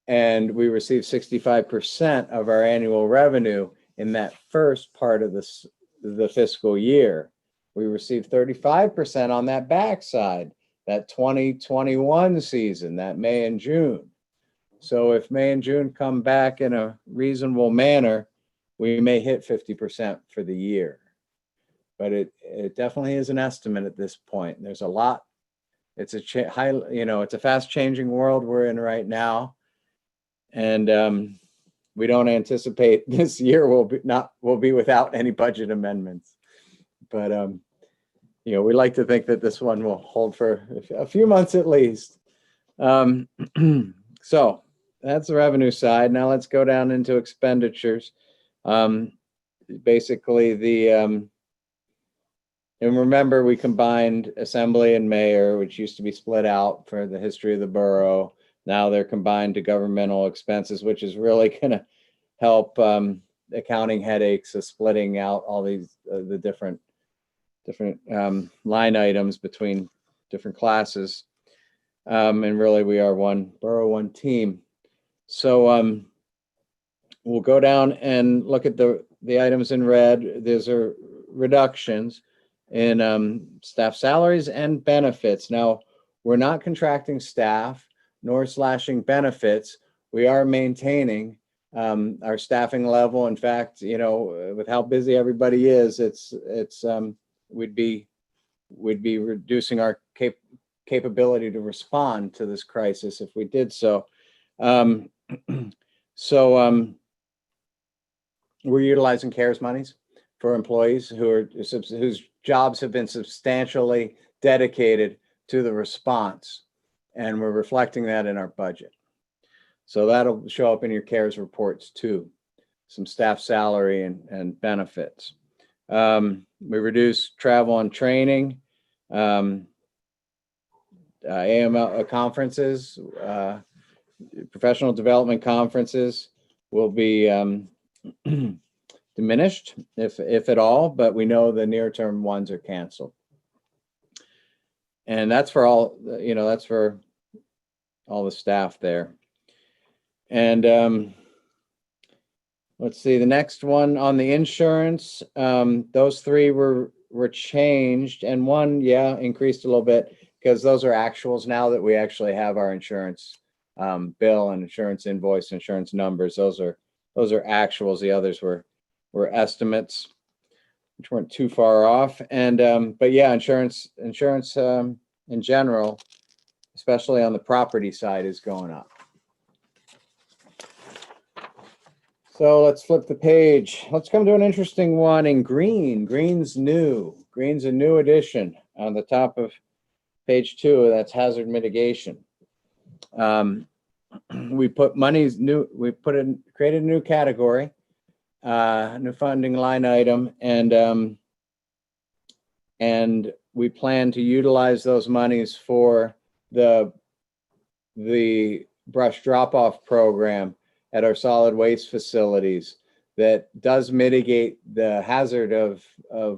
and we receive 65% of our annual revenue in that first part of the fiscal year. We receive 35% on that backside, that 2021 season, that May and June. So if May and June come back in a reasonable manner, we may hit 50% for the year. But it definitely is an estimate at this point. There's a lot. It's it's a fast changing world we're in right now. And we don't anticipate this year will be without any budget amendments. But we like to think that this one will hold for a few months at least. So that's the revenue side. Now let's go down into expenditures. Basically and remember, we combined assembly and mayor, which used to be split out for the history of the borough. Now they're combined to governmental expenses, which is really going to help accounting headaches of splitting out all these the different line items between different classes. And really, we are one borough, one team. So we'll go down and look at the items in red. These are reductions in staff salaries and benefits. Now, we're not contracting staff nor slashing benefits. We are maintaining our staffing level. In fact, with how busy everybody is, we'd be reducing our capability to respond to this crisis if we did so. We're utilizing CARES monies for employees whose jobs have been substantially dedicated to the response, and we're reflecting that in our budget. So that'll show up in your CARES reports too, some staff salary and benefits. We reduced travel and training, AML conferences, professional development conferences will be diminished, if at all, but we know the near-term ones are canceled. And that's for all, that's for all the staff there. And let's see, the next one on the insurance, those three were changed, and one, increased a little bit because those are actuals now that we actually have our insurance bill and insurance invoice, insurance numbers. Those are actuals. The others were estimates, which weren't too far off. And but yeah, insurance in general, especially on the property side, is going up. So let's flip the page. Let's come to an interesting one in green. Green's new. Green's a new addition on the top of page 2. That's hazard mitigation. We put monies new. We created a new category, new funding line item, and we plan to utilize those monies for the brush drop-off program at our solid waste facilities that does mitigate the hazard of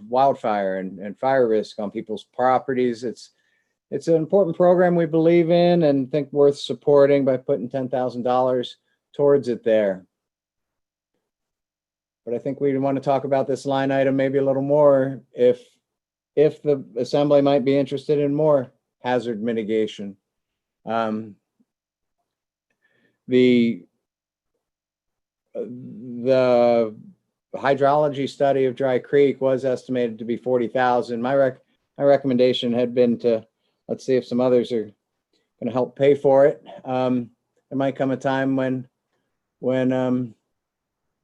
wildfire and fire risk on people's properties. It's an important program we believe in and think worth supporting by putting $10,000 towards it there. But I think we want to talk about this line item maybe a little more if the assembly might be interested in more hazard mitigation. The hydrology study of Dry Creek was estimated to be 40,000. My recommendation had been to, let's see if some others are going to help pay for it. There might come a time when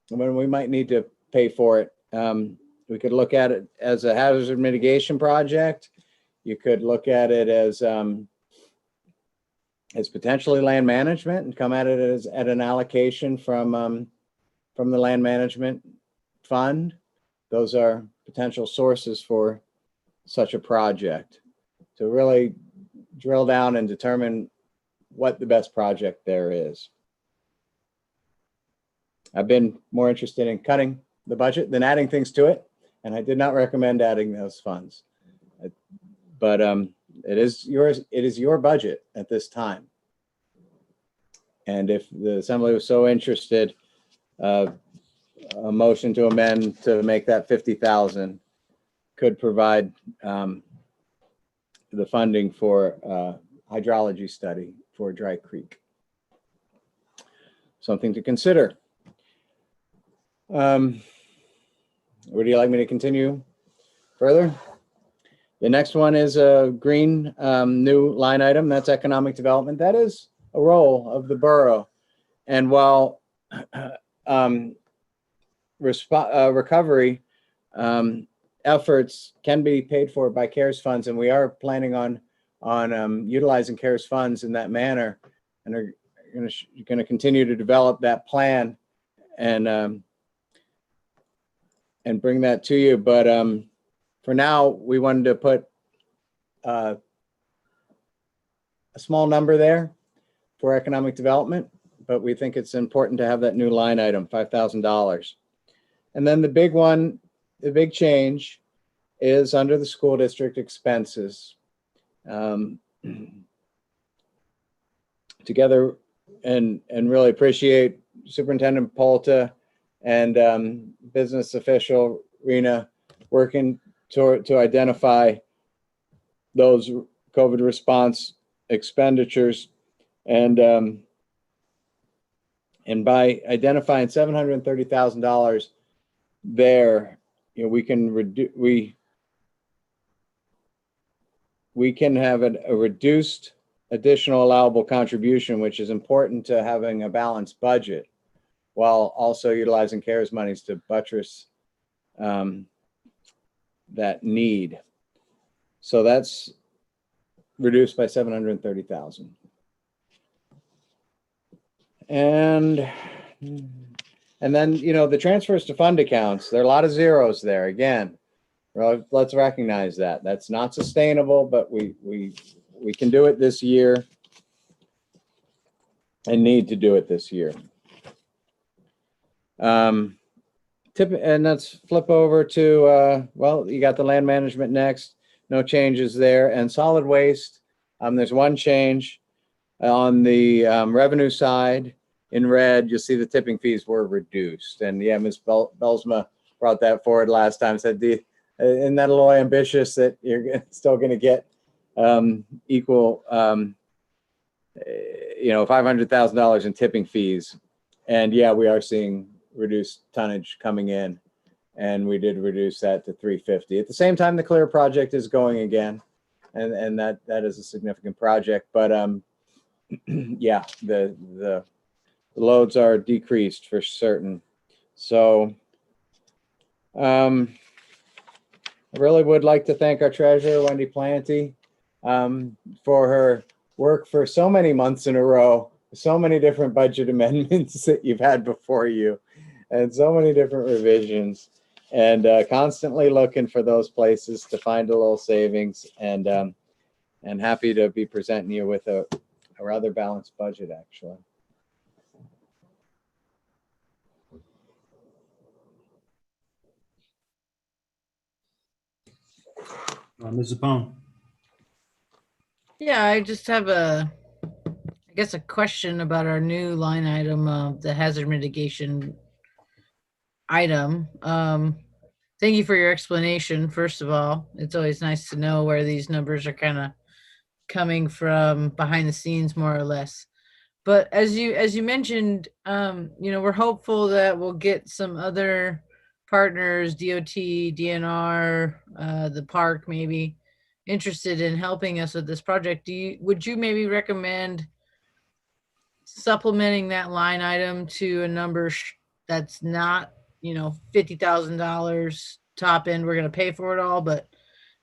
we might need to pay for it. We could look at it as a hazard mitigation project. You could look at it as potentially land management and come at it as at an allocation from the land management fund. Those are potential sources for such a project to really drill down and determine what the best project there is. I've been more interested in cutting the budget than adding things to it, and I did not recommend adding those funds. But it is your budget at this time. And if the assembly was so interested, a motion to amend to make that 50,000 could provide the funding for hydrology study for Dry Creek. Something to consider. Would you like me to continue further? The next one is a green new line item. That's economic development. That is a role of the borough. And while recovery efforts can be paid for by CARES funds, and we are planning on utilizing CARES funds in that manner, and are going to continue to develop that plan and bring that to you. But for now, we wanted to put a small number there for economic development, but we think it's important to have that new line item, $5,000. And then the big one, the big change is under the school district expenses. Together, and really appreciate Superintendent Polta and business official Rena working to identify those COVID response expenditures and And by identifying $730,000 there, you know, we can reduce, we can have a reduced additional allowable contribution, which is important to having a balanced budget, while also utilizing CARES monies to buttress that need. So that's reduced by 730,000. And then, you know, the transfers to fund accounts, there are a lot of zeros there. Again, let's recognize that. That's not sustainable, but we can do it this year and need to do it this year. And let's flip over to, well, you got the land management next. No changes there. And solid waste, there's one change on the revenue side. In red, you'll see the tipping fees were reduced. And yeah, Ms. Belsma brought that forward last time. Said, isn't that a little ambitious that you're still going to get equal, you know, $500,000 in tipping fees? And yeah, we are seeing reduced tonnage coming in, and we did reduce that to 350. At the same time, the Clear project is going again, and that is a significant project. But yeah, the loads are decreased for certain. So I really would like to thank our treasurer, Wendy Planty, for her work for so many months in a row, so many different budget amendments that you've had before you, and so many different revisions, and constantly looking for those places to find a little savings, and happy to be presenting you with a rather balanced budget, actually. Mrs. Pone. Yeah, I just have I guess a question about our new line item, the hazard mitigation item. Thank you for your explanation. First of all, it's always nice to know where these numbers are kind of coming from behind the scenes, more or less. But as you mentioned, you know, we're hopeful that we'll get some other partners, DOT, DNR, the park, maybe interested in helping us with this project. Would you maybe recommend supplementing that line item to a number that's not, you know, $50,000 top end? We're going to pay for it all, but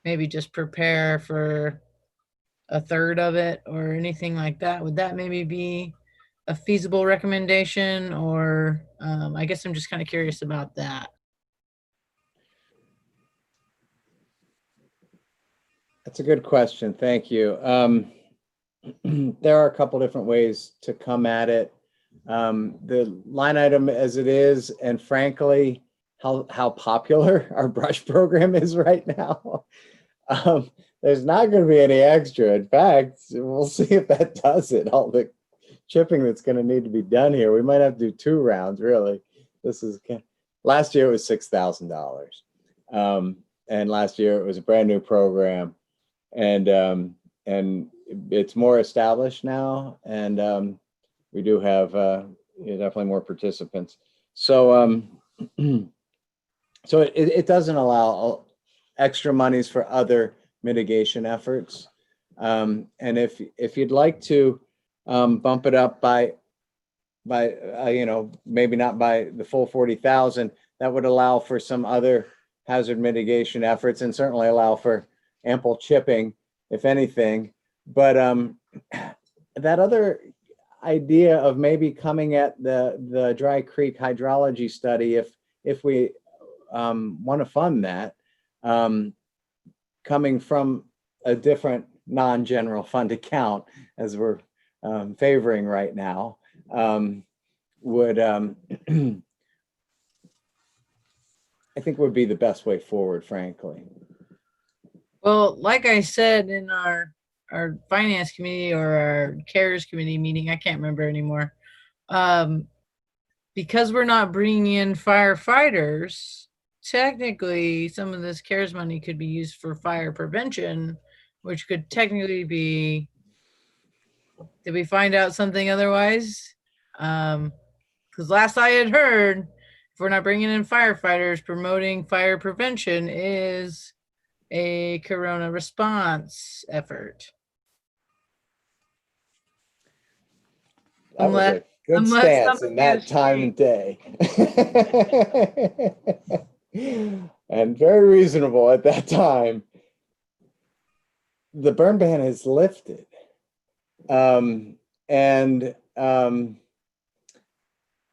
maybe just prepare for a third of it or anything like that. Would that maybe be a feasible recommendation? Or I guess I'm just kind of curious about that. That's a good question. Thank you. There are a couple different ways to come at it. The line item as it is, and frankly, how popular our brush program is right now, there's not going to be any extra. In fact, we'll see if that does it. All the chipping that's going to need to be done here. We might have to do 2 rounds, really. This is, last year it was $6,000. And last year it was a brand new program. And it's more established now, and we do have definitely more participants. So so it doesn't allow extra monies for other mitigation efforts. And if you'd like to bump it up by you know, maybe not by the full 40,000, that would allow for some other hazard mitigation efforts, and certainly allow for ample chipping, if anything. But that other idea of maybe coming at the Dry Creek hydrology study, if we want to fund that, coming from a different non-general fund account, as we're favoring right now, would I think would be the best way forward, frankly. Well, like I said in our finance committee or our CARES committee meeting, I can't remember anymore, because we're not bringing in firefighters, technically some of this CARES money could be used for fire prevention, which could technically be, did we find out something otherwise? Because last I had heard, if we're not bringing in firefighters, promoting fire prevention is a corona response effort. That was a good unless stance something in that has time and day. And very reasonable at that time. The burn ban is lifted.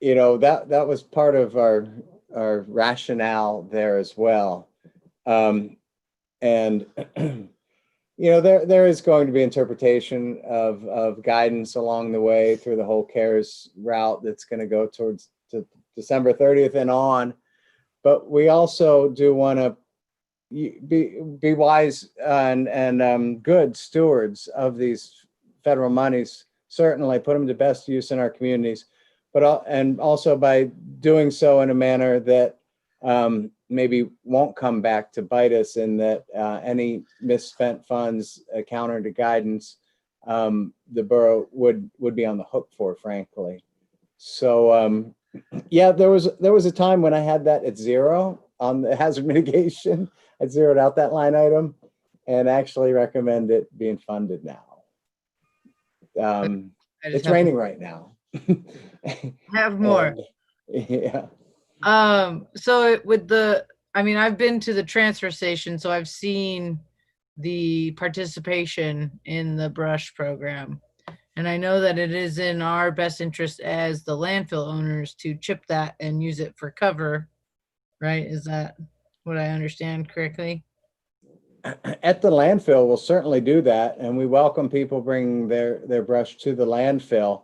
You know, that was part of our rationale there as well. You know, there is going to be interpretation of guidance along the way through the whole CARES route that's going to go towards to December 30th and on. But we also do want to be wise and good stewards of these federal monies. Certainly put them to best use in our communities, but and also by doing so in a manner that maybe won't come back to bite us, in that any misspent funds counter to guidance, the borough would be on the hook for, frankly. So yeah, there was a time when I had that at zero on the hazard mitigation. I zeroed out that line item and actually recommend it being funded now. It's raining right now. Have more. Yeah. So with I mean, I've been to the transfer station, so I've seen the participation in the brush program. And I know that it is in our best interest as the landfill owners to chip that and use it for cover, right? Is that what I understand correctly? At the landfill, we'll certainly do that, and we welcome people bringing their brush to the landfill.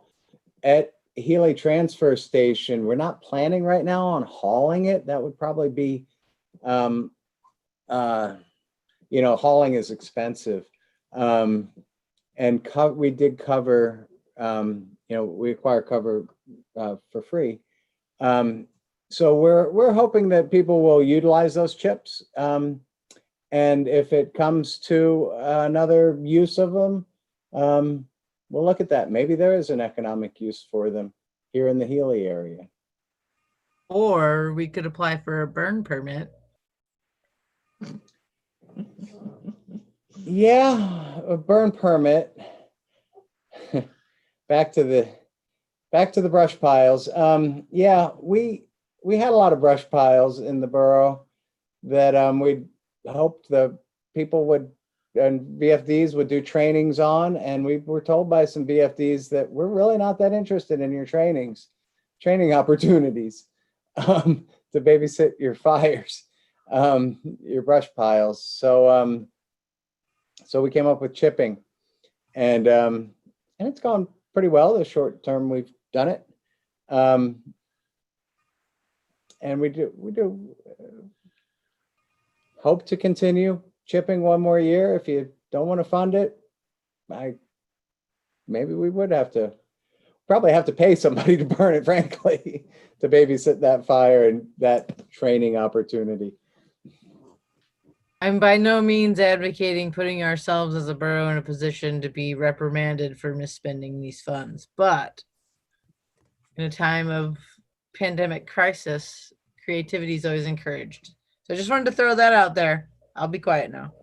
At Healy Transfer Station, we're not planning right now on hauling it. That would probably be, you know, hauling is expensive. And we did cover, you know, we acquire cover for free. So we're hoping that people will utilize those chips. And if it comes to another use of them, we'll look at that. Maybe there is an economic use for them here in the Healy area. Or we could apply for a burn permit. Yeah, a burn permit. Back to the brush piles. Yeah, we had a lot of brush piles in the borough that we hoped the people would and VFDs would do trainings on, and we were told by some VFDs that we're really not that interested in your training opportunities to babysit your fires, your brush piles. So so we came up with chipping, and it's gone pretty well. The short term we've done it, and we do hope to continue chipping one more year. If you don't want to fund it, maybe we would probably have to pay somebody to burn it, frankly, to babysit that fire and that training opportunity. I'm by no means advocating putting ourselves as a borough in a position to be reprimanded for misspending these funds, but in a time of pandemic crisis, creativity is always encouraged. So I just wanted to throw that out there. I'll be quiet now.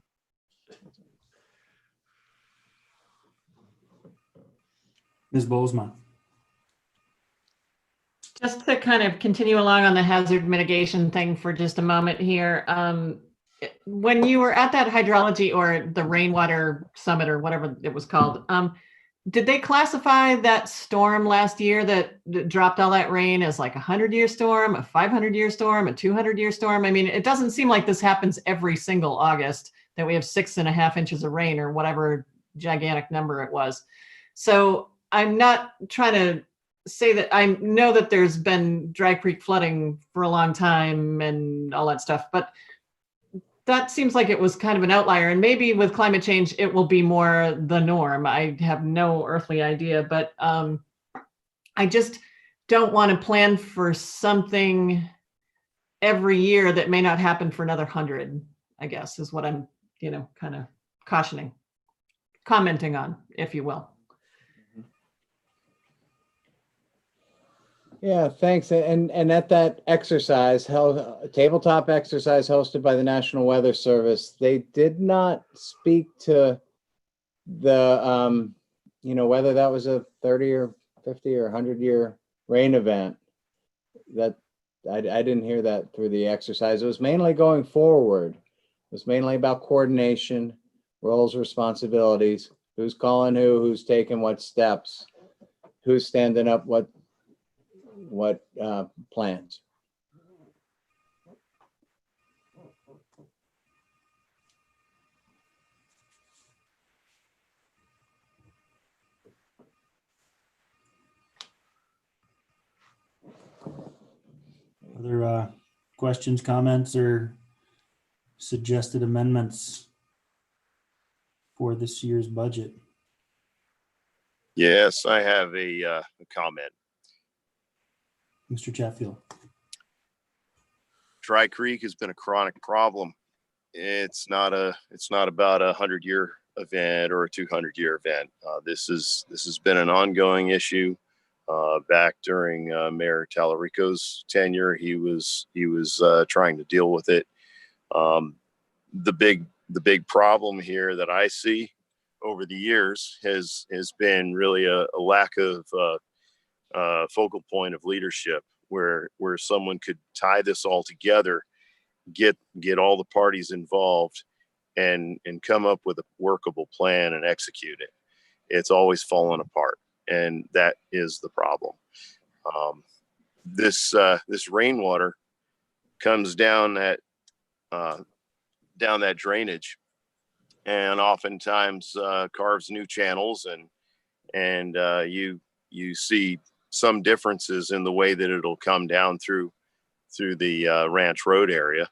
Ms. Bozeman. Just to kind of continue along on the hazard mitigation thing for just a moment here. When you were at that hydrology or the rainwater summit or whatever it was called, did they classify that storm last year that dropped all that rain as like a 100-year storm, a 500-year storm, a 200-year storm? I mean, it doesn't seem like this happens every single August that we have 6.5 inches of rain or whatever gigantic number it was. So I'm not trying to say that I know that there's been Dry Creek flooding for a long time and all that stuff, but that seems like it was kind of an outlier, and maybe with climate change, it will be more the norm. I have no earthly idea, but I just don't want to plan for something every year that may not happen for another 100, I guess, is what I'm, kind of commenting on, if you will. Yeah, thanks. And at that exercise, held tabletop exercise hosted by the National Weather Service, they did not speak to the whether that was a 30 or 50 or 100-year rain event. That I didn't hear that through the exercise. It was mainly going forward. It was mainly about coordination, roles, responsibilities, who's calling who's taking what steps, who's standing up what plans. Other questions, comments, or suggested amendments for this year's budget? Yes, I have a comment. Mr. Chatfield. Dry Creek has been a chronic problem. It's not about a 100-year event or a 200-year event. This has been an ongoing issue. Back during Mayor Talarico's tenure, he was trying to deal with it. The big problem here that I see over the years has been really a lack of focal point of leadership, where someone could tie this all together, get all the parties involved, and come up with a workable plan and execute it. It's always fallen apart, and that is the problem. This rainwater comes down that drainage, and oftentimes carves new channels, and you see some differences in the way that it'll come down through the Ranch Road area,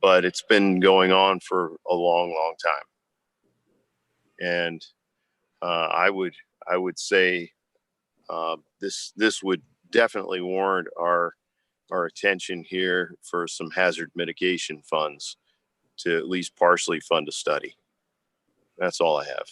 but it's been going on for a long time. And I would say this would definitely warrant our attention here for some hazard mitigation funds to at least partially fund a study. That's all I have.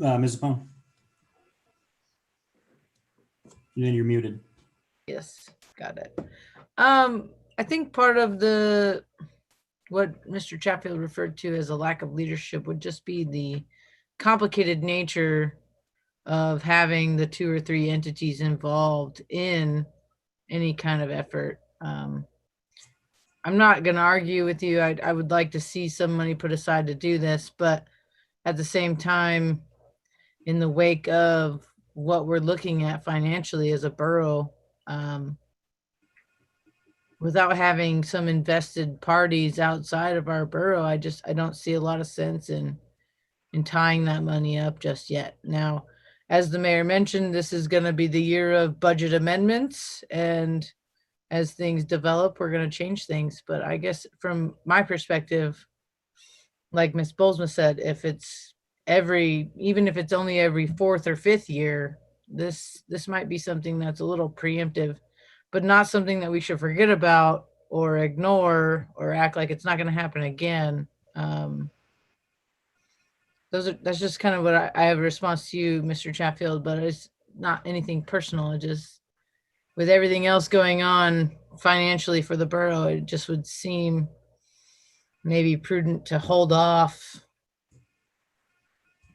Ms. Pong. And then you're muted. Yes, got it. I think part of what Mr. Chatfield referred to as a lack of leadership would just be the complicated nature of having the 2 or 3 entities involved in any kind of effort. I'm not going to argue with you. I would like to see some money put aside to do this, but at the same time, in the wake of what we're looking at financially as a borough, without having some invested parties outside of our borough, I don't see a lot of sense in tying that money up just yet. Now, as the mayor mentioned, this is going to be the year of budget amendments, and as things develop, we're going to change things. But I guess from my perspective, like Ms. Bolsma said, even if it's only every 4th or 5th year, this might be something that's a little preemptive, but not something that we should forget about or ignore or act like it's not going to happen again. That's just kind of what I have a response to you, Mr. Chatfield, but it's not anything personal. It just, with everything else going on financially for the borough, it just would seem maybe prudent to hold off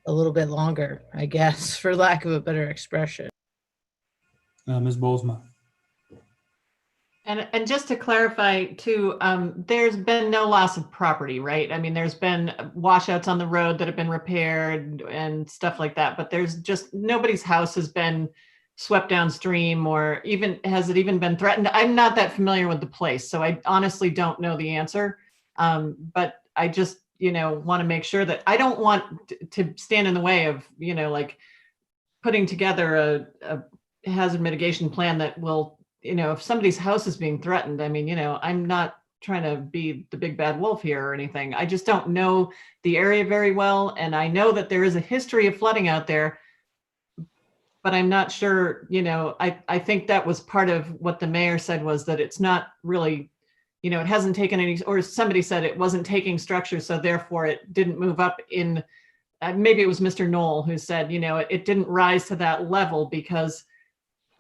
a little bit longer, I guess, for lack of a better expression. Ms. Bolsma. And just to clarify too, there's been no loss of property, right? I mean, there's been washouts on the road that have been repaired and stuff like that, but there's just nobody's house has been swept downstream, or has it even been threatened? I'm not that familiar with the place, so I honestly don't know the answer. But I just, want to make sure that I don't want to stand in the way of, like putting together a hazard mitigation plan that will, if somebody's house is being threatened, I mean, I'm not trying to be the big bad wolf here or anything. I just don't know the area very well. And I know that there is a history of flooding out there, but I'm not sure, I think that was part of what the mayor said, was that it's not really, it hasn't taken any, or somebody said it wasn't taking structure, so therefore it didn't move up in, maybe it was Mr. Knoll who said, it didn't rise to that level because,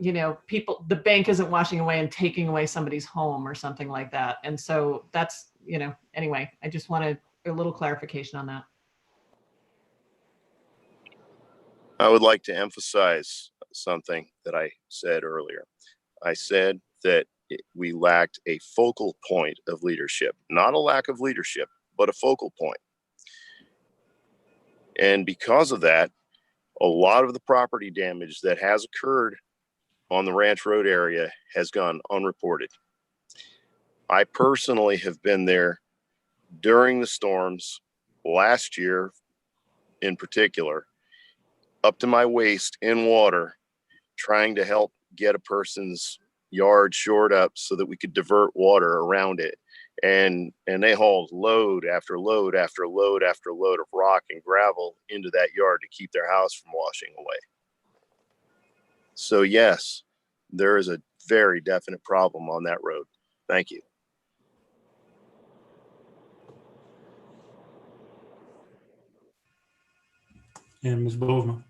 the bank isn't washing away and taking away somebody's home or something like that. And so that's, anyway, I just wanted a little clarification on that. I would like to emphasize something that I said earlier. I said that we lacked a focal point of leadership, not a lack of leadership, but a focal point. And because of that, a lot of the property damage that has occurred on the Ranch Road area has gone unreported. I personally have been there during the storms last year in particular, up to my waist in water, trying to help get a person's yard shored up so that we could divert water around it. And they hauled load after load after load after load of rock and gravel into that yard to keep their house from washing away. So yes, there is a very definite problem on that road. Thank you. And Ms. Bozeman.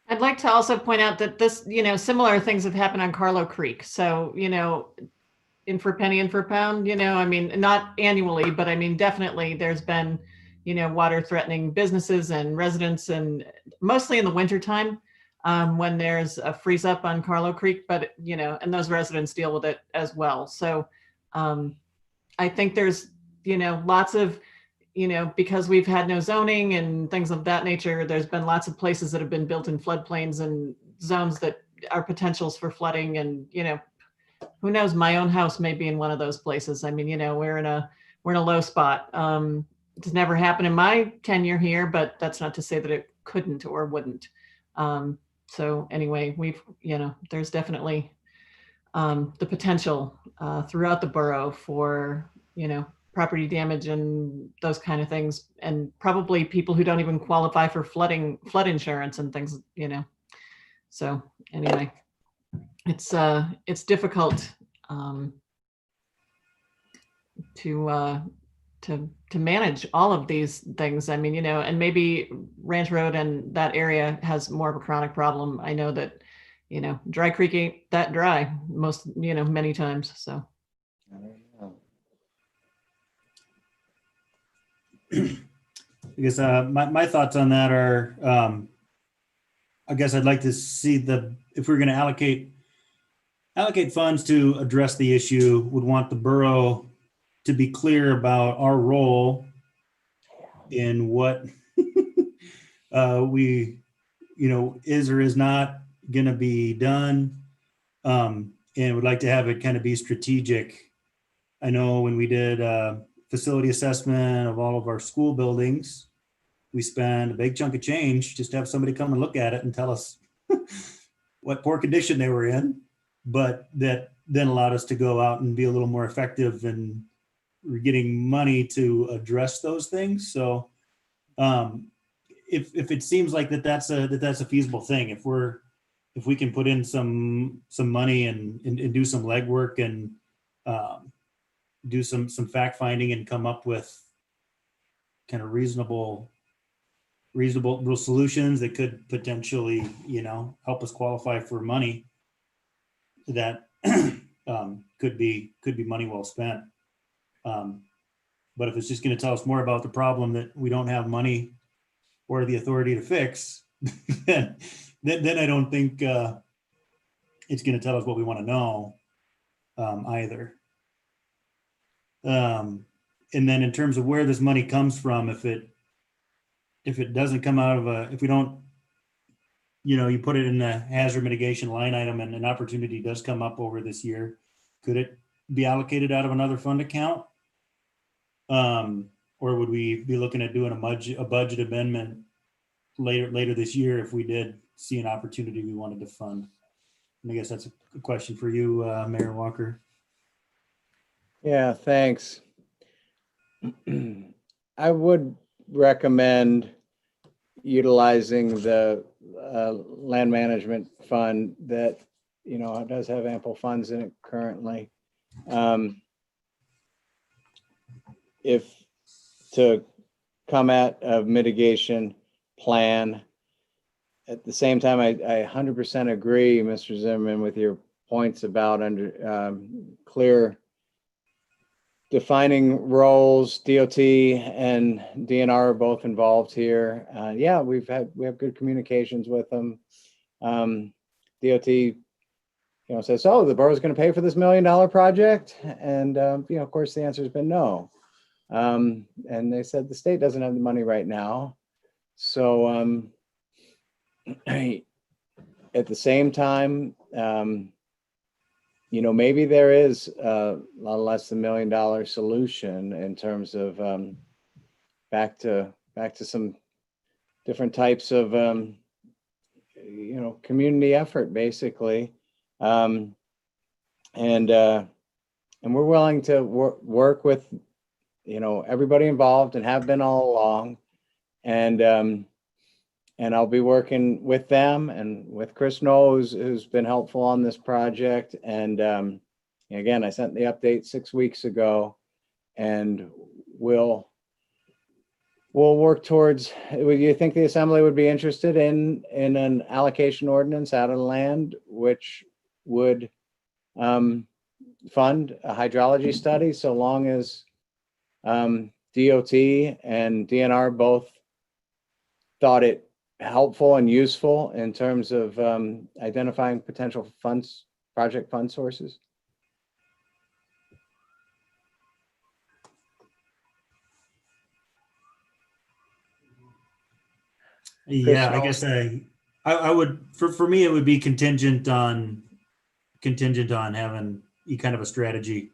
I'd like to also point out that this, similar things have happened on Carlo Creek. So, in for penny and for pound, not annually, but definitely there's been, water threatening businesses and residents, and mostly in the wintertime when there's a freeze up on Carlo Creek, but, and those residents deal with it as well. So I think there's, lots of, because we've had no zoning and things of that nature, there's been lots of places that have been built in floodplains and zones that are potentials for flooding. And, who knows, my own house may be in one of those places. We're in a low spot. It's never happened in my tenure here, but that's not to say that it couldn't or wouldn't. So anyway, there's definitely the potential throughout the borough for, property damage and those kind of things, and probably people who don't even qualify for flood insurance and things, So anyway, it's difficult to manage all of these things. And maybe Ranch Road and that area has more of a chronic problem. I know that, Dry Creek ain't that dry many times. So. I guess my thoughts on that are, I guess I'd like to see if we're going to allocate funds to address the issue, would want the borough to be clear about our role in what we, is or is not going to be done, and would like to have it kind of be strategic. I know when we did facility assessment of all of our school buildings, we spent a big chunk of change just to have somebody come and look at it and tell us what poor condition they were in, but that then allowed us to go out and be a little more effective in getting money to address those things. So if it seems like that's a feasible thing, if we can put in some money and do some legwork and do some fact finding and come up with kind of reasonable solutions that could potentially, help us qualify for money that could be money well spent. But if it's just going to tell us more about the problem that we don't have money or the authority to fix, then I don't think it's going to tell us what we want to know either. And then in terms of where this money comes from, if it doesn't come out of if we don't, you put it in the hazard mitigation line item and an opportunity does come up over this year, could it be allocated out of another fund account? Or would we be looking at doing a budget amendment later this year if we did see an opportunity we wanted to fund? And I guess that's a question for you, Mayor Walker. Yeah, thanks. I would recommend utilizing the land management fund that, you know, does have ample funds in it currently. If to come at a mitigation plan, at the same time, I 100% agree, Mr. Zimmerman, with your points about clear defining roles. DOT and DNR are both involved here. Yeah, we have good communications with them. DOT, you know, says, "Oh, the borough's going to pay for this $1 million project," and you know, of course, the answer has been no. And they said the state doesn't have the money right now. So at the same time, you know, maybe there is a lot less than $1 million solution in terms of back to some different types of you know, community effort, basically, and we're willing to work with, you know, everybody involved and have been all along, and I'll be working with them and with Chris Knoll, who's been helpful on this project. And again, I sent the update 6 weeks ago, and we'll work towards. Would you think the assembly would be interested in an allocation ordinance out of the land, which would fund a hydrology study, so long as DOT and DNR both thought it helpful and useful in terms of identifying potential funds, project fund sources? Yeah, I guess I would, for me, it would be contingent on having kind of a strategy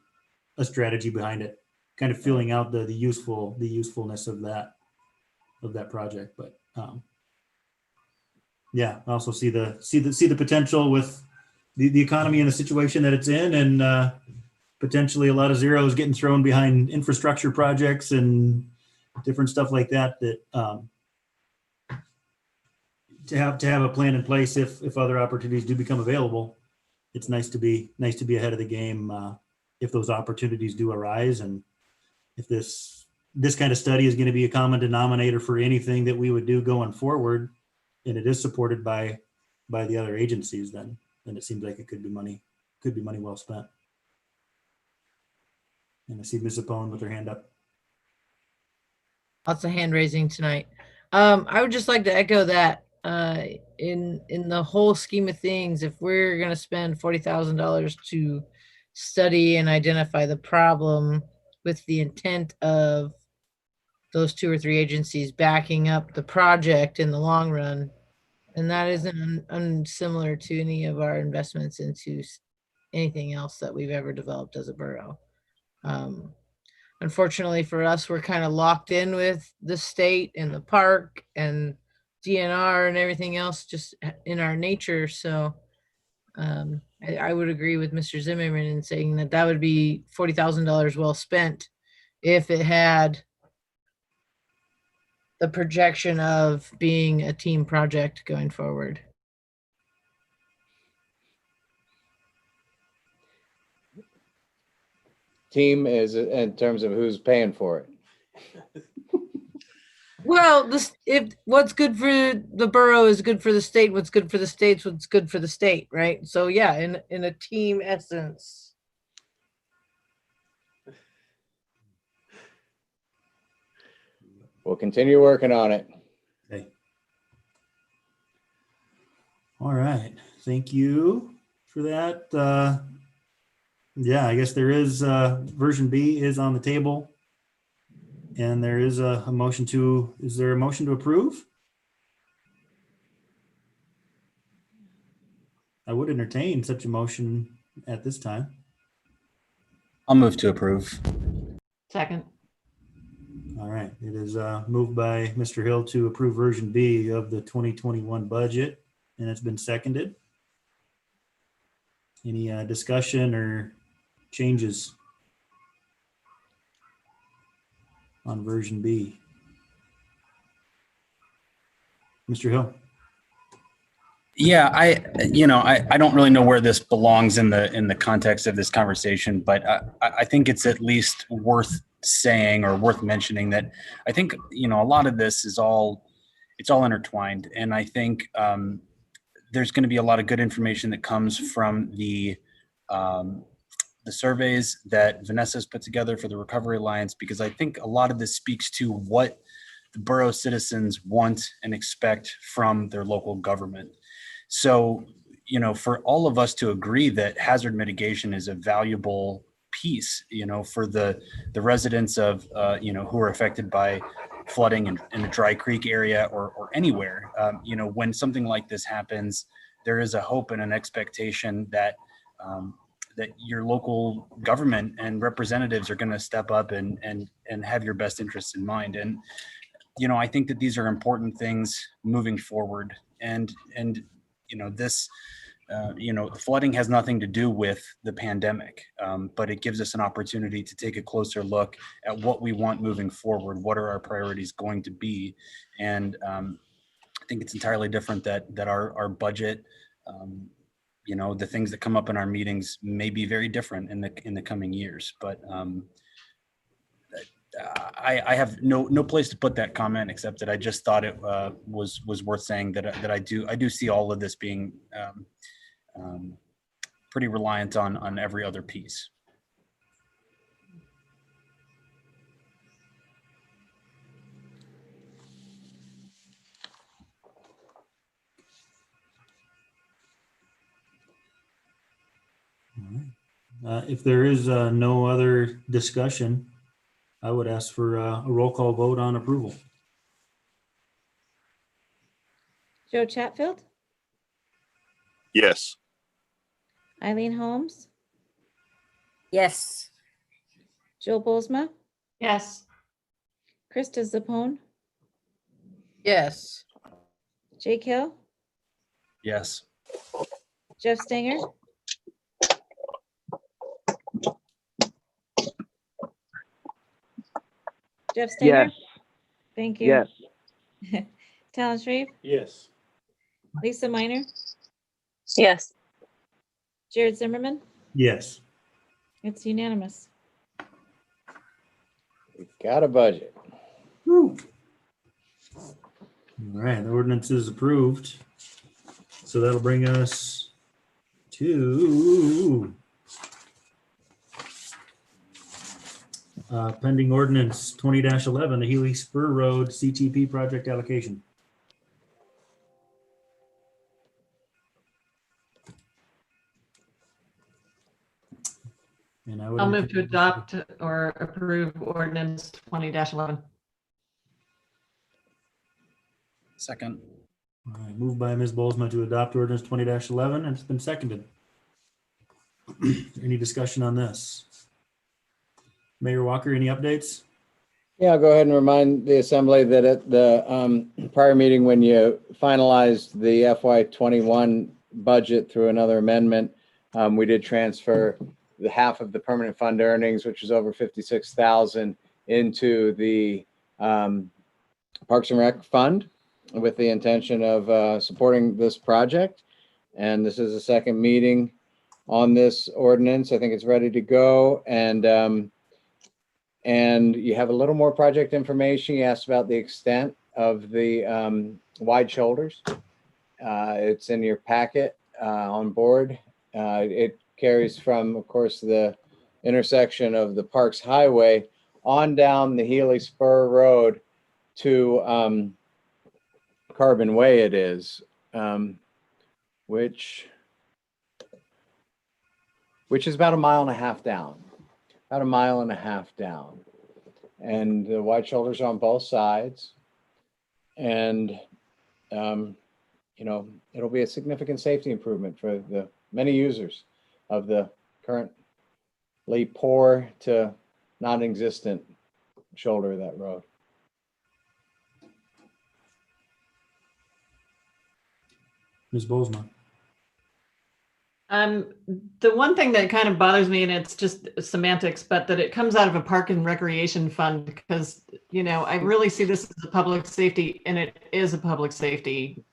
behind it, kind of filling out the usefulness of that project. But yeah, I also see the potential with the economy and the situation that it's in, and potentially a lot of zeros getting thrown behind infrastructure projects and different stuff like that. To have a plan in place if other opportunities do become available, it's nice to be ahead of the game if those opportunities do arise, and if this kind of study is going to be a common denominator for anything that we would do going forward, and it is supported by the other agencies, then it seems like it could be money well spent. And I see Ms. Apone with her hand up. Lots of hand raising tonight. I would just like to echo that in the whole scheme of things, if we're going to spend $40,000 to study and identify the problem with the intent of those 2 or 3 agencies backing up the project in the long run, and that isn't unsimilar to any of our investments into anything else that we've ever developed as a borough. Unfortunately for us, we're kind of locked in with the state and the park and DNR and everything else just in our nature. So I would agree with Mr. Zimmerman in saying that would be $40,000 well spent if it had the projection of being a team project going forward. Team is in terms of who's paying for it. Well, if what's good for the borough is good for the state, what's good for the state's what's good for the state, right? So yeah, in a team essence. We'll continue working on it. Okay. All right. Thank you for that. Yeah, I guess there is version B is on the table. And there is a motion to, is there a motion to approve? I would entertain such a motion at this time. I'll move to approve. Second. All right, it is moved by Mr. Hill to approve version B of the 2021 budget, and it's been seconded. Any discussion or changes on version B? Mr. Hill? Yeah, I don't really know where this belongs in the context of this conversation, but I think it's at least worth saying or worth mentioning that I think, a lot of this is it's all intertwined. And I think there's going to be a lot of good information that comes from the surveys that Vanessa's put together for the Recovery Alliance, because I think a lot of this speaks to what the borough citizens want and expect from their local government. So, for all of us to agree that hazard mitigation is a valuable piece, for the residents of, who are affected by flooding in a dry creek area or anywhere, when something like this happens, there is a hope and an expectation that that your local government and representatives are going to step up and have your best interests in mind. And, I think that these are important things moving forward. And this, flooding has nothing to do with the pandemic, but it gives us an opportunity to take a closer look at what we want moving forward. What are our priorities going to be? And I think it's entirely different that our budget, the things that come up in our meetings may be very different in the coming years. But I have no place to put that comment, except that I just thought it was worth saying that I do see all of this being pretty reliant on every other piece. If there is no other discussion, I would ask for a roll call vote on approval. Joe Chatfield, Yes. Eileen Holmes, Yes. Jill Boulsma, Yes. Krista Zapone, Yes. Jake Hill, Yes. Jeff Stanger, Jeff Stanger. Yes. Thank you. Yes. Talon Shreve, Yes. Lisa Minor, Yes. Jared Zimmerman. Yes. It's unanimous. We've got a budget. Woo. All right, the ordinance is approved. So that'll bring us to pending ordinance 20-11, the Healy Spur Road CTP project allocation. And I'll move to adopt or approve ordinance 20-11. Second. All right, moved by Ms. Boulsma to adopt ordinance 20-11, and it's been seconded. Any discussion on this? Mayor Walker, any updates? Yeah, I'll go ahead and remind the assembly that at the prior meeting, when you finalized the FY21 budget through another amendment, we did transfer the half of the permanent fund earnings, which was over 56,000, into the Parks and Rec fund with the intention of supporting this project. And this is the second meeting on this ordinance. I think it's ready to go. And you have a little more project information. You asked about the extent of the wide shoulders. It's in your packet on board. It carries from, of course, the intersection of the Parks Highway on down the Healy Spur Road to Carbon Way it is, which is about a mile and a half down. About a mile and a half down. And the wide shoulders are on both sides. And, it'll be a significant safety improvement for the many users of the currently poor to non-existent shoulder of that road. Ms. Boulsma. The one thing that kind of bothers me, and it's just semantics, but that it comes out of a park and recreation fund, because, I really see this as a public safety, and it is a public safety,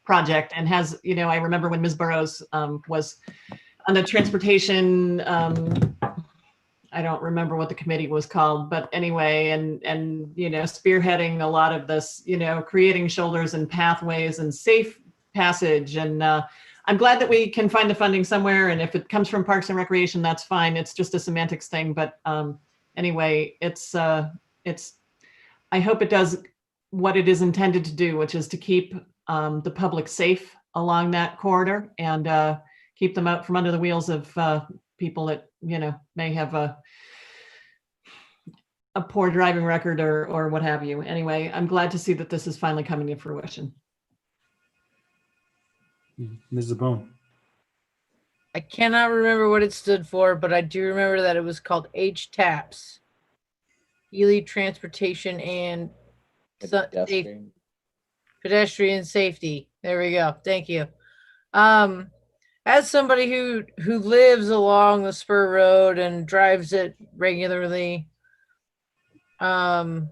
project and has, I remember when Ms. Burrows was on the transportation, I don't remember what the committee was called, but anyway, and spearheading a lot of this, creating shoulders and pathways and safe passage. And I'm glad that we can find the funding somewhere. And if it comes from Parks and Recreation, that's fine. It's just a semantics thing. But anyway, I hope it does what it is intended to do, which is to keep the public safe along that corridor and keep them out from under the wheels of people that, may have a poor driving record or what have you. Anyway, I'm glad to see that this is finally coming to fruition. Ms. Zabone. I cannot remember what it stood for, but I do remember that it was called HTAPS. Healy Transportation and Pedestrian Safety. There we go. Thank you. As somebody who lives along the spur road and drives it regularly, I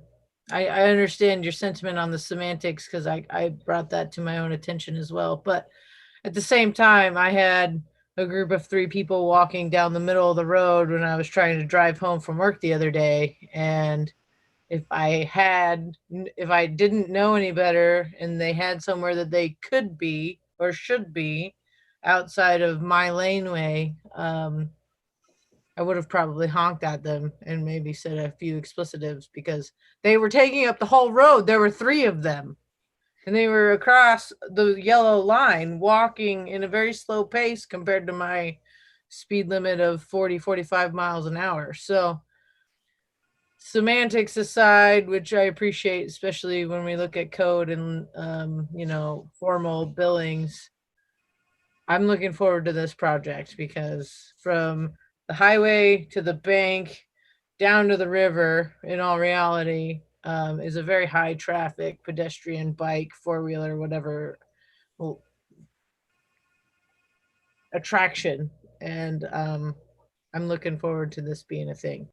understand your sentiment on the semantics because I brought that to my own attention as well. But at the same time, I had a group of 3 people walking down the middle of the road when I was trying to drive home from work the other day. And if I didn't know any better and they had somewhere that they could be or should be outside of my laneway, I would have probably honked at them and maybe said a few explicitives because they were taking up the whole road. There were 3 of them. And they were across the yellow line walking in a very slow pace compared to my speed limit of 40, 45 miles an hour. So semantics aside, which I appreciate, especially when we look at code and, formal billings, I'm looking forward to this project because from the highway to the bank down to the river, in all reality, is a very high traffic pedestrian, bike, 4-wheeler, whatever attraction. And I'm looking forward to this being a thing.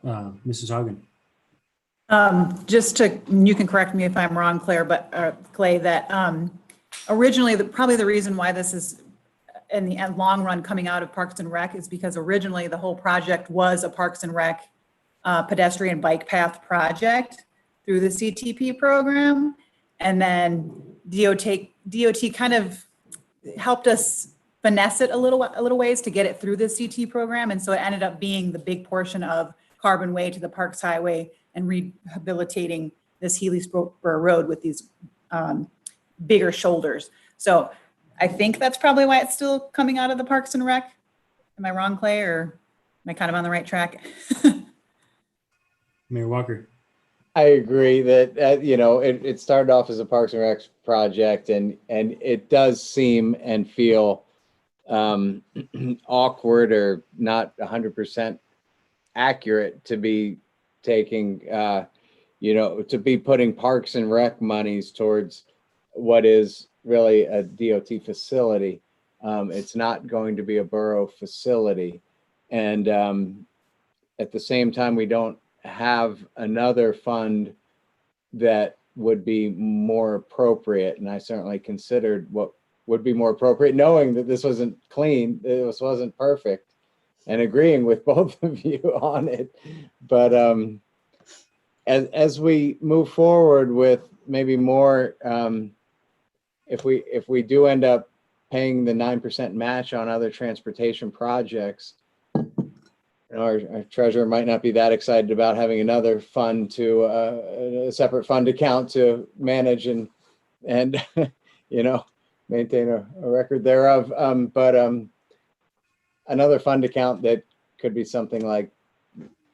Mrs. Hagen. You can correct me if I'm wrong, Claire, but Clay, that originally, probably the reason why this is in the long run coming out of Parks and Rec is because originally the whole project was a Parks and Rec pedestrian bike path project through the CTP program. And then DOT kind of helped us finesse it a little ways to get it through the CT program. And so it ended up being the big portion of Carbon Way to the Parks Highway and rehabilitating this Healy Spur Road with these bigger shoulders. So I think that's probably why it's still coming out of the Parks and Rec. Am I wrong, Clay, or am I kind of on the right track? Mayor Walker. I agree that, it started off as a Parks and Rec project and it does seem and feel awkward or not 100% accurate to be taking, to be putting Parks and Rec monies towards what is really a DOT facility. It's not going to be a borough facility. And at the same time, we don't have another fund that would be more appropriate. And I certainly considered what would be more appropriate, knowing that this wasn't clean, this wasn't perfect, and agreeing with both of you on it. But as we move forward with maybe more, if we do end up paying the 9% match on other transportation projects, our treasurer might not be that excited about having another fund to a separate fund account to manage and maintain a record thereof. But another fund account that could be something like,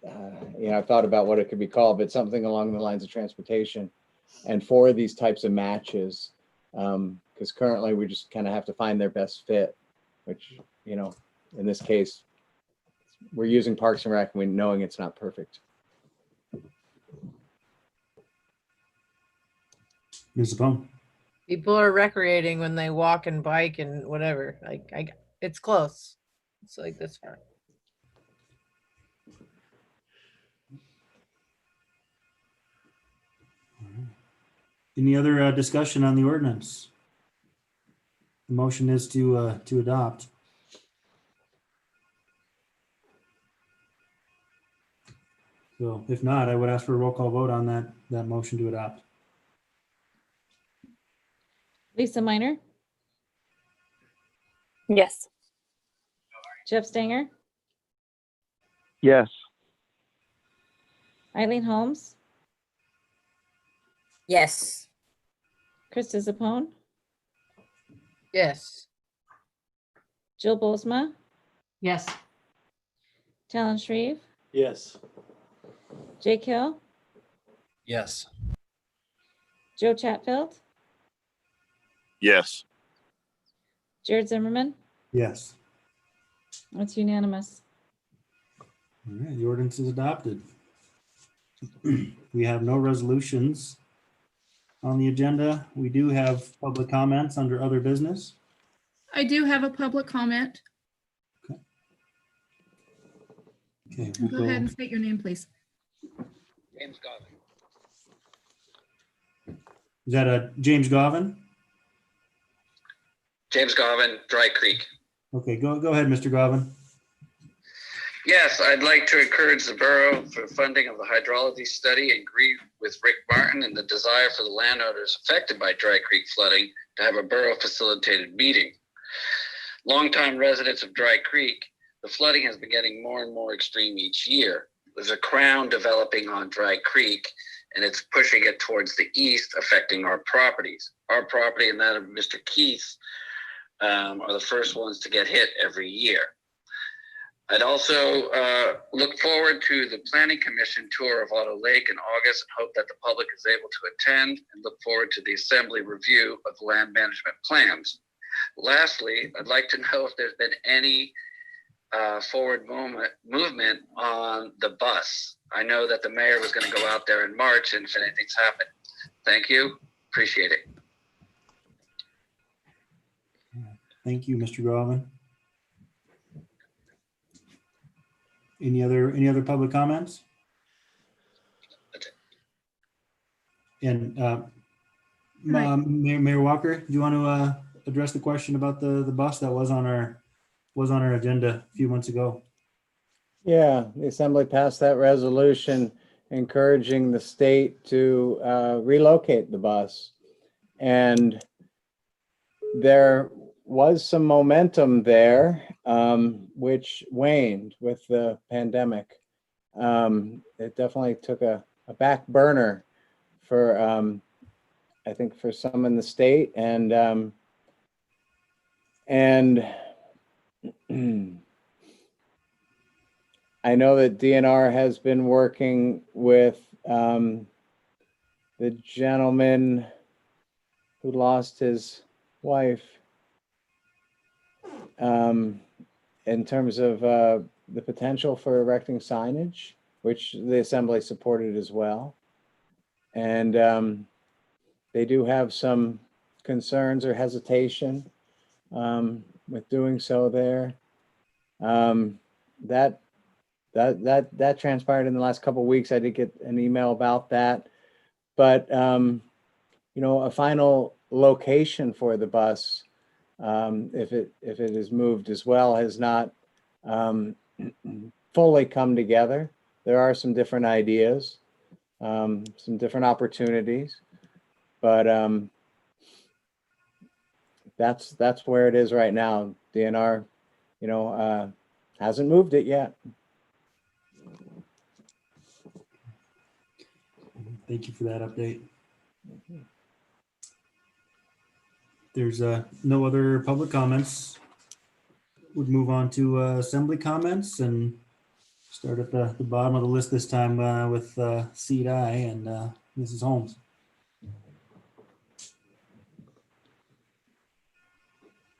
I've thought about what it could be called, but something along the lines of transportation and for these types of matches, because currently we just kind of have to find their best fit, which, in this case, we're using Parks and Rec, knowing it's not perfect. Ms. Zabone. People are recreating when they walk and bike and whatever. It's close. It's like this far. Any other discussion on the ordinance? The motion is to adopt. So if not, I would ask for a roll call vote on that motion to adopt. Lisa Minor, Yes. Jeff Stanger, Yes. Eileen Holmes, Yes. Krista Zapone, Yes. Jill Bozeman, Yes. Talon Shreve, Yes. Jake Hill, Yes. Joe Chatfield, Yes. Jared Zimmerman. Yes. It's unanimous. All right, the ordinance is adopted. We have no resolutions on the agenda. We do have public comments under other business. I do have a public comment. Okay, Go ahead and state your name, please. James Govan. Is that James Govan? James Govan, Dry Creek. Okay, go ahead, Mr. Govan. Yes, I'd like to encourage the borough for funding of the hydrology study and agree with Rick Martin and the desire for the landowners affected by Dry Creek flooding to have a borough facilitated meeting. Longtime residents of Dry Creek, the flooding has been getting more and more extreme each year. There's a crown developing on Dry Creek and it's pushing it towards the east, affecting our properties. Our property and that of Mr. Keith are the first ones to get hit every year. I'd also look forward to the Planning Commission tour of Otto Lake in August and hope that the public is able to attend and look forward to the Assembly review of the land management plans. Lastly, I'd like to know if there's been any forward movement on the bus. I know that the mayor was going to go out there in March and if anything's happened. Thank you. Appreciate it. Thank you, Mr. Govan. Any other public comments? And Mayor Walker, do you want to address the question about the bus that was on our agenda a few months ago? Yeah, the Assembly passed that resolution encouraging the state to relocate the bus. And there was some momentum there, which waned with the pandemic. It definitely took a back burner for, I think, for some in the state, and I know that DNR has been working with the gentleman who lost his wife in terms of the potential for erecting signage, which the Assembly supported as well. And they do have some concerns or hesitation with doing so there. That transpired in the last couple of weeks. I did get an email about that, but a final location for the bus, if it is moved as well, has not fully come together. There are some different ideas, some different opportunities, but that's where it is right now. DNR, hasn't moved it yet. Thank you for that update. There's no other public comments. Would move on to Assembly comments and start at the bottom of the list this time with CDI and Mrs. Holmes.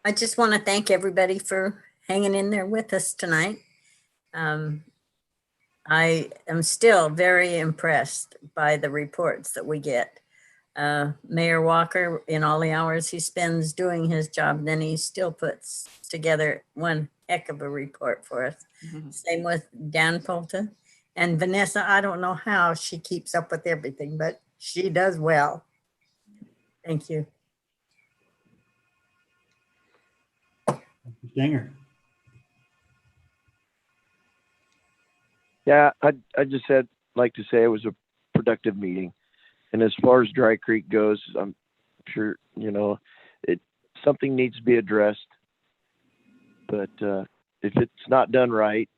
I just want to thank everybody for hanging in there with us tonight. I am still very impressed by the reports that we get. Mayor Walker, in all the hours he spends doing his job, then he still puts together one heck of a report for us. Same with Dan Polta and Vanessa. I don't know how she keeps up with everything, but she does well. Thank you. Dinger. Yeah, I just like to say it was a productive meeting. And as far as Dry Creek goes, I'm sure, something needs to be addressed. But if it's not done right,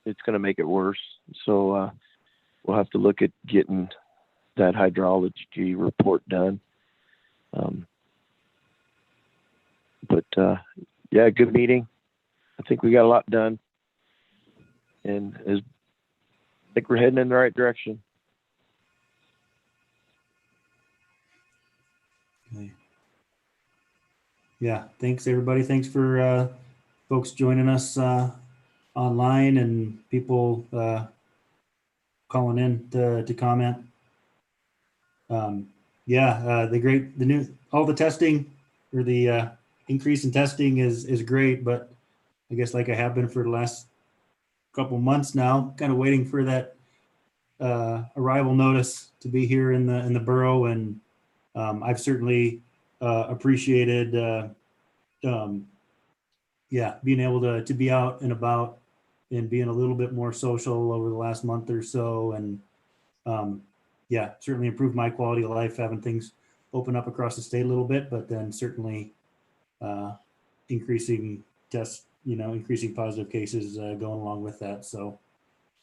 it's going to make it worse. So we'll have to look at getting that hydrology report done. Yeah, good meeting. I think we got a lot done. And I think we're heading in the right direction. Okay. Yeah, thanks everybody. Thanks for folks joining us online and people calling in to comment. All the testing or the increase in testing is great, but I guess like I have been for the last couple months now, kind of waiting for that arrival notice to be here in the borough, and I've certainly appreciated being able to be out and about and being a little bit more social over the last month or so, and certainly improved my quality of life having things open up across the state a little bit, but then certainly increasing increasing positive cases going along with that. So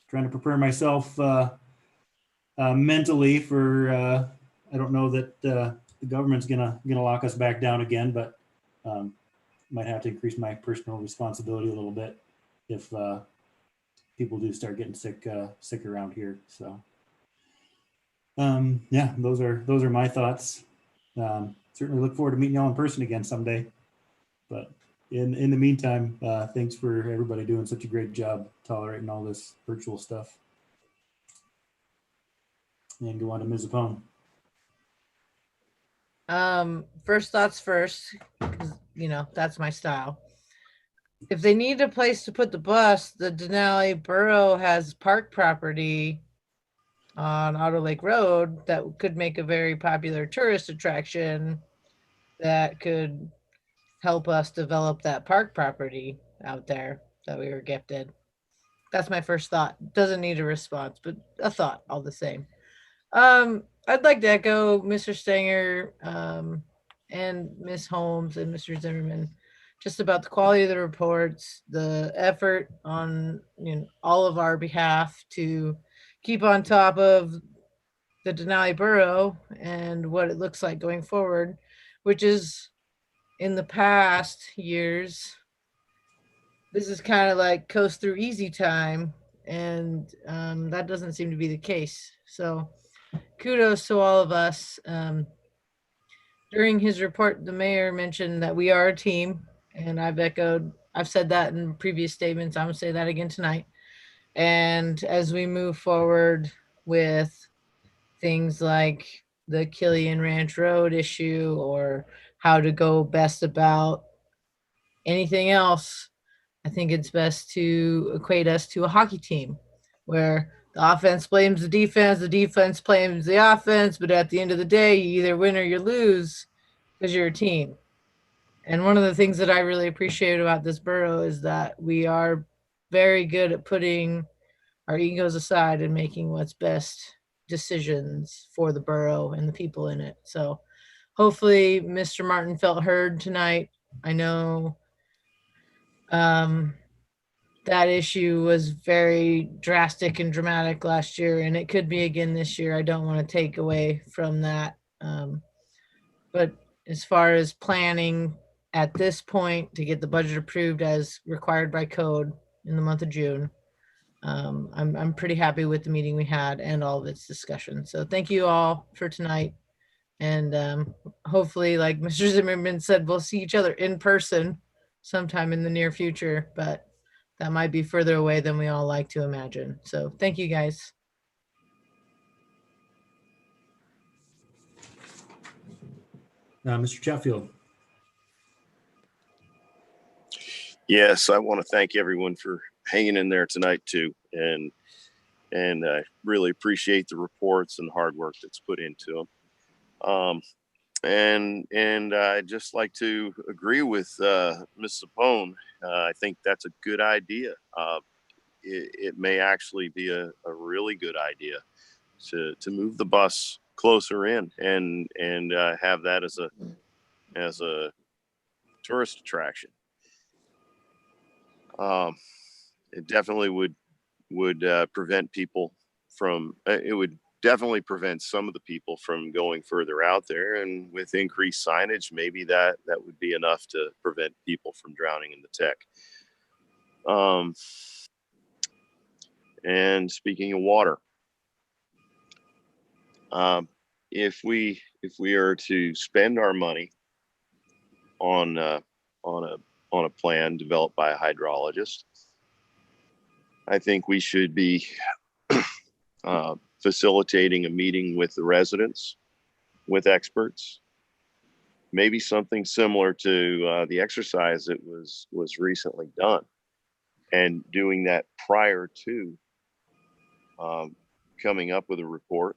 trying to prepare myself mentally for I don't know that the government's gonna lock us back down again, but might have to increase my personal responsibility a little bit if people do start getting sick around here. So those are my thoughts. Certainly look forward to meeting y'all in person again someday. But in the meantime, thanks for everybody doing such a great job tolerating all this virtual stuff. And go on to Ms. Apone. First thoughts first, because that's my style. If they need a place to put the bus, the Denali Borough has park property on Otter Lake Road that could make a very popular tourist attraction that could help us develop that park property out there that we were gifted. That's my first thought. Doesn't need a response, but a thought all the same. I'd like to echo Mr. Stenger and Ms. Holmes and Mr. Zimmerman just about the quality of the reports, the effort on all of our behalf to keep on top of the Denali Borough and what it looks like going forward, which is in the past years, this is kind of like coast through easy time, and that doesn't seem to be the case. So kudos to all of us. During his report, the mayor mentioned that we are a team, and I've said that in previous statements. I'm gonna say that again tonight. And as we move forward with things like the Killian Ranch Road issue or how to go best about anything else, I think it's best to equate us to a hockey team where the offense blames the defense blames the offense, but at the end of the day, you either win or you lose because you're a team. And one of the things that I really appreciate about this borough is that we are very good at putting our egos aside and making what's best decisions for the borough and the people in it. So hopefully Mr. Martin felt heard tonight. I know that issue was very drastic and dramatic last year, and it could be again this year. I don't want to take away from that. But as far as planning at this point to get the budget approved as required by code in the month of June, I'm pretty happy with the meeting we had and all of its discussion. So thank you all for tonight. And hopefully, like Mr. Zimmerman said, we'll see each other in person sometime in the near future, but that might be further away than we all like to imagine. So thank you guys. Mr. Chatfield. Yes, I want to thank everyone for hanging in there tonight too, and I really appreciate the reports and the hard work that's put into them. And I'd just like to agree with Ms. Sapone. I think that's a good idea. It may actually be a really good idea to move the bus closer in and have that as a tourist attraction. It definitely would prevent people from, it would definitely prevent some of the people from going further out there, and with increased signage, maybe that would be enough to prevent people from drowning in the tech. And speaking of water, if we are to spend our money on a plan developed by a hydrologist, I think we should be facilitating a meeting with the residents, with experts, maybe something similar to the exercise that was recently done, and doing that prior to coming up with a report,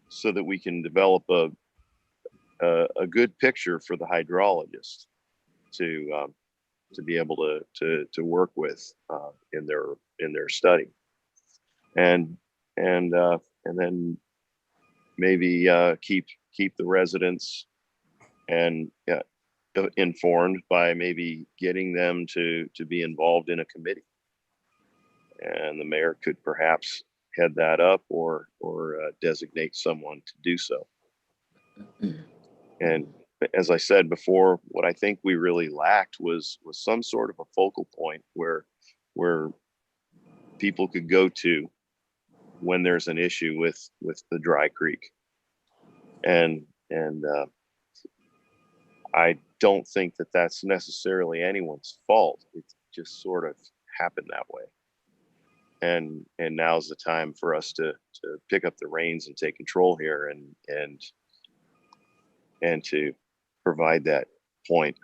so that we can develop a good picture for the hydrologist to be able to work with in their study, and then maybe keep the residents and informed by maybe getting them to be involved in a committee, and the mayor could perhaps head that up or designate someone to do so. And as I said before, what I think we really lacked was some sort of a focal point where people could go to when there's an issue with the dry creek. And I don't think that that's necessarily anyone's fault. It just sort of happened that way. And now's the time for us to pick up the reins and take control here and to provide that point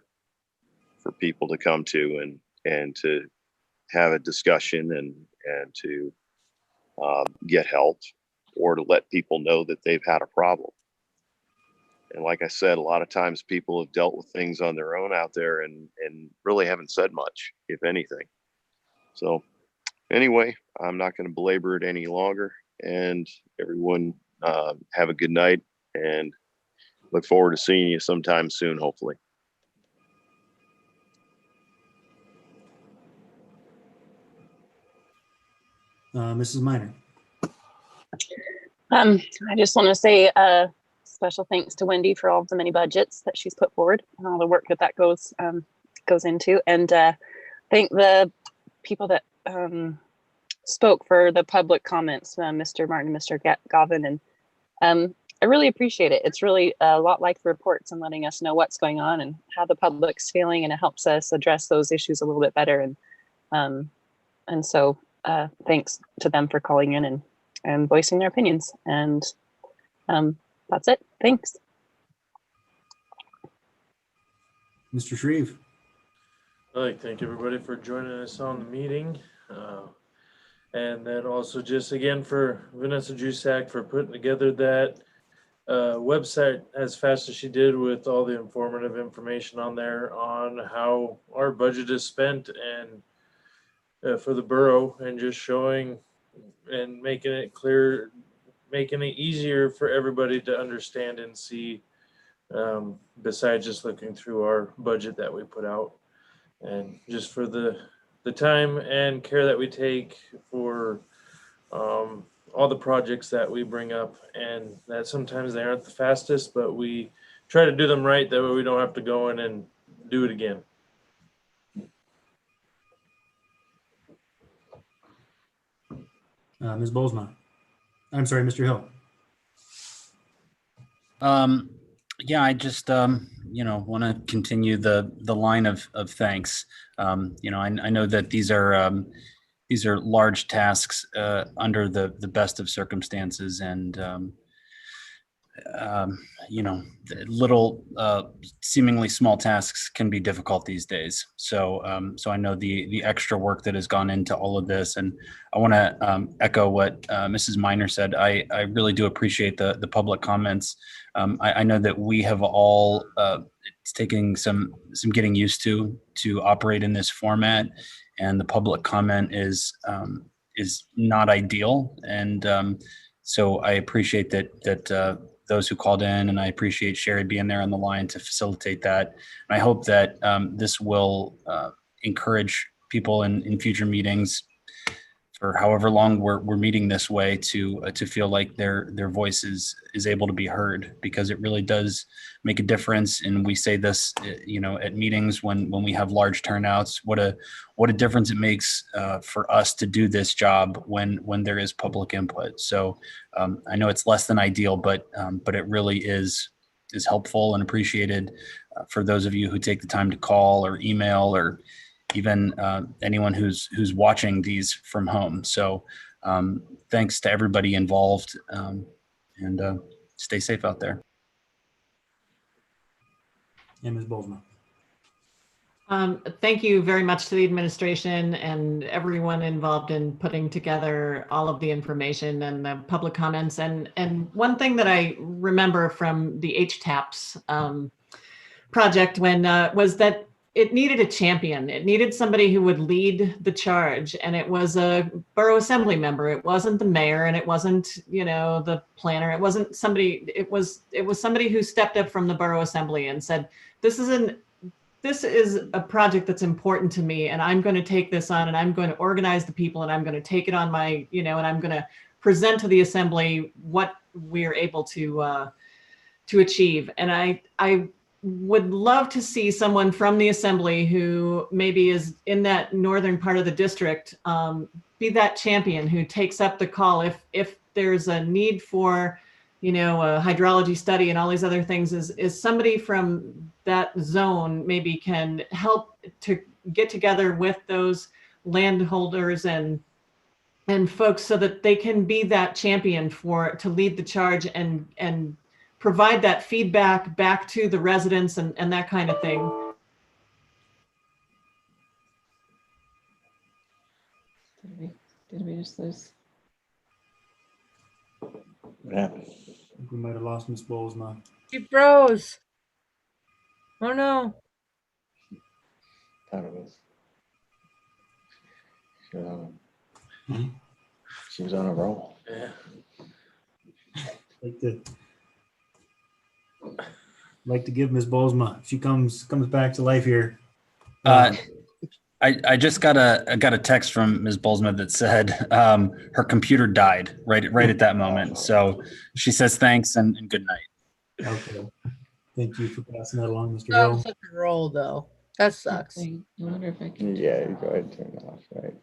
for people to come to and to have a discussion and to get help, or to let people know that they've had a problem. And like I said, a lot of times people have dealt with things on their own out there and really haven't said much, if anything. So anyway, I'm not going to belabor it any longer, and everyone have a good night, and look forward to seeing you sometime soon, hopefully. Mrs. Minor. I just want to say special thanks to Wendy for all of the many budgets that she's put forward and all the work that goes into, and thank the people that spoke for the public comments, Mr. Martin, Mr. Govin, and I really appreciate it. It's really a lot like the reports and letting us know what's going on and how the public's feeling, and it helps us address those issues a little bit better. And so thanks to them for calling in and voicing their opinions. And that's it. Thanks. Mr. Shreve. I'd like to thank everybody for joining us on the meeting. And then also just again for Vanessa Jusak for putting together that website as fast as she did, with all the informative information on there on how our budget is spent and for the borough, and just showing and making it clear, making it easier for everybody to understand and see, besides just looking through our budget that we put out. And just for the time and care that we take for all the projects that we bring up, and that sometimes they aren't the fastest, but we try to do them right. That way we don't have to go in and do it again. Ms. Bozeman. I'm sorry, Mr. Hill. Yeah, I just want to continue the line of thanks. I know that these are large tasks under the best of circumstances, and you know, little seemingly small tasks can be difficult these days. So so I know the extra work that has gone into all of this, and I want to echo what Mrs. Miner said. I really do appreciate the public comments. I know that we have all it's taking some getting used to operate in this format, and the public comment is not ideal. And so I appreciate that those who called in, and I appreciate Sherry being there on the line to facilitate that. And I hope that this will encourage people in future meetings, for however long we're meeting this way, to feel like their voice is able to be heard, because it really does make a difference. And we say this, you know, at meetings when we have large turnouts, what a difference it makes for us to do this job when there is public input. So I know it's less than ideal, but it really is helpful and appreciated for those of you who take the time to call or email, or even anyone who's watching these from home. So thanks to everybody involved, and stay safe out there. And Ms. Bolzma. Thank you very much to the administration and everyone involved in putting together all of the information and the public comments. And one thing that I remember from the HTAPS project was that it needed a champion. It needed somebody who would lead the charge, and it was a borough assembly member. It wasn't the mayor, and it wasn't, you know, the planner. It wasn't somebody. It was somebody who stepped up from the borough assembly and said, "This is a project that's important to me, and I'm going to take this on, and I'm going to organize the people, and I'm going to take it on my, you know, and I'm going to present to the assembly what we're able to achieve." And I would love to see someone from the assembly who maybe is in that northern part of the district be that champion who takes up the call if there's a need for, you know, a hydrology study and all these other things. Is somebody from that zone maybe can help to get together with those landholders and folks so that they can be that champion to lead the charge and provide that feedback back to the residents and that kind of thing. Did we just lose? What happened? I think we might have lost Ms. Bolzma. She froze. Oh no. Thought it was. She was on a roll. Yeah. Like to give Ms. Bolzma. She comes back to life here. I just got a text from Ms. Bolzma that said her computer died right at that moment. So she says thanks and good night. Okay. Thank you for passing that along, Mr. That Hill. was such a roll, though. That sucks. I wonder if I can. Yeah, you go ahead and turn it off, right?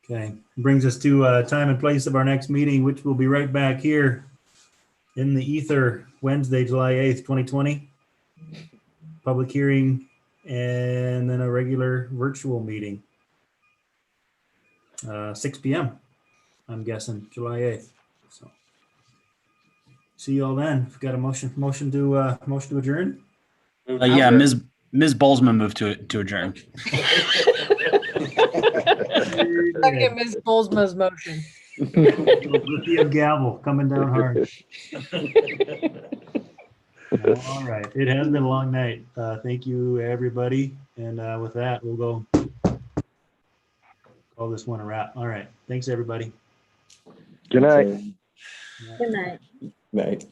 Okay, brings us to time and place of our next meeting, which will be right back here in the ether, Wednesday, July 8th, 2020. Public hearing and then a regular virtual meeting. 6 p.m. I'm guessing, July 8th. So see you all then. We've got a motion to adjourn. Yeah, Ms. Bolzma moved to adjourn. Second Ms. Bolzma's motion. Lithium gavel coming down hard. All right. It has been a long night. Thank you, everybody. And with that, we'll go call this one a wrap. All right. Thanks, everybody. Good night. Good night. Night.